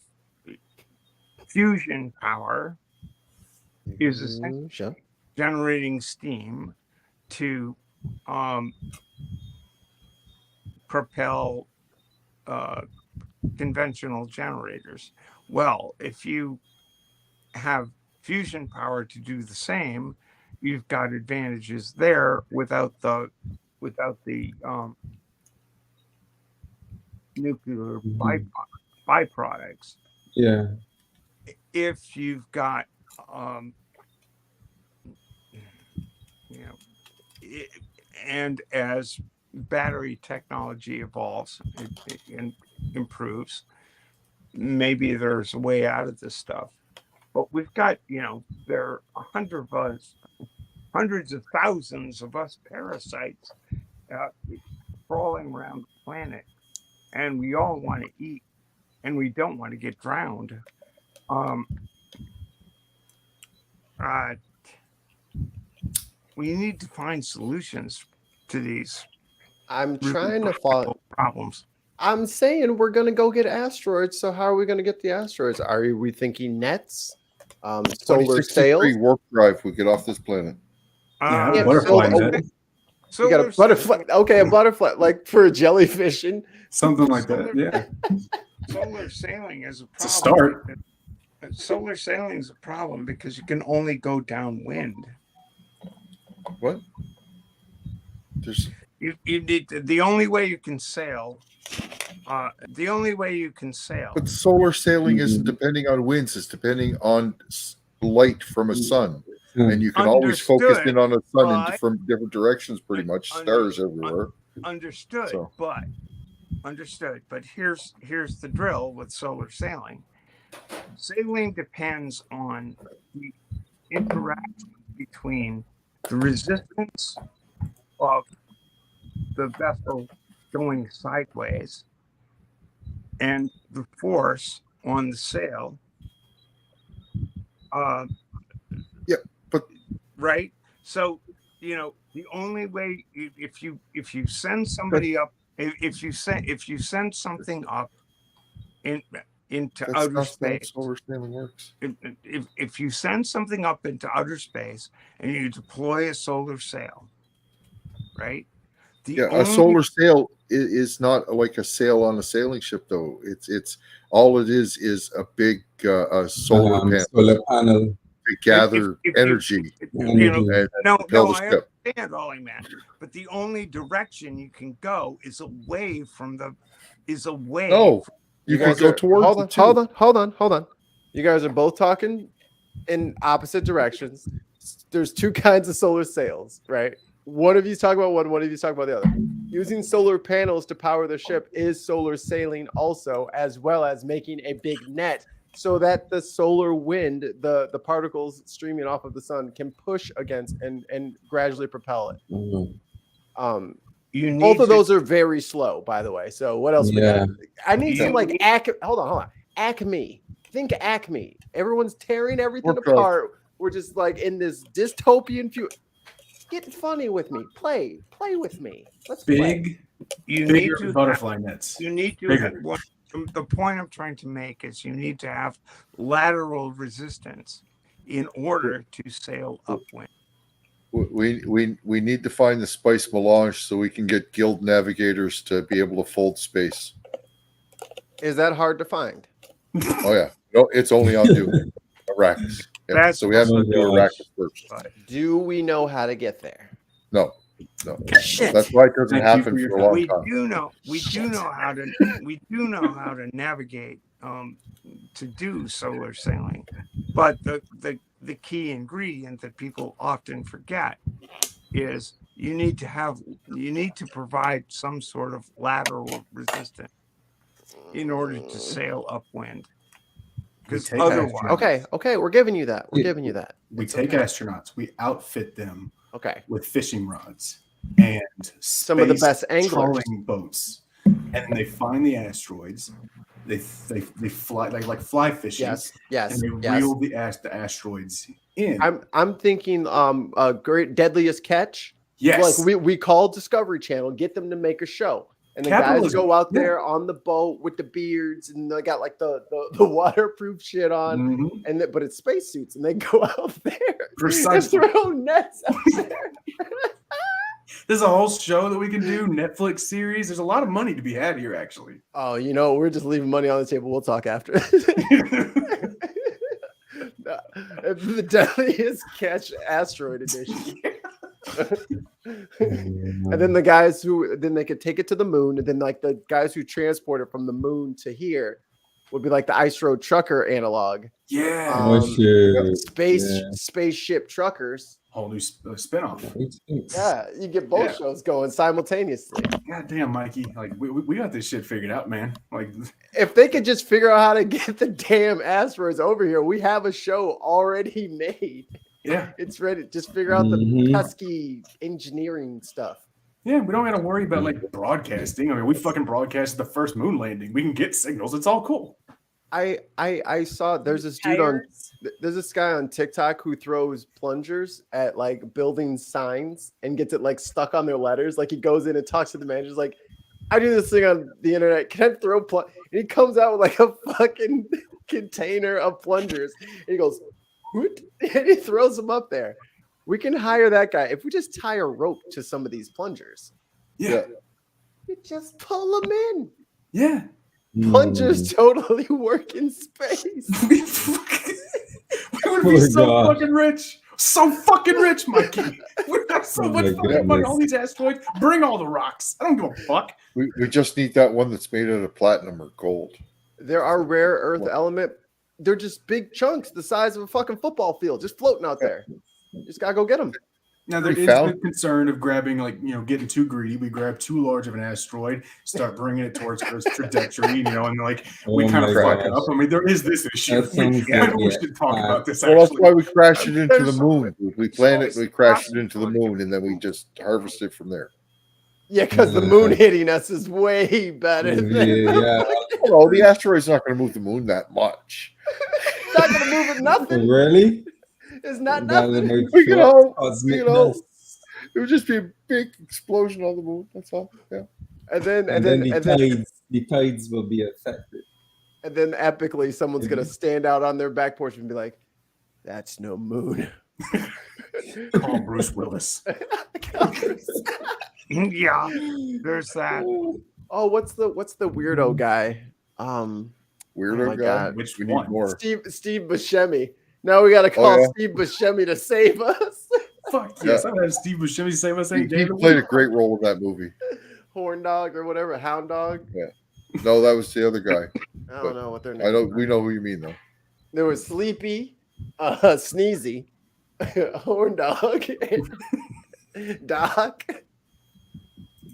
fusion power is essentially generating steam to propel conventional generators. Well, if you have fusion power to do the same, you've got advantages there without the nuclear byproducts. Yeah. If you've got and as battery technology evolves and improves, maybe there's a way out of this stuff. But we've got, there are hundreds of thousands of us parasites crawling around the planet, and we all want to eat, and we don't want to get drowned. We need to find solutions to these. I'm trying to find problems. I'm saying we're going to go get asteroids. So how are we going to get the asteroids? Are we thinking nets? Solar sails? Warp drive. We get off this planet. Butterfly net. You got a butterfly. Okay, a butterfly, like for a jellyfish. Something like that. Yeah. Solar sailing is a problem. It's a start. Solar sailing is a problem because you can only go downwind. What? You need the only way you can sail. The only way you can sail. But solar sailing isn't depending on winds; it's depending on light from a sun, and you can always focus in on a sun from different directions. Pretty much, stars everywhere. Understood, but here's the drill with solar sailing. Sailing depends on the interaction between the resistance of the vessel going sideways and the force on the sail. Right. So the only way if you send somebody up, if you send something up into outer space, solar sailing works. If you send something up into outer space and you deploy a solar sail, right? A solar sail is not like a sail on a sailing ship, though. It's all it is a big solar panel solar panel to gather energy. And no, propel the I ship. understand, Ollie, man. But the only direction you can go is away from the. No, you can guys go are towards it too. hold on. You guys are both talking in opposite directions. There's two kinds of solar sails, right? One of you's talking about one of you's talking about the other. Using solar panels to power the ship is solar sailing also, as well as making a big net so that the solar wind, the particles streaming off of the sun, can push against and gradually propel it. Both of those are very slow, by the way. So what else we got? I need some like hold on. Acme. Think Acme. Everyone's tearing everything apart. We're just like in this dystopian future. Get funny with me. Play with me. Let's play. You need to butterfly nets. You need to. The point I'm trying to make is you need to have lateral resistance in order to sail upwind. We need to find the spice melange so we can get guild navigators to be able to fold space. Is that hard to find? Oh yeah, no, it's only on Dune, Arrakis. Yeah, so we have to do Arrakis first. Do we know how to get there? No. That's why it doesn't happen for a long time. We do know how to navigate to do solar sailing, but the key ingredient that people often forget is you need to provide some sort of lateral resistance in order to sail upwind. Because otherwise, okay, we're giving you that. We take astronauts, we outfit them with fishing rods and some of the best anglers boats, and then they find the asteroids. They fly like fly fishing. Yes. And they reel the asteroids in. I'm thinking great deadliest catch. Yes. Like we called Discovery Channel, get them to make a show. And the guys go out there on the boat with the beards, and they got like the waterproof shit on, but it's spacesuits, and they go out there and throw nets out there. There's a whole show that we can do, Netflix series. There's a lot of money to be had here, actually. Oh, we're just leaving money on the table. We'll talk after. The deadliest catch asteroid edition. And then the guys they could take it to the moon, and then like the guys who transport it from the moon to here would be like the Ice Road Trucker analog. Yeah. Spaceship Truckers. Whole new spinoff. Yeah, you get both shows going simultaneously. God damn, Mikey. Like we got this shit figured out, man. Like if they could just figure out how to get the damn asteroids over here, we have a show already made. Yeah, it's ready. Just figure out the pesky engineering stuff. Yeah, we don't got to worry about like broadcasting. I mean, we fucking broadcasted the first moon landing. We can get signals. It's all cool. I saw there's this guy on TikTok who throws plungers at like building signs and gets it like stuck on their letters. Like he goes in and talks to the manager, like, I do this thing on the internet. Can I throw and he comes out with like a fucking container of plungers. And he goes, what? And he throws them up there. We can hire that guy if we just tie a rope to some of these plungers. Yeah. You just pull them in. Yeah. Plungers totally work in space. We would be fucking rich. So fucking rich, Mikey. We have so much fucking money. All these asteroids. Bring all the rocks. I don't give a fuck. We just need that one that's made out of platinum or gold. There are rare earth element. They're just big chunks the size of a fucking football field just floating out there. You just gotta go get them. Now there is the concern of grabbing, like, getting too greedy. We grab too large of an asteroid, start bringing it towards Earth's trajectory, and like we kind of fuck it up. I mean, there is this issue. We should talk about this. Well, that's why we crashed it into the moon. We planned it, we crashed it into the moon, and then we just harvested from there. Yeah, because the moon hitting us is way better than the asteroid's not going to move the moon that much. It's not going to move it nothing. Really? It's not nothing. It would just be a big explosion on the moon. That's all. Yeah. And then the tides will be affected. And then epically, someone's going to stand out on their back porch and be like, "That's no moon." Call Bruce Willis. Yeah, there's that. Oh, what's the weirdo guy? Weirdo oh my guy. God. Which We need one? more. Steve Buscemi. Now we got to call yeah. Steve Buscemi to save us. Fuck yes, I have Steve Buscemi say my He, same. he played a great role in that movie. Horn dog or whatever, hound dog. Yeah. No, that was the other guy. I don't know what their I names don't. are. We know who you mean though. There was Sleepy, Sneezy, Horn Dog, Doc,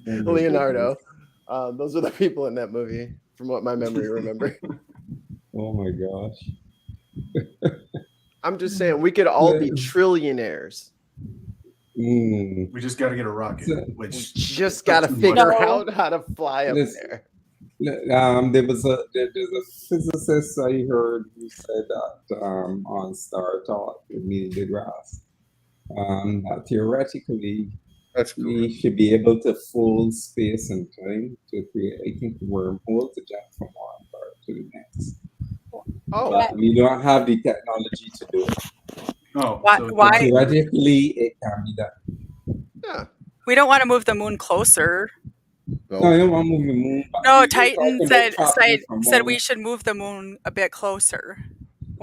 Leonardo. Those are the people in that movie, from what my memory remember. Oh my gosh. I'm just saying, we could all be trillionaires. Mm. We just got to get a rocket, We which just got to too much. figure out how to fly up Listen. there. There's a physicist I heard who said that on Star Talk with Neil deGrasse, that theoretically we should be able to fold space and time to create, I think, a wormhole to jump from one part to the next. Oh, But we don't have the technology to do it. Oh, Why? Theoretically, it can be done. yeah. We don't want to move the moon closer. No, I don't want to move the moon. but No, we were Titan talking said about trapping from said one- we should move the moon a bit closer.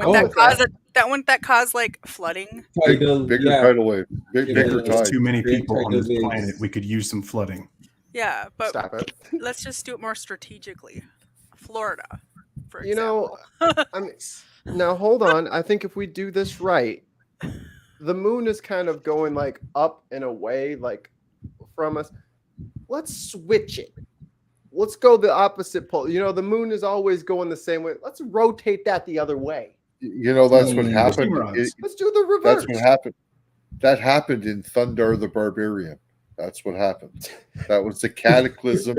Oh, Wouldn't that cause like flooding? tidal, Bigger yeah. tidal wave. Bigger There's tide. too many Great people on tidal this waves. planet. We could use some flooding. Yeah, but Stop it. let's just do it more strategically. Florida, for You example. know, I mean, now hold on. I think if we do this right, the moon is kind of going like up and away, like from us. Let's switch it. Let's go the opposite pole. You know, the moon is always going the same way. Let's rotate that the other way. You know, that's what Mm. happened. Steamrods. Let's do the reverse. That's what happened. That happened in Thundar the Barbarian. That's what happened. That was the cataclysm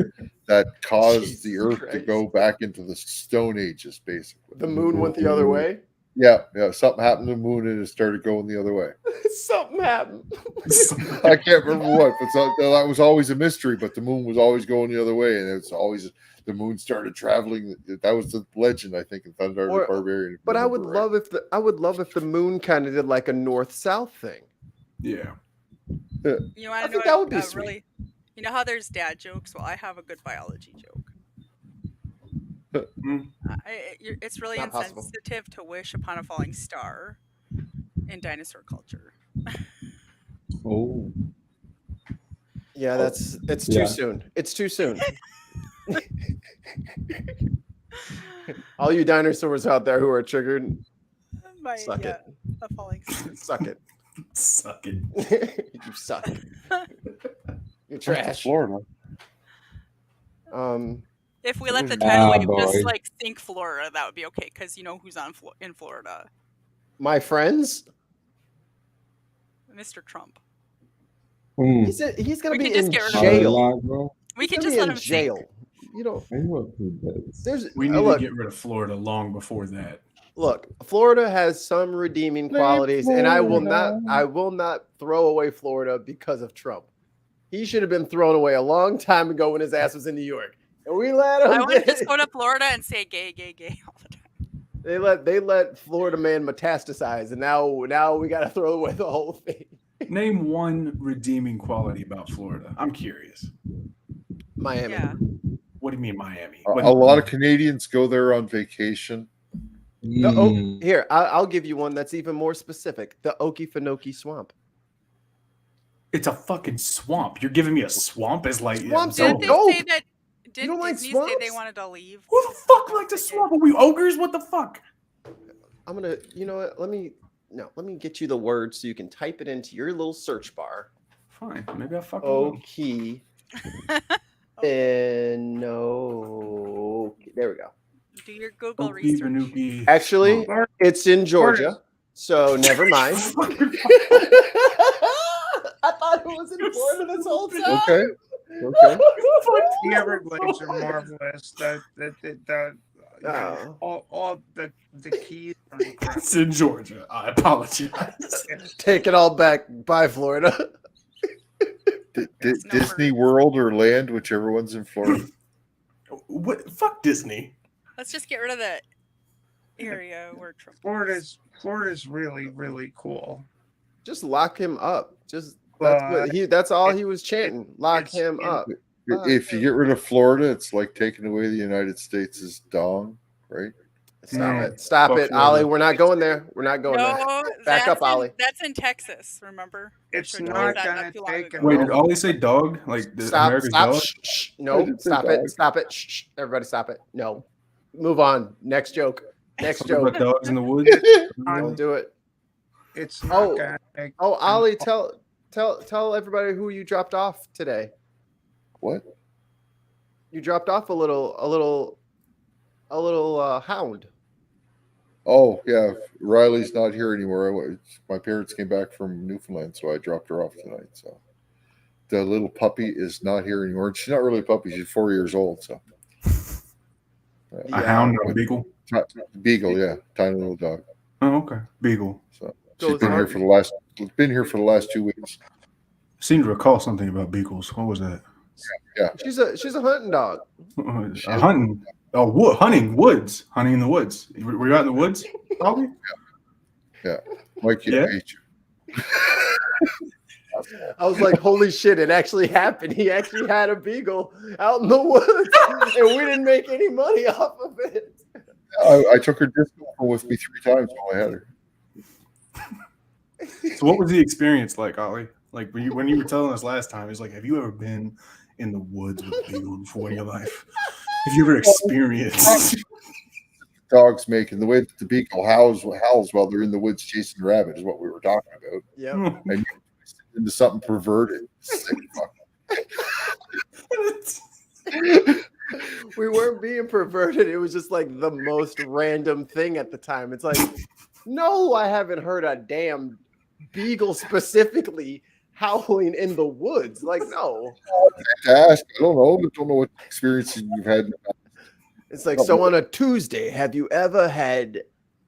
that caused the Earth to Christ. go back into the Stone Ages, basically. The moon went the other way. Yeah. Something happened to the moon and it started going the other way. Something happened. I can't remember what, but that was always a mystery. But the moon was always going the other way, and it's always the moon started traveling. That was the legend, I think, in Thundar the Barbarian. But I would love if the moon kind of did like a north-south thing. Yeah. You want I to think know that would be a sweet. really? You know how there's dad jokes? Well, I have a good biology joke. It's really Not possible. insensitive to wish upon a falling star in dinosaur culture. Oh. Yeah, it's Yeah. too soon. It's too soon. All you dinosaurs out there who are triggered, suck it. A falling star. Suck it. Suck it. You suck. You're trash. Florida. If we let the Ah, tidal wave boy. just like sink Florida, that would be okay because you know who's in Florida, My friends, Mr. Trump. Hmm. he's gonna We be can just in get rid of jail. Mar-a-Lago. We He's can gonna just be let in him jail. sink. You know, I know who does. there's We need look, to get rid of Florida long before that. look. Florida has some redeeming qualities, and I will Florida. not throw away Florida because of Trump. He should have been thrown away a long time ago when his ass was in New York, and we let him. I want to just go to Florida and say gay, gay, gay all the time. They let Florida man metastasize, and now we got to throw away the whole thing. Name one redeeming quality about Florida. I'm curious. Miami. Yeah. What do you mean Miami? A lot of Canadians go there on vacation. Here, I'll give you one that's even more specific. The Okefenokee Swamp. It's a fucking swamp. You're giving me a swamp as like Swamps yeah, are Didn't they dope. say that? Didn't don't like Disney say they swamps? wanted to leave? Who the fuck likes a swamp? Are we ogres? What the fuck? I'm gonna, you know what? Let me get you the word so you can type it into your little search bar. Fine. Maybe I fucking will. Okefenokee. There we go. Do your Google Okey research. Vanookie. Actually, Oh. it's in Georgia, so never mind. I thought it was in Florida this whole time. Okay. The Everglades are marvelous. All the keys are incredible. It's in Georgia. I apologize. Take it all back. Bye, Florida. Disney World or Land, whichever one's in Florida. What? Fuck Disney. Let's just get rid of the area where Trump. Florida's really, really cool. Just lock him up. Just That's all he was chanting. Lock him up. If you get rid of Florida, it's like taking away the United States' dong, right? Stop it, Ollie. We're not going there. We're not going there. No, Back up, that's Ollie. That's in Texas. Remember? It's Showed you not that gonna too long take ago. Wait, did Ollie say dog? Like the America's Stop. dog? Shh. No, stop it. Stop it. Shh. Everybody stop it. No. Move on. Next joke. Next Something joke. about dogs in the woods. Don't do it. It's not gonna take. Ollie, tell everybody who you dropped off today. What? You dropped off a little hound. Oh yeah, Riley's not here anymore. My parents came back from Newfoundland, so I dropped her off tonight. So the little puppy is not here anymore. She's not really a puppy; she's 4 years old. So a hound, not a beagle. Beagle, yeah, tiny little dog. Oh, okay, beagle. So she's been here for the last 2 weeks. I seem to recall something about beagles. What was that? Yeah, She's a hunting dog. Hunting. Oh, hunting woods. Hunting in the woods. Were you out in the woods, Ollie? Yeah. Mike, Yeah. I hate you. I was like, holy shit, it actually happened. He actually had a beagle out in the woods, and we didn't make any money off of it. I took her disco with me 3 times while I had her. So what was the experience like, Ollie? Like when you were telling us last time, it's like, have you ever been in the woods with a beagle before in your life? Have you ever experienced dogs make, and the way that the beagle howls while they're in the woods chasing a rabbit is what we were talking about. Yeah, and you into something perverted. We weren't being perverted. It was just like the most random thing at the time. It's like, no, I haven't heard a damn beagle specifically howling in the woods. Like, no. I don't know. I don't know what experiences you've had. It's like, so on a Tuesday, have you ever had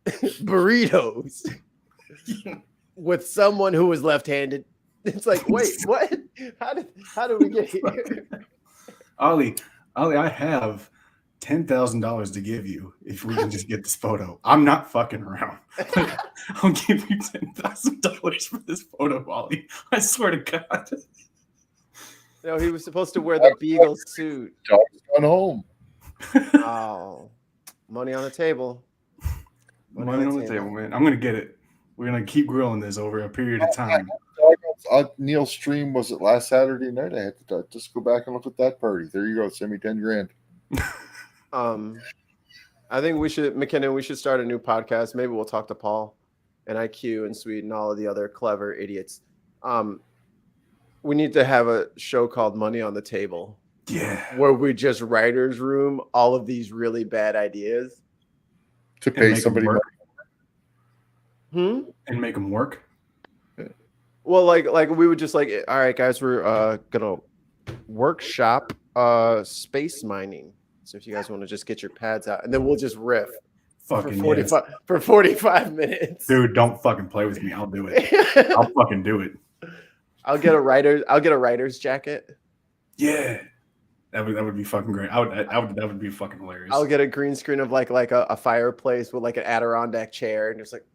burritos with someone who was left-handed? It's like, wait, what? How did we get here? Ollie, I have $10,000 to give you if we can just get this photo. I'm not fucking around. I'll give you $10,000 for this photo, Ollie. I swear to God. No, he was supposed to wear the beagle suit. Dog's gone home. Oh, money on the table. Money on the table, man. I'm gonna get it. We're gonna keep grilling this over a period of time. Neil's stream was it last Saturday night? I had to just go back and look at that party. There you go. Send me 10 grand. I think McKinnon, we should start a new podcast. Maybe we'll talk to Paul and IQ and Sweet and all of the other clever idiots. We need to have a show called Money on the Table. Yeah. Where we just writer's room all of these really bad ideas. To pay somebody more. And make them work. Well, like we would just like, all right, guys, we're gonna workshop space mining. So if you guys want to just get your pads out, and then we'll just riff for 45 minutes. Dude, don't fucking play with me. I'll do it. I'll fucking do it. I'll get a writer's jacket. Yeah. That would be fucking great. That would be fucking hilarious. I'll get a green screen of like a fireplace with like an Adirondack chair, and it's like.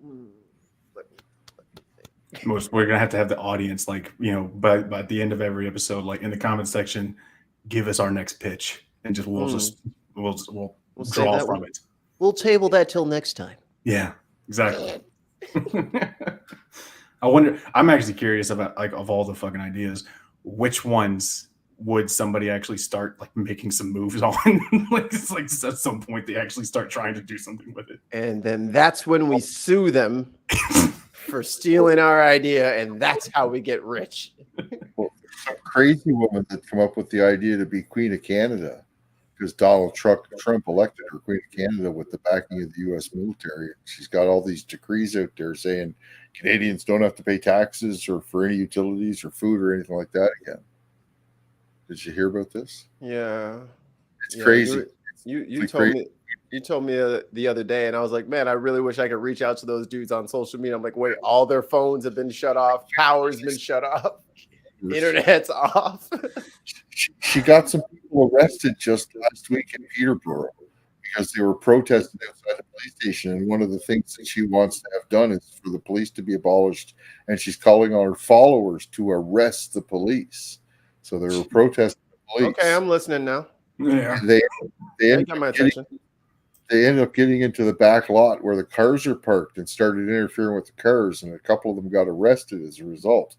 We're gonna have to have the audience, like, you know, by the end of every episode, like in the comment section, give us our next pitch, and just we'll draw from it. We'll table that till next time. Yeah, exactly. I wonder. I'm actually curious about, like, of all the fucking ideas, which ones would somebody actually start like making some moves on? Like, it's like at some point they actually start trying to do something with it, and then that's when we sue them for stealing our idea, and that's how we get rich. Well, some crazy woman that come up with the idea to be Queen of Canada because Donald Trump elected her Queen of Canada with the backing of the U.S. military. She's got all these decrees out there saying Canadians don't have to pay taxes or for any utilities or food or anything like that again. Did you hear about this? Yeah, it's crazy. You told me the other day, and I was like, man, I really wish I could reach out to those dudes on social media. I'm like, wait, all their phones have been shut off, power's been shut off, internet's off. She got some people arrested just last week in Peterborough because they were protesting outside the police station, and one of the things that she wants to have done is for the police to be abolished, and she's calling on her followers to arrest the police. So they were protesting the police. Okay, I'm listening now. Yeah. They You ended got my up getting, attention. they ended up getting into the back lot where the cars are parked and started interfering with the cars, and a couple of them got arrested as a result.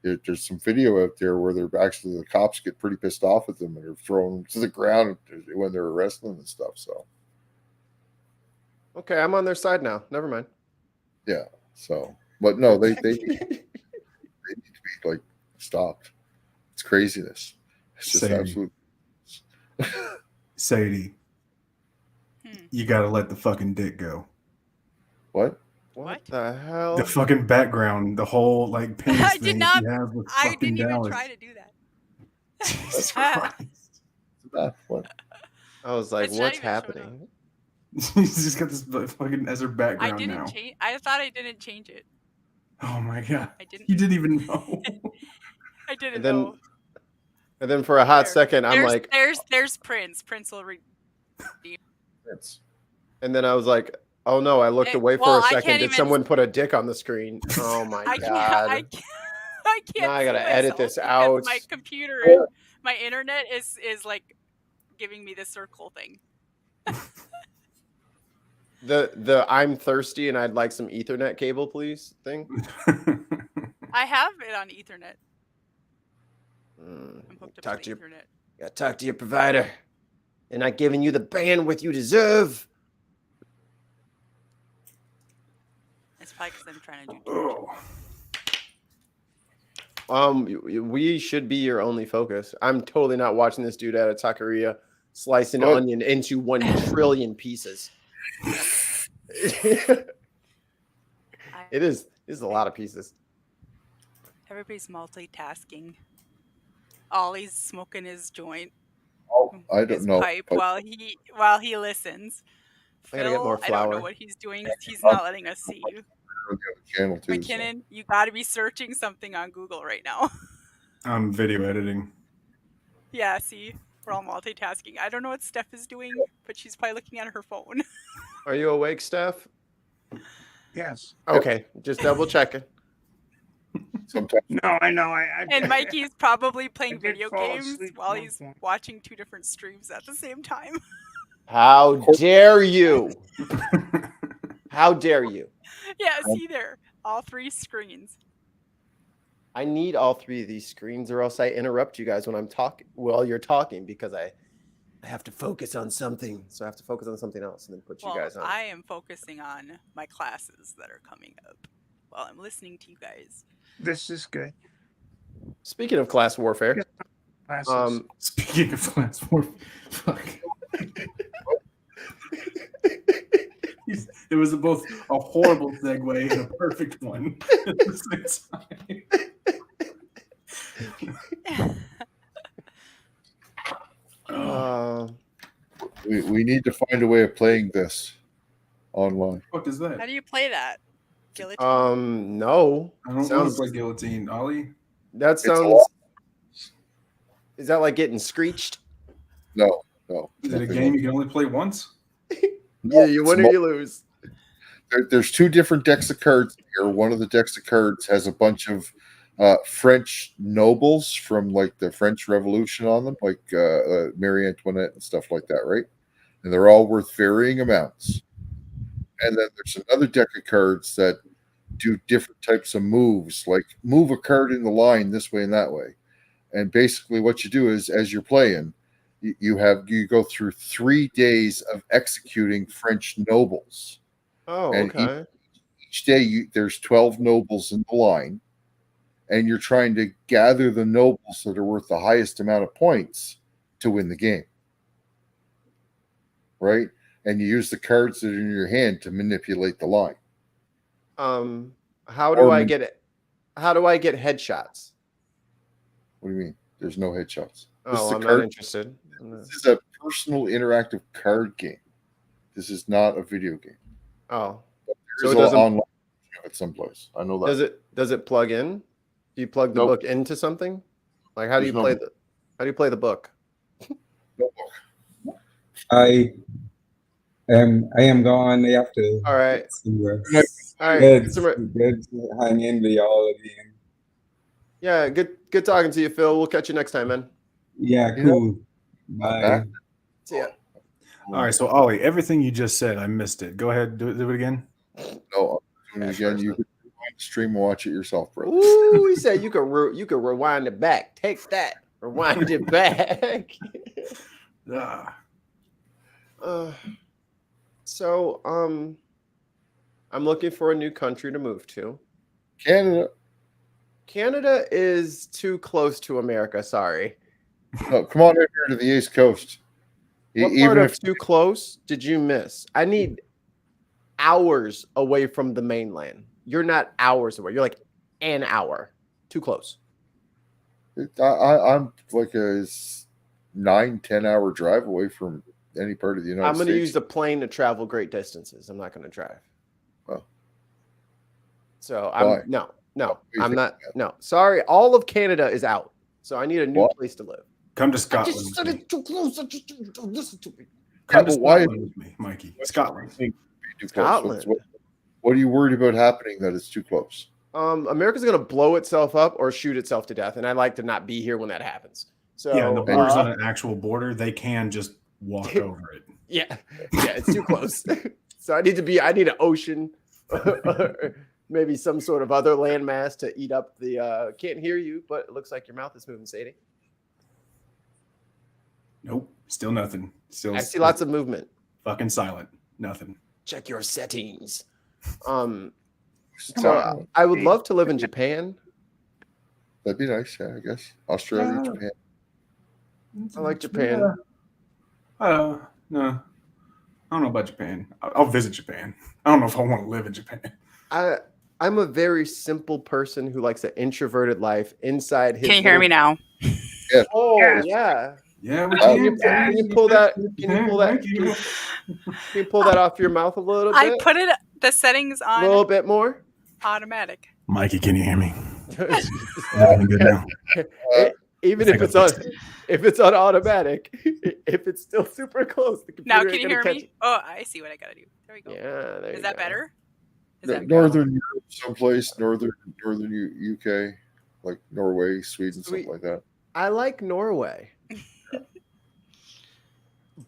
There's some video out there where they're actually, the cops get pretty pissed off at them and are throwing them to the ground when they're arresting them and stuff. So Okay, I'm on their side now. Never mind. yeah. So, but no, they need to be like stopped. It's craziness. It's just Same. absolute. Sadie, you gotta let the fucking dick go. What? What the hell? The fucking background, the whole like penis I thing did not. you have with I fucking didn't even Dallas. try to do that. Jesus Christ. What? I was like, It's not what's even showing up. He's happening? just got this fucking as her I background didn't now. change. I thought I didn't change it. Oh my god. I didn't. You didn't even know. I didn't And then, know. and then for a hot There. second, I'm like, there's Prince. Prince will read. and then I was like, oh no! I looked away for well, a I second. can't Did even- someone put a dick on the screen? Oh my I god! can't. I can't. I can't. Now I gotta see edit myself this because out. My computer, and my internet is like giving me the circle thing. The I'm thirsty and I'd like some Ethernet cable, please thing. I have it on Ethernet. Mm, I'm hooked up talk to to the your, Ethernet. gotta talk to your provider. They're not giving you the bandwidth you deserve. It's probably because I'm trying to do too much. We should be your only focus. I'm totally not watching this dude at a taqueria slicing What? onion into 1 trillion pieces. It is a lot of pieces. Everybody's multitasking. Ollie's smoking his joint, Oh, I don't his know. pipe but while he listens. I gotta get more I don't know flour. what he's doing. He's not letting us see you. on the other channel too. So. McKinnon, you got to be searching something on Google right now. I'm video editing. Yeah, see, we're all multitasking. I don't know what Steph is doing, but she's probably looking at her phone. Are you awake, Steph? Yes. Okay, just double checking. Sometimes No, I know. I And Mikey's probably playing I did video fall games asleep while at one he's point. watching 2 different streams at the same time. How dare you? How dare you? Yeah, see there, all 3 screens. I need all 3 of these screens, or else I interrupt you guys when I'm talking. While you're talking, because I have to focus on something. So I have to focus on something else, and then put you Well, guys on. I am focusing on my classes that are coming up while I'm listening to you guys. This is good. Speaking of class warfare, Classes. Speaking of class war, fuck. It was both a horrible segue and a perfect one at the same time. we need to find a way of playing this online. What is that? How do you play that? Guillotine? No. I don't Sounds want to play guillotine, Ollie. that It's sounds. a- Is that like getting screeched? No. Is it a game you can only play once? Yeah, you win or you lose. There's 2 different decks of cards here. One of the decks of cards has a bunch of French nobles from like the French Revolution on them, like Marie Antoinette and stuff like that, right? And they're all worth varying amounts. And then there's another deck of cards that do different types of moves, like move a card in the line this way and that way. And basically what you do is, as you're playing, you go through 3 days of executing French nobles. Oh, And okay. Each day there's 12 nobles in the line, and you're trying to gather the nobles that are worth the highest amount of points to win the game. Right? And you use the cards that are in your hand to manipulate the line. How do I get it? How do I get headshots? What do you mean? There's no headshots. Oh, I'm not interested. This is a personal interactive card game. This is not a video game. Oh, There's so it doesn't. online version of it someplace. I know that. Does it plug in? Do you plug the Nope. book into something? Like how do you There's no play book. the? How do you play the book? No book. I, I am gone. I have to All right. get some rest. All right. Good, Get some re- good hang in with y'all again. Yeah, good talking to you, Phil. We'll catch you next time, man. Yeah, cool. Bye. See ya. All right, so Ollie, everything you just said, I missed it. Go ahead, do it again. No, I'm doing it again. You can stream and watch it yourself, bro. Ooh, he said you could rewind it back. Take that. Rewind it back. So I'm looking for a new country to move to. Canada. Canada is too close to America. Sorry. No, come on in here to the East Coast. What part of too close did you miss? I need hours away from the mainland. You're not hours away. You're like an hour. Too close. I'm like a 9-10 hour drive away from any part of the United States. I'm going to use the plane to travel great distances. I'm not going to drive. Oh. So I'm I'm not. No, sorry. All of Canada is out. So I need a new place to live. Come to Scotland. I just said it too close. Listen to me. Come to Scotland with me, Mikey. Scotland. Scotland. What are you worried about happening that it's too close? America's going to blow itself up or shoot itself to death, and I like to not be here when that happens. So yeah, the border's on an actual border. They can just walk over it. Yeah, it's too close. So I need an ocean, maybe some sort of other landmass to eat up the. Can't hear you, but it looks like your mouth is moving, Sadie. Nope, still nothing. I see lots of movement. Fucking silent. Nothing. Check your settings. So I would love to live in Japan. That'd be nice, yeah, I guess. Australia, Japan. I like Japan. No, I don't know about Japan. I'll visit Japan. I don't know if I want to live in Japan. I'm a very simple person who likes an introverted life inside his. Can you hear me now? Yeah. Oh yeah. Yeah, we can. Can you pull that? Can you pull that off your mouth a little bit? I put the settings on a little bit more. Automatic. Mikey, can you hear me? Everything good now? Even if it's on automatic, if it's still super close, the computer now can you hear me? Oh, I see what I gotta do. There we go. Yeah, there is that better? Northern Europe, someplace northern UK, like Norway, Sweden, something like that. I like Norway,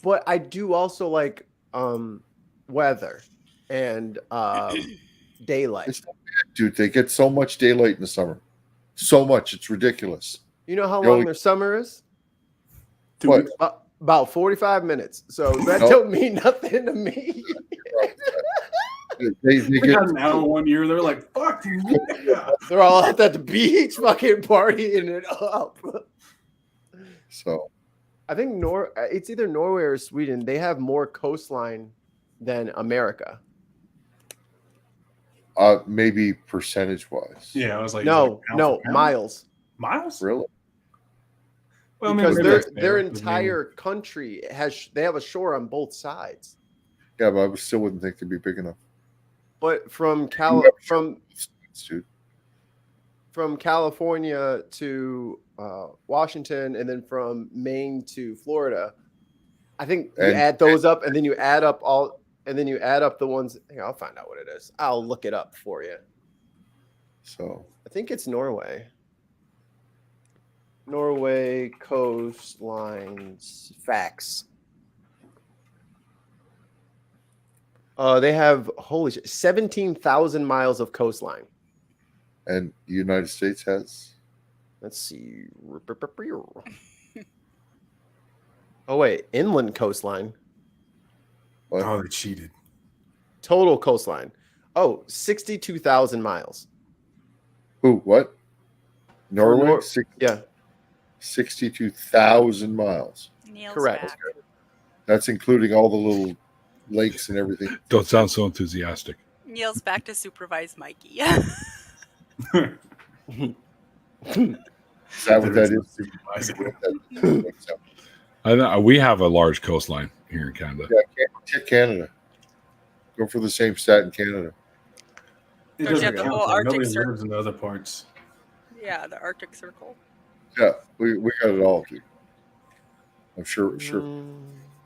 but I do also like weather and daylight. Dude, they get so much daylight in the summer, so much, it's ridiculous. You know how long their summer is? What? About 45 minutes. So that don't mean nothing to me. They got an hour one year. They're like, fuck you. Yeah. They're all out at the beach, fucking partying it up. So, I think it's either Norway or Sweden. They have more coastline than America. Maybe percentage wise. Yeah, I was like, no, miles. Miles? Really? Well, because their entire country they have a shore on both sides. Yeah, but I still wouldn't think they'd be big enough. But from California to Washington, and then from Maine to Florida, I think you add those up, and then you add up the ones. Here, I'll find out what it is. I'll look it up for you. So I think it's Norway. Norway coastlines facts. They have 17,000 miles of coastline. And the United States has? Let's see. Oh wait, inland coastline. What? Oh, they cheated. Total coastline. Oh, 62,000 miles. Who? What? Norway? Yeah. 62,000 miles. Neil's correct. Back. That's including all the little lakes and everything. Don't sound so enthusiastic. Neil's back to supervise Mikey. Is that what that is? I know, we have a large coastline here in Canada. Yeah, Canada. Go for the same stat in Canada. It Don't you have doesn't the count. whole Arctic Nobody Circle? lives in the other parts. Yeah, the Arctic Circle. Yeah, we got it all, dude. I'm sure.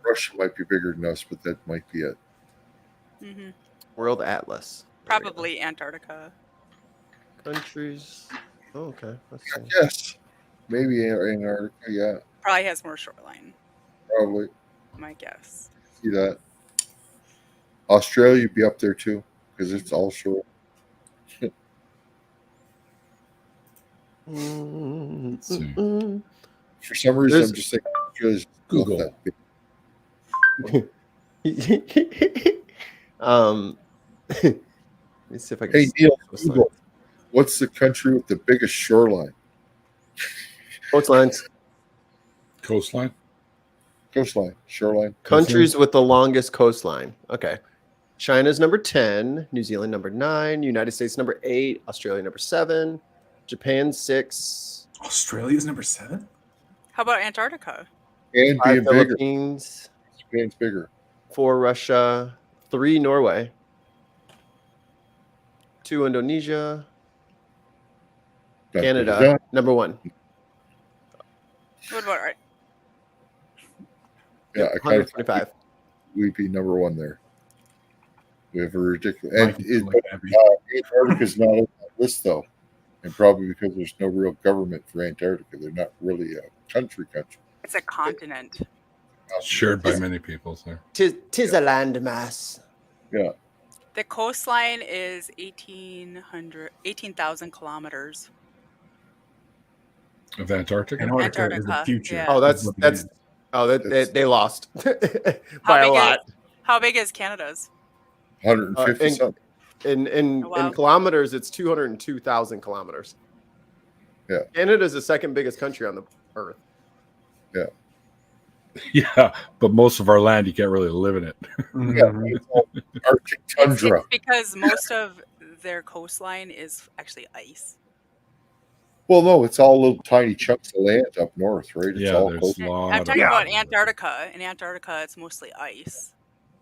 Russia might be bigger than us, but that might be it. Hmm. World Atlas. Probably Antarctica. Countries. Oh, okay. Let's see. Yes, maybe Antarctica. Yeah, Probably has more shoreline. probably. My guess. See that. Australia would be up there too because it's all shore. For some reason, I'm just thinking Australia's Google. that big. Let me see if I can. Hey Neil, Coastlines. Google, what's the country with the biggest shoreline? Coastlines. Coastline. Coastline, shoreline. Countries with the longest coastline. Okay. China's number 10, New Zealand number 9, United States number 8, Australia number 7, Japan 6, Australia's number 7. How about Antarctica? And 5 being bigger. Philippines, Japan's bigger. 4 Russia, 3 Norway, 2 Indonesia, Canada number 1. What about Yeah, I kind of 125. we'd be number 1 there. We have a ridiculous. Mike And is really happy. Antarctica's not on that list though, and probably because there's no real government for Antarctica. They're not really a country. It's a continent. Shared by many people. So. Tis a landmass. Yeah. The coastline is 18,000 kilometers. Of Antarctica. Antarctica is the Antarctica, future. yeah. Oh, they lost by a lot. How big is Canada's? 150 something. In kilometers, it's 202,000 kilometers. Yeah. Canada's the second biggest country on the earth. Yeah. Yeah, but most of our land you can't really live in it. Yeah, it's all Arctic tundra. It's because most of their coastline is actually ice. Well, no, it's all little tiny chunks of land up north, right? It's Yeah, all there's coast. a lot. I'm of- talking about Antarctica. In Antarctica, it's mostly ice.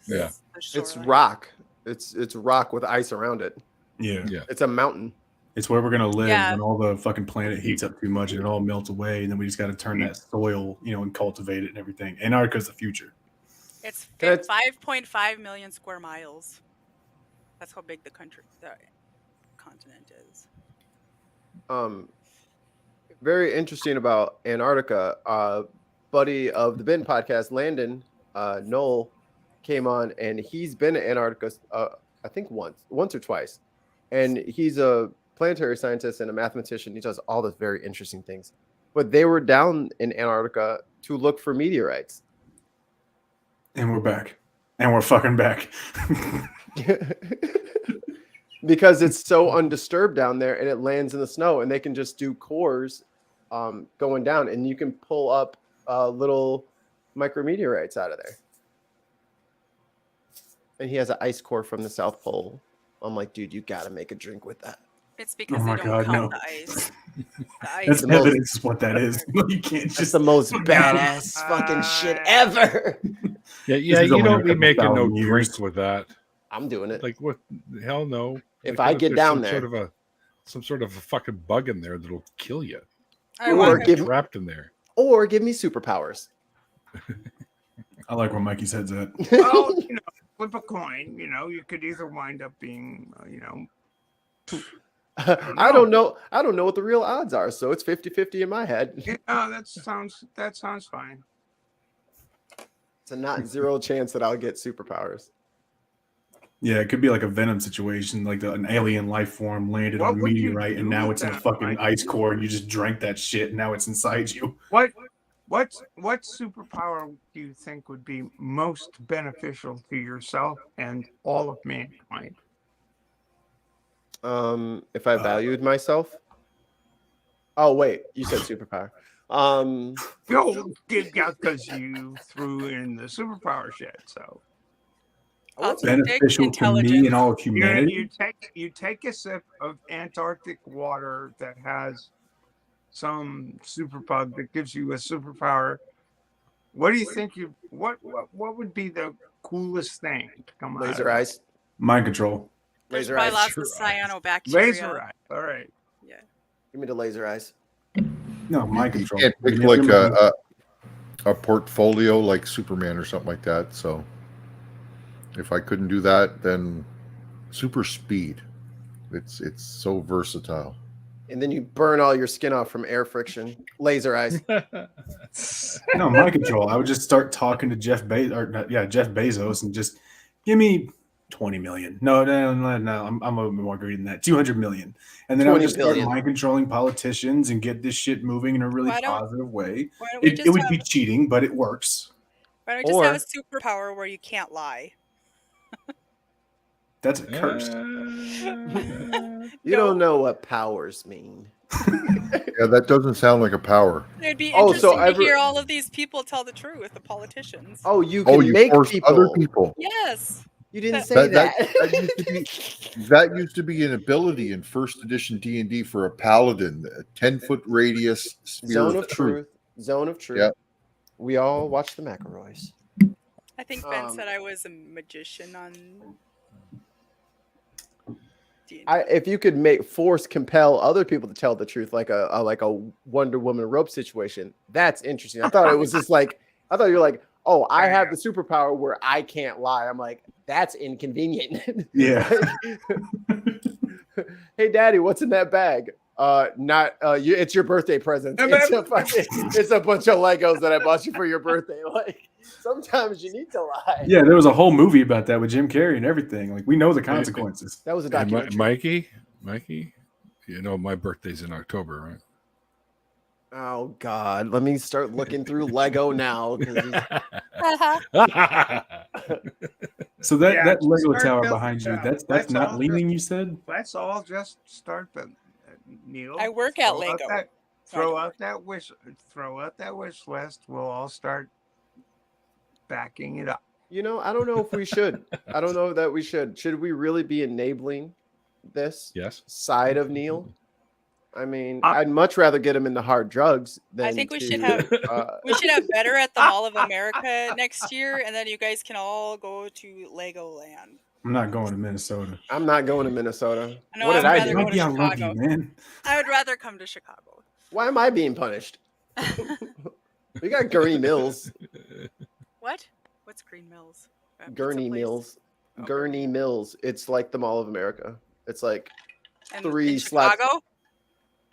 Yeah. It's rock. It's rock with ice around it. Yeah. Yeah. It's a mountain. It's where we're gonna live Yeah. when all the fucking planet heats up too much and it all melts away, and then we just got to turn that soil, and cultivate it and everything. Antarctica's the future. It's Can I- 5.5 million square miles. That's how big the continent is. Very interesting about Antarctica. Buddy of the Bin podcast, Landon Noel, came on, and he's been to Antarctica. I think once or twice, and he's a planetary scientist and a mathematician. He does all those very interesting things. But they were down in Antarctica to look for meteorites. And we're back. And we're fucking back. Because it's so undisturbed down there, and it lands in the snow, and they can just do cores going down, and you can pull up little micrometeorites out of there. And he has an ice core from the South Pole. I'm like, dude, you got to make a drink with that. It's because Oh my they don't God, count no. the ice. The ice That's the most- evidence of what that is. You can't That's just the most badass fucking shit ever. Yeah, is you only don't a be couple making no thousand years. drink with that. I'm doing it. Like what? Hell no. If Like, I what get there's down some there. some sort of a fucking bug in there that'll kill you. I Or want give- Trapped in there. Or give me superpowers. I like where Mikey says that. Well, flip a coin. You could either wind up being, I don't know what the real odds are, so it's 50-50 in my head. yeah, that sounds fine. It's a not zero chance that I'll get superpowers. Yeah, it could be like a Venom situation, like an alien life form landed What on a would you meteorite, do and now with it's in a that, fucking Mike? ice core, and you just drank that shit, and now it's inside you. What superpower do you think would be most beneficial to yourself and all of mankind? If I valued myself. Oh wait, you said superpower. Because you threw in the superpower shit. So I'll take Beneficial to me intelligence. and all of humanity. you take a sip of Antarctic water that has some superpower that gives you a superpower. What do you think what would be the coolest thing to come out? Laser eyes. Mind control. There's Laser probably eyes. lots of cyanobacteria. Laser eye. All right. Yeah. Give me the laser eyes. No, mind You control. can't pick You like never know. a portfolio like Superman or something like that. So if I couldn't do that, then super speed. It's so versatile. And then you burn all your skin off from air friction. Laser eyes. No, mind control. I would just start talking to Jeff Bezos, and just give me 20 million. No. I'm a little bit more greedy than that. 200 million. And then I would just start mind controlling politicians and get this shit moving in a really positive way. It would be cheating, but it works. Why don't we just have a superpower where you can't lie? That's a curse. You don't know what powers mean. Yeah, that doesn't sound like a power. It'd be interesting to hear all of these people tell the truth, the politicians. Oh, you can make force people. other people. Yes. You didn't say that. That used to be an ability in first edition D&D for a paladin, a 10-foot radius sphere Zone of truth. Zone of truth. Yep. We all watch the McElroys. I think Ben said I was a magician on. If you could compel other people to tell the truth, like a Wonder Woman rope situation, that's interesting. I thought it was just like, I thought you were like, oh, I have the superpower where I can't lie. I'm like, that's inconvenient. Yeah. Hey, Daddy, what's in that bag? It's your birthday present. It's a bunch of Legos that I bought you for your birthday. Like, sometimes you need to lie. Yeah, there was a whole movie about that with Jim Carrey and everything. Like, we know the consequences. That was a documentary. Mikey, you know my birthday's in October, right? Oh God, let me start looking through Lego now. So that Lego tower behind you, that's not leaning, you said? Let's all just start Neil. I work at Lego. Throw out that wish list. We'll all start backing it up. You know, I don't know if we should. I don't know that we should. Should we really be enabling this side of Neil? I mean, I'd much rather get him into hard drugs than I think we should have better at the Mall of America next year, and then you guys can all go to Legoland. I'm not going to Minnesota. I'm not going to Minnesota. No, what did I do? Go to Chicago. Man. I would rather come to Chicago. Why am I being punished? We got Gurney Mills. What? What's Green Mills? Gurney Mills. Oh. Gurney Mills. It's like the Mall of America. It's like in Chicago?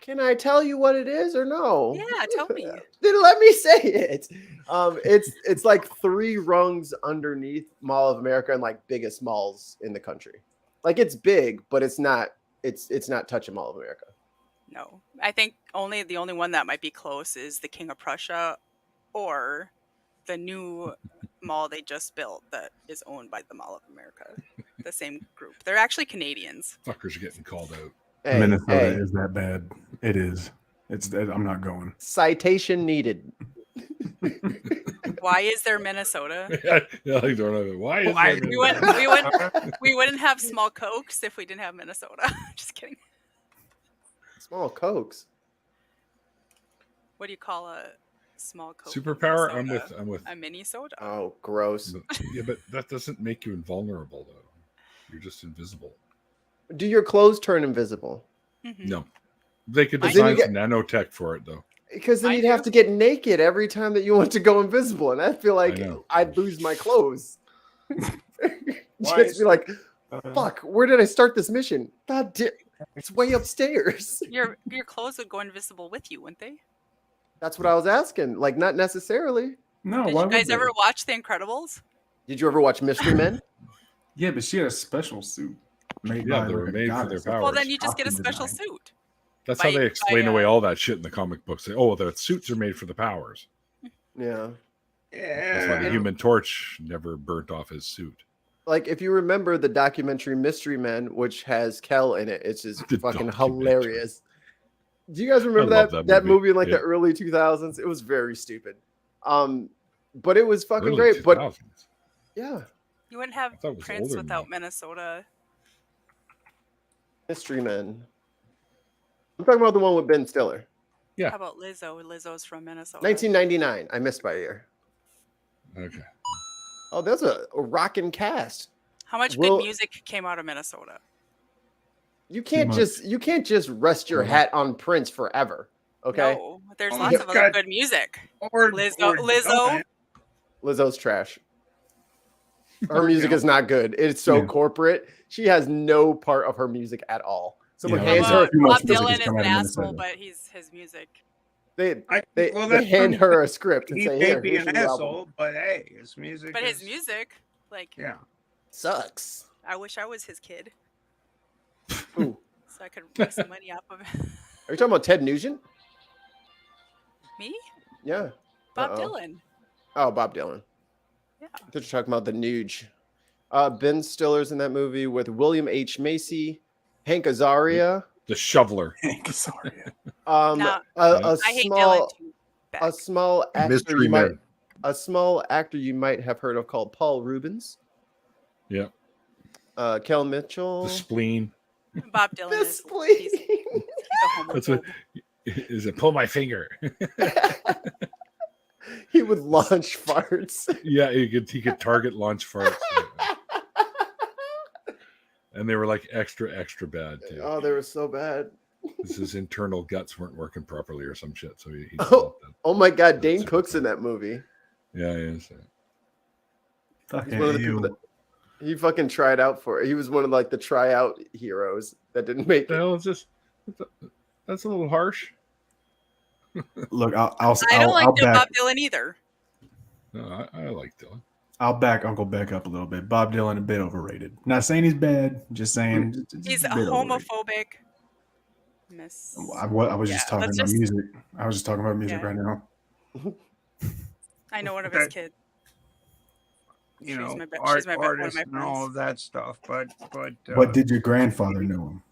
Can I tell you what it is or no? Yeah, tell me. Then let me say it. It's like 3 rungs underneath Mall of America and like biggest malls in the country. Like it's big, but it's not touching Mall of America. No. I think the only one that might be close is the King of Prussia or the new mall they just built that is owned by the Mall of America. The same group. They're actually Canadians. Fuckers are getting called out. Hey, Minnesota is that bad. It is. I'm not going. Citation needed. Why is there Minnesota? Why is we wouldn't have small cokes if we didn't have Minnesota. Just kidding. Small cokes. What do you call a small coke? Superpower? I'm with a mini soda. Oh, gross. Yeah, but that doesn't make you invulnerable though. You're just invisible. Do your clothes turn invisible? Mm-hmm. No. They could design some nanotech for it though. Because then you'd have to get naked every time that you want to go invisible, and I feel like I'd lose my clothes. Just be like, fuck, where did I start this mission? God damn, it's way upstairs. Your clothes would go invisible with you, wouldn't they? That's what I was asking. Like, not necessarily. No. Did you guys ever watch The Incredibles? Did you ever watch Mystery Men? Yeah, but she had a special suit. They were made for their powers. Well, then you just get a special suit. That's how they explain away all that shit in the comic books. The suits are made for the powers. Yeah. That's why the Human Torch never burnt off his suit. Like, if you remember the documentary Mystery Men, which has Kel in it, it's just fucking hilarious. Do you guys remember that movie in like the early 2000s? It was very stupid. But it was fucking great. 2000s. But yeah. You wouldn't have Prince without Minnesota. Mystery Men. I'm talking about the one with Ben Stiller. Yeah. How about Lizzo? Lizzo's from Minnesota. 1999. I missed by a year. Okay. Oh, that's a rockin' cast. How much good music came out of Minnesota? You can't just rest your hat on Prince forever. Okay. No. There's Oh, lots you've of other got- good music. Or Lizzo. Lizzo's trash. Her music is not good. It's so corporate. She has no part of her music at all. Someone Yeah, hands well, her. too much Bob music Dylan is is coming an out of asshole, Minnesota. but his music. They that's hand from- her a script and He say, may "Here, be here's an your album." asshole, but hey, his music. But his is- music, like, Yeah. Sucks. I wish I was his kid, Ooh. so I could make some money off of it. Are you talking about Ted Nugent? Me? Yeah. Bob Uh-oh. Dylan. Oh, Bob Dylan. Yeah. I thought you were talking about the Nuge. Ben Stiller's in that movie with William H. Macy, Hank Azaria. The Shoveler. Hank Azaria. No, A I hate small, Dylan too. a small actor Mystery you might, Man. a small actor you might have heard of called Paul Rubens. Yeah. Kel Mitchell. The Spleen. Bob Dylan The is spleen. he's a That's what. homophobe. Is it pull my finger? He would launch farts. Yeah, he could target launch farts. And they were like extra bad too. Oh, they were so bad. His internal guts weren't working properly or some shit. So he Oh my God, Dane Cook's in that movie. yeah, yeah. So. Fucking He's one of the people that he fucking tried out for. He was one of like the tryout heroes that didn't make The it. hell is this? That's a little harsh. Look, I don't like Bob Dylan either. No, I like Dylan. I'll back Uncle Beck up a little bit. Bob Dylan a bit overrated. Not saying he's bad, just saying He's a bit overrated. homophobic. Miss. I was just Yeah, talking let's about just- music. I was just talking about music Yeah. right now. I know one of his kids. You She's know, my be- art, she's my be- one of artists my and all friends. of that stuff. But But did your grandfather know him?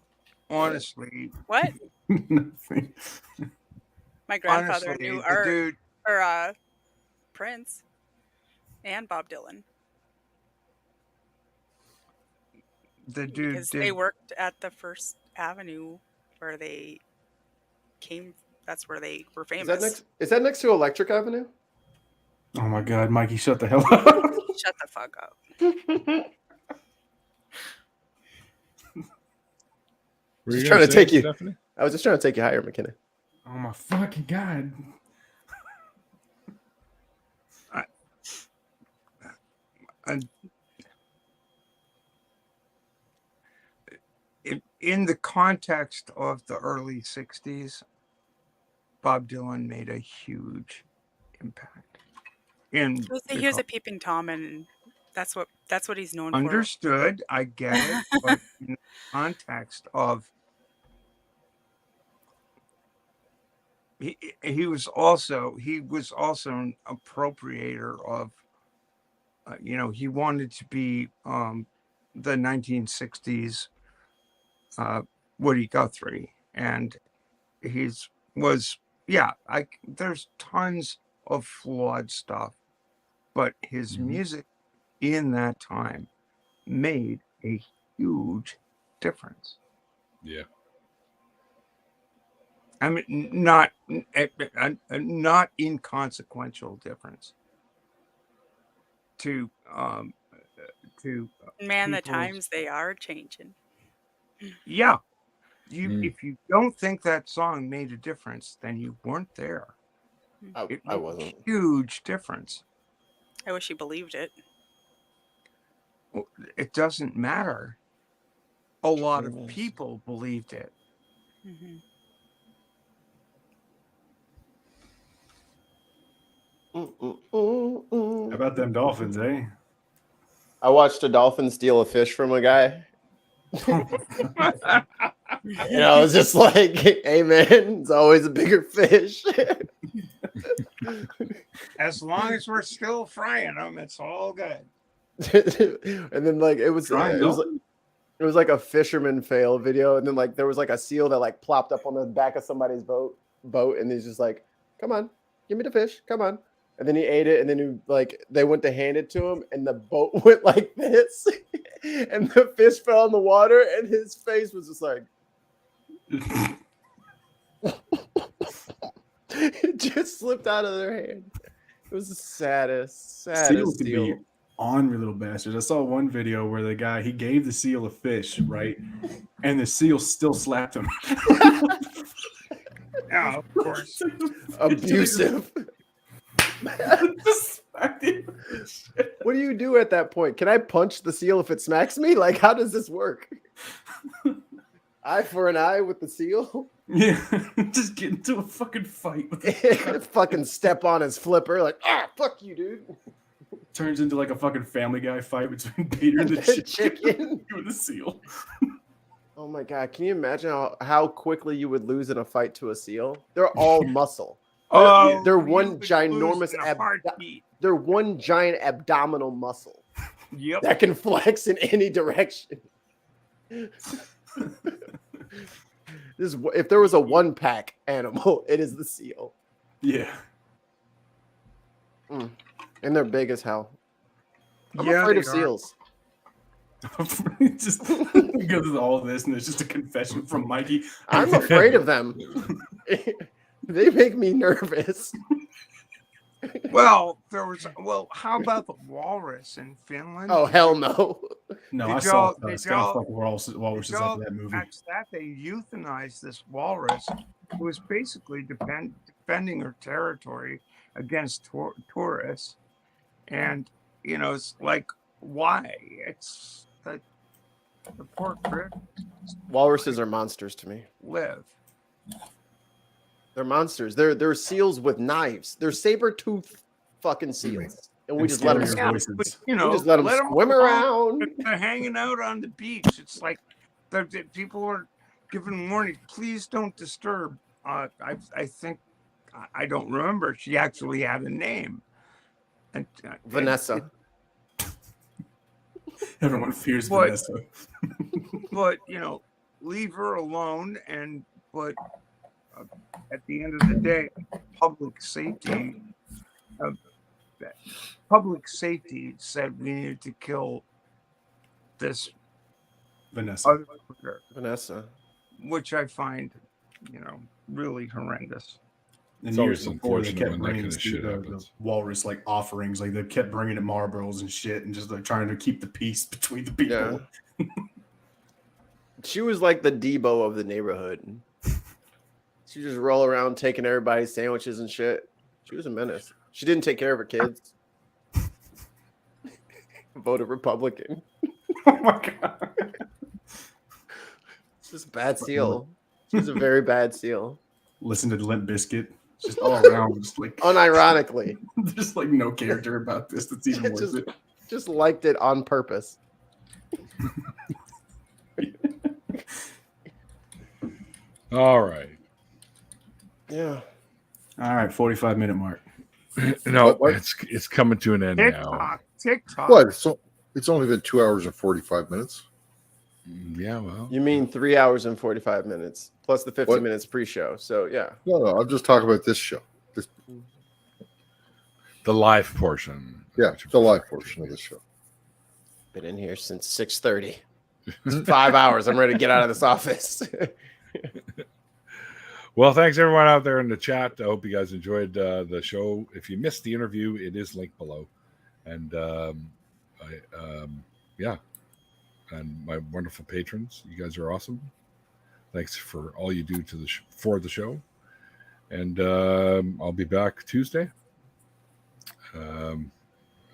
honestly, What? Nothing. My grandfather honestly, knew the art dude, or Prince and Bob Dylan the dude because did. they worked at the First Avenue where they came. That's where they were Is famous. that next to Electric Avenue? Oh my God, Mikey, shut the hell up. Shut the fuck up. Were Just you trying gonna to say take you. Stephanie? I was just trying to take you higher, McKinnon. Oh my fucking God. In the context of the early 60s, Bob Dylan made a huge impact. In He was a peeping Tom, and that's what he's known for. understood, I get it, but in the context of he was also an appropriator of he wanted to be the 1960s Woody Guthrie, and there's tons of flawed stuff, but his music in that time made a huge difference. Yeah. I mean, not inconsequential difference to Man, the people's- times they are changing. Yeah. If you don't think that song made a difference, then you weren't there. I It made wasn't. a huge difference. I wish he believed it. Well, it doesn't matter. A lot of people believed it. Mm-hmm. How about them Dolphins, eh? I watched a dolphin steal a fish from a guy. And I was just like, hey man, it's always a bigger fish. As long as we're still frying them, it's all good. And then like it was like a fisherman fail video, and then like there was like a seal that like plopped up on the back of somebody's boat, and he's just like, come on, give me the fish, come on. And then he ate it, and then they went to hand it to him, and the boat went like this, and the fish fell in the water, and his face was just like, it just slipped out of their hand. It was the saddest Seals could deal. be ornery little bastards. I saw one video where the guy, he gave the seal a fish, right? And the seal still slapped him. Yeah, of course. Abusive. What do you do at that point? Can I punch the seal if it smacks me? Like, how does this work? Eye for an eye with the seal? Yeah, just get into a fucking fight with the Fucking step on his flipper, like, fuck you, dude. turns into like a fucking Family Guy fight between Peter and the chicken with the seal. Oh my god, can you imagine how quickly you would lose in a fight to a seal? They're all muscle. Oh, they're you one would lose ginormous in a heartbeat. they're one giant abdominal muscle Yep. that can flex in any direction. If there was a one pack animal, it is the seal. Yeah. And they're big as hell. I'm Yeah, afraid they of are. seals. Just because of all this, and there's just a confession from Mikey. I'm afraid of them. They make me nervous. Well, how about the walrus in Finland? Oh hell no! No, Did I saw y'all- did Skyfuck y'all- Walruses Did y'all after that movie. catch that? They euthanized this walrus who was basically defending her territory against tourists. And, it's like, why? It's the poor critters Walruses are monsters to me. live. They're monsters. They're seals with knives. They're saber-toothed fucking seals, and we And just let them scarier swim. voices. But, We just let them swim around. They're hanging out on the beach. It's like the people are giving warning. Please don't disturb. I think I don't remember. She actually had a name. And, Vanessa. Everyone fears But- Vanessa. But leave her alone. But at the end of the day, public safety. Public safety said we needed to kill this Vanessa. other hooker, Vanessa. which I find, really horrendous. And It's years always before, they unfortunate kept when that bringing kind of shit the happens. walrus like offerings, like they kept bringing it Marlboros and shit, and just like trying to keep the peace between the people. Yeah. She was like the Debo of the neighborhood. She just roll around taking everybody's sandwiches and shit. She was a menace. She didn't take care of her kids. Voted Republican. Oh my god! It's just a bad seal. She's a very bad seal. Listen to Limp Bizkit, just all around, just like Unironically. just like no character about this. That's even worth Just- it. Just liked it on purpose. All right. Yeah. All right, 45-minute mark. No, What? it's coming to an end now. TikTok. What? It's only been 2 hours and 45 minutes. Yeah, well, You mean 3 hours and 45 minutes plus the 50 What? minutes pre-show. So yeah. No, I'm just talking about this show. the live portion. Yeah, the live portion of the show. Been in here since 6:30. It's 5 hours. I'm ready to get out of this office. Well, thanks everyone out there in the chat. I hope you guys enjoyed the show. If you missed the interview, it is linked below. And yeah, and my wonderful patrons, you guys are awesome. Thanks for all you do to for the show. And I'll be back Tuesday. Oh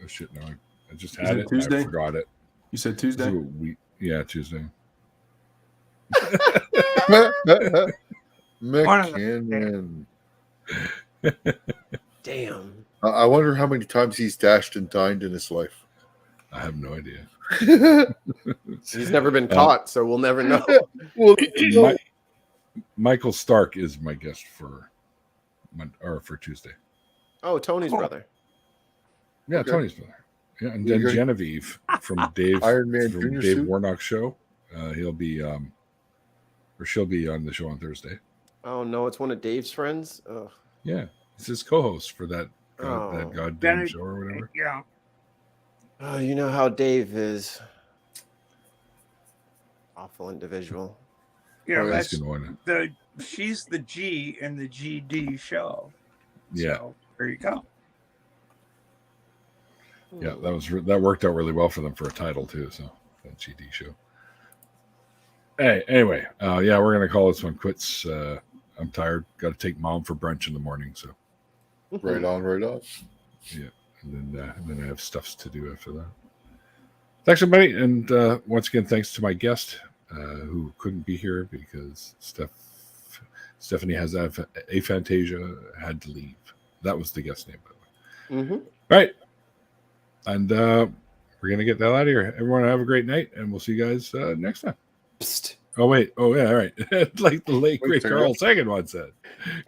shit! No, I just Is had it it. Tuesday? I forgot it. You said Tuesday? Yeah, Tuesday. McKinnon. Damn. I wonder how many times he's dashed and dined in his life. I have no idea. He's never been caught, so we'll never know. Well, Michael Stark is my guest for Tuesday. Oh, Tony's brother. Yeah, Okay. Tony's brother. Yeah, and then You're- Genevieve from Dave Iron Man from Jr. Dave suit? Warnock's show. He'll be or she'll be on the show on Thursday. Oh no, it's one of Dave's friends. Ugh. Yeah, it's his co-host for that Oh. that goddamn Then show or whatever. Yeah. Oh, you know how Dave is. Awful individual. Yeah, Oh, that's he's gonna wanna- she's the G in the GD show. Yeah, So, there you go. yeah, that worked out really well for them for a title too. So that GD show. Hey, anyway, yeah, we're gonna call this one quits. I'm tired. Got to take mom for brunch in the morning. So Right on, right on. yeah, and then I have stuff to do after that. Thanks, everybody, and once again, thanks to my guest who couldn't be here because Stephanie has aphantasia, had to leave. That was the guest name, by the way. Mm-hmm. Right, and we're gonna get the hell out of here. Everyone, have a great night, and we'll see you guys next time. Psst. Oh wait, oh yeah, all right. Like the late great Wait, Carl Sagan once said,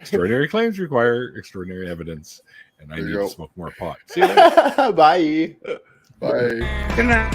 "Extraordinary claims require extraordinary evidence," and I There need you to go. smoke more pot. See you later. Bye. Bye. Good night.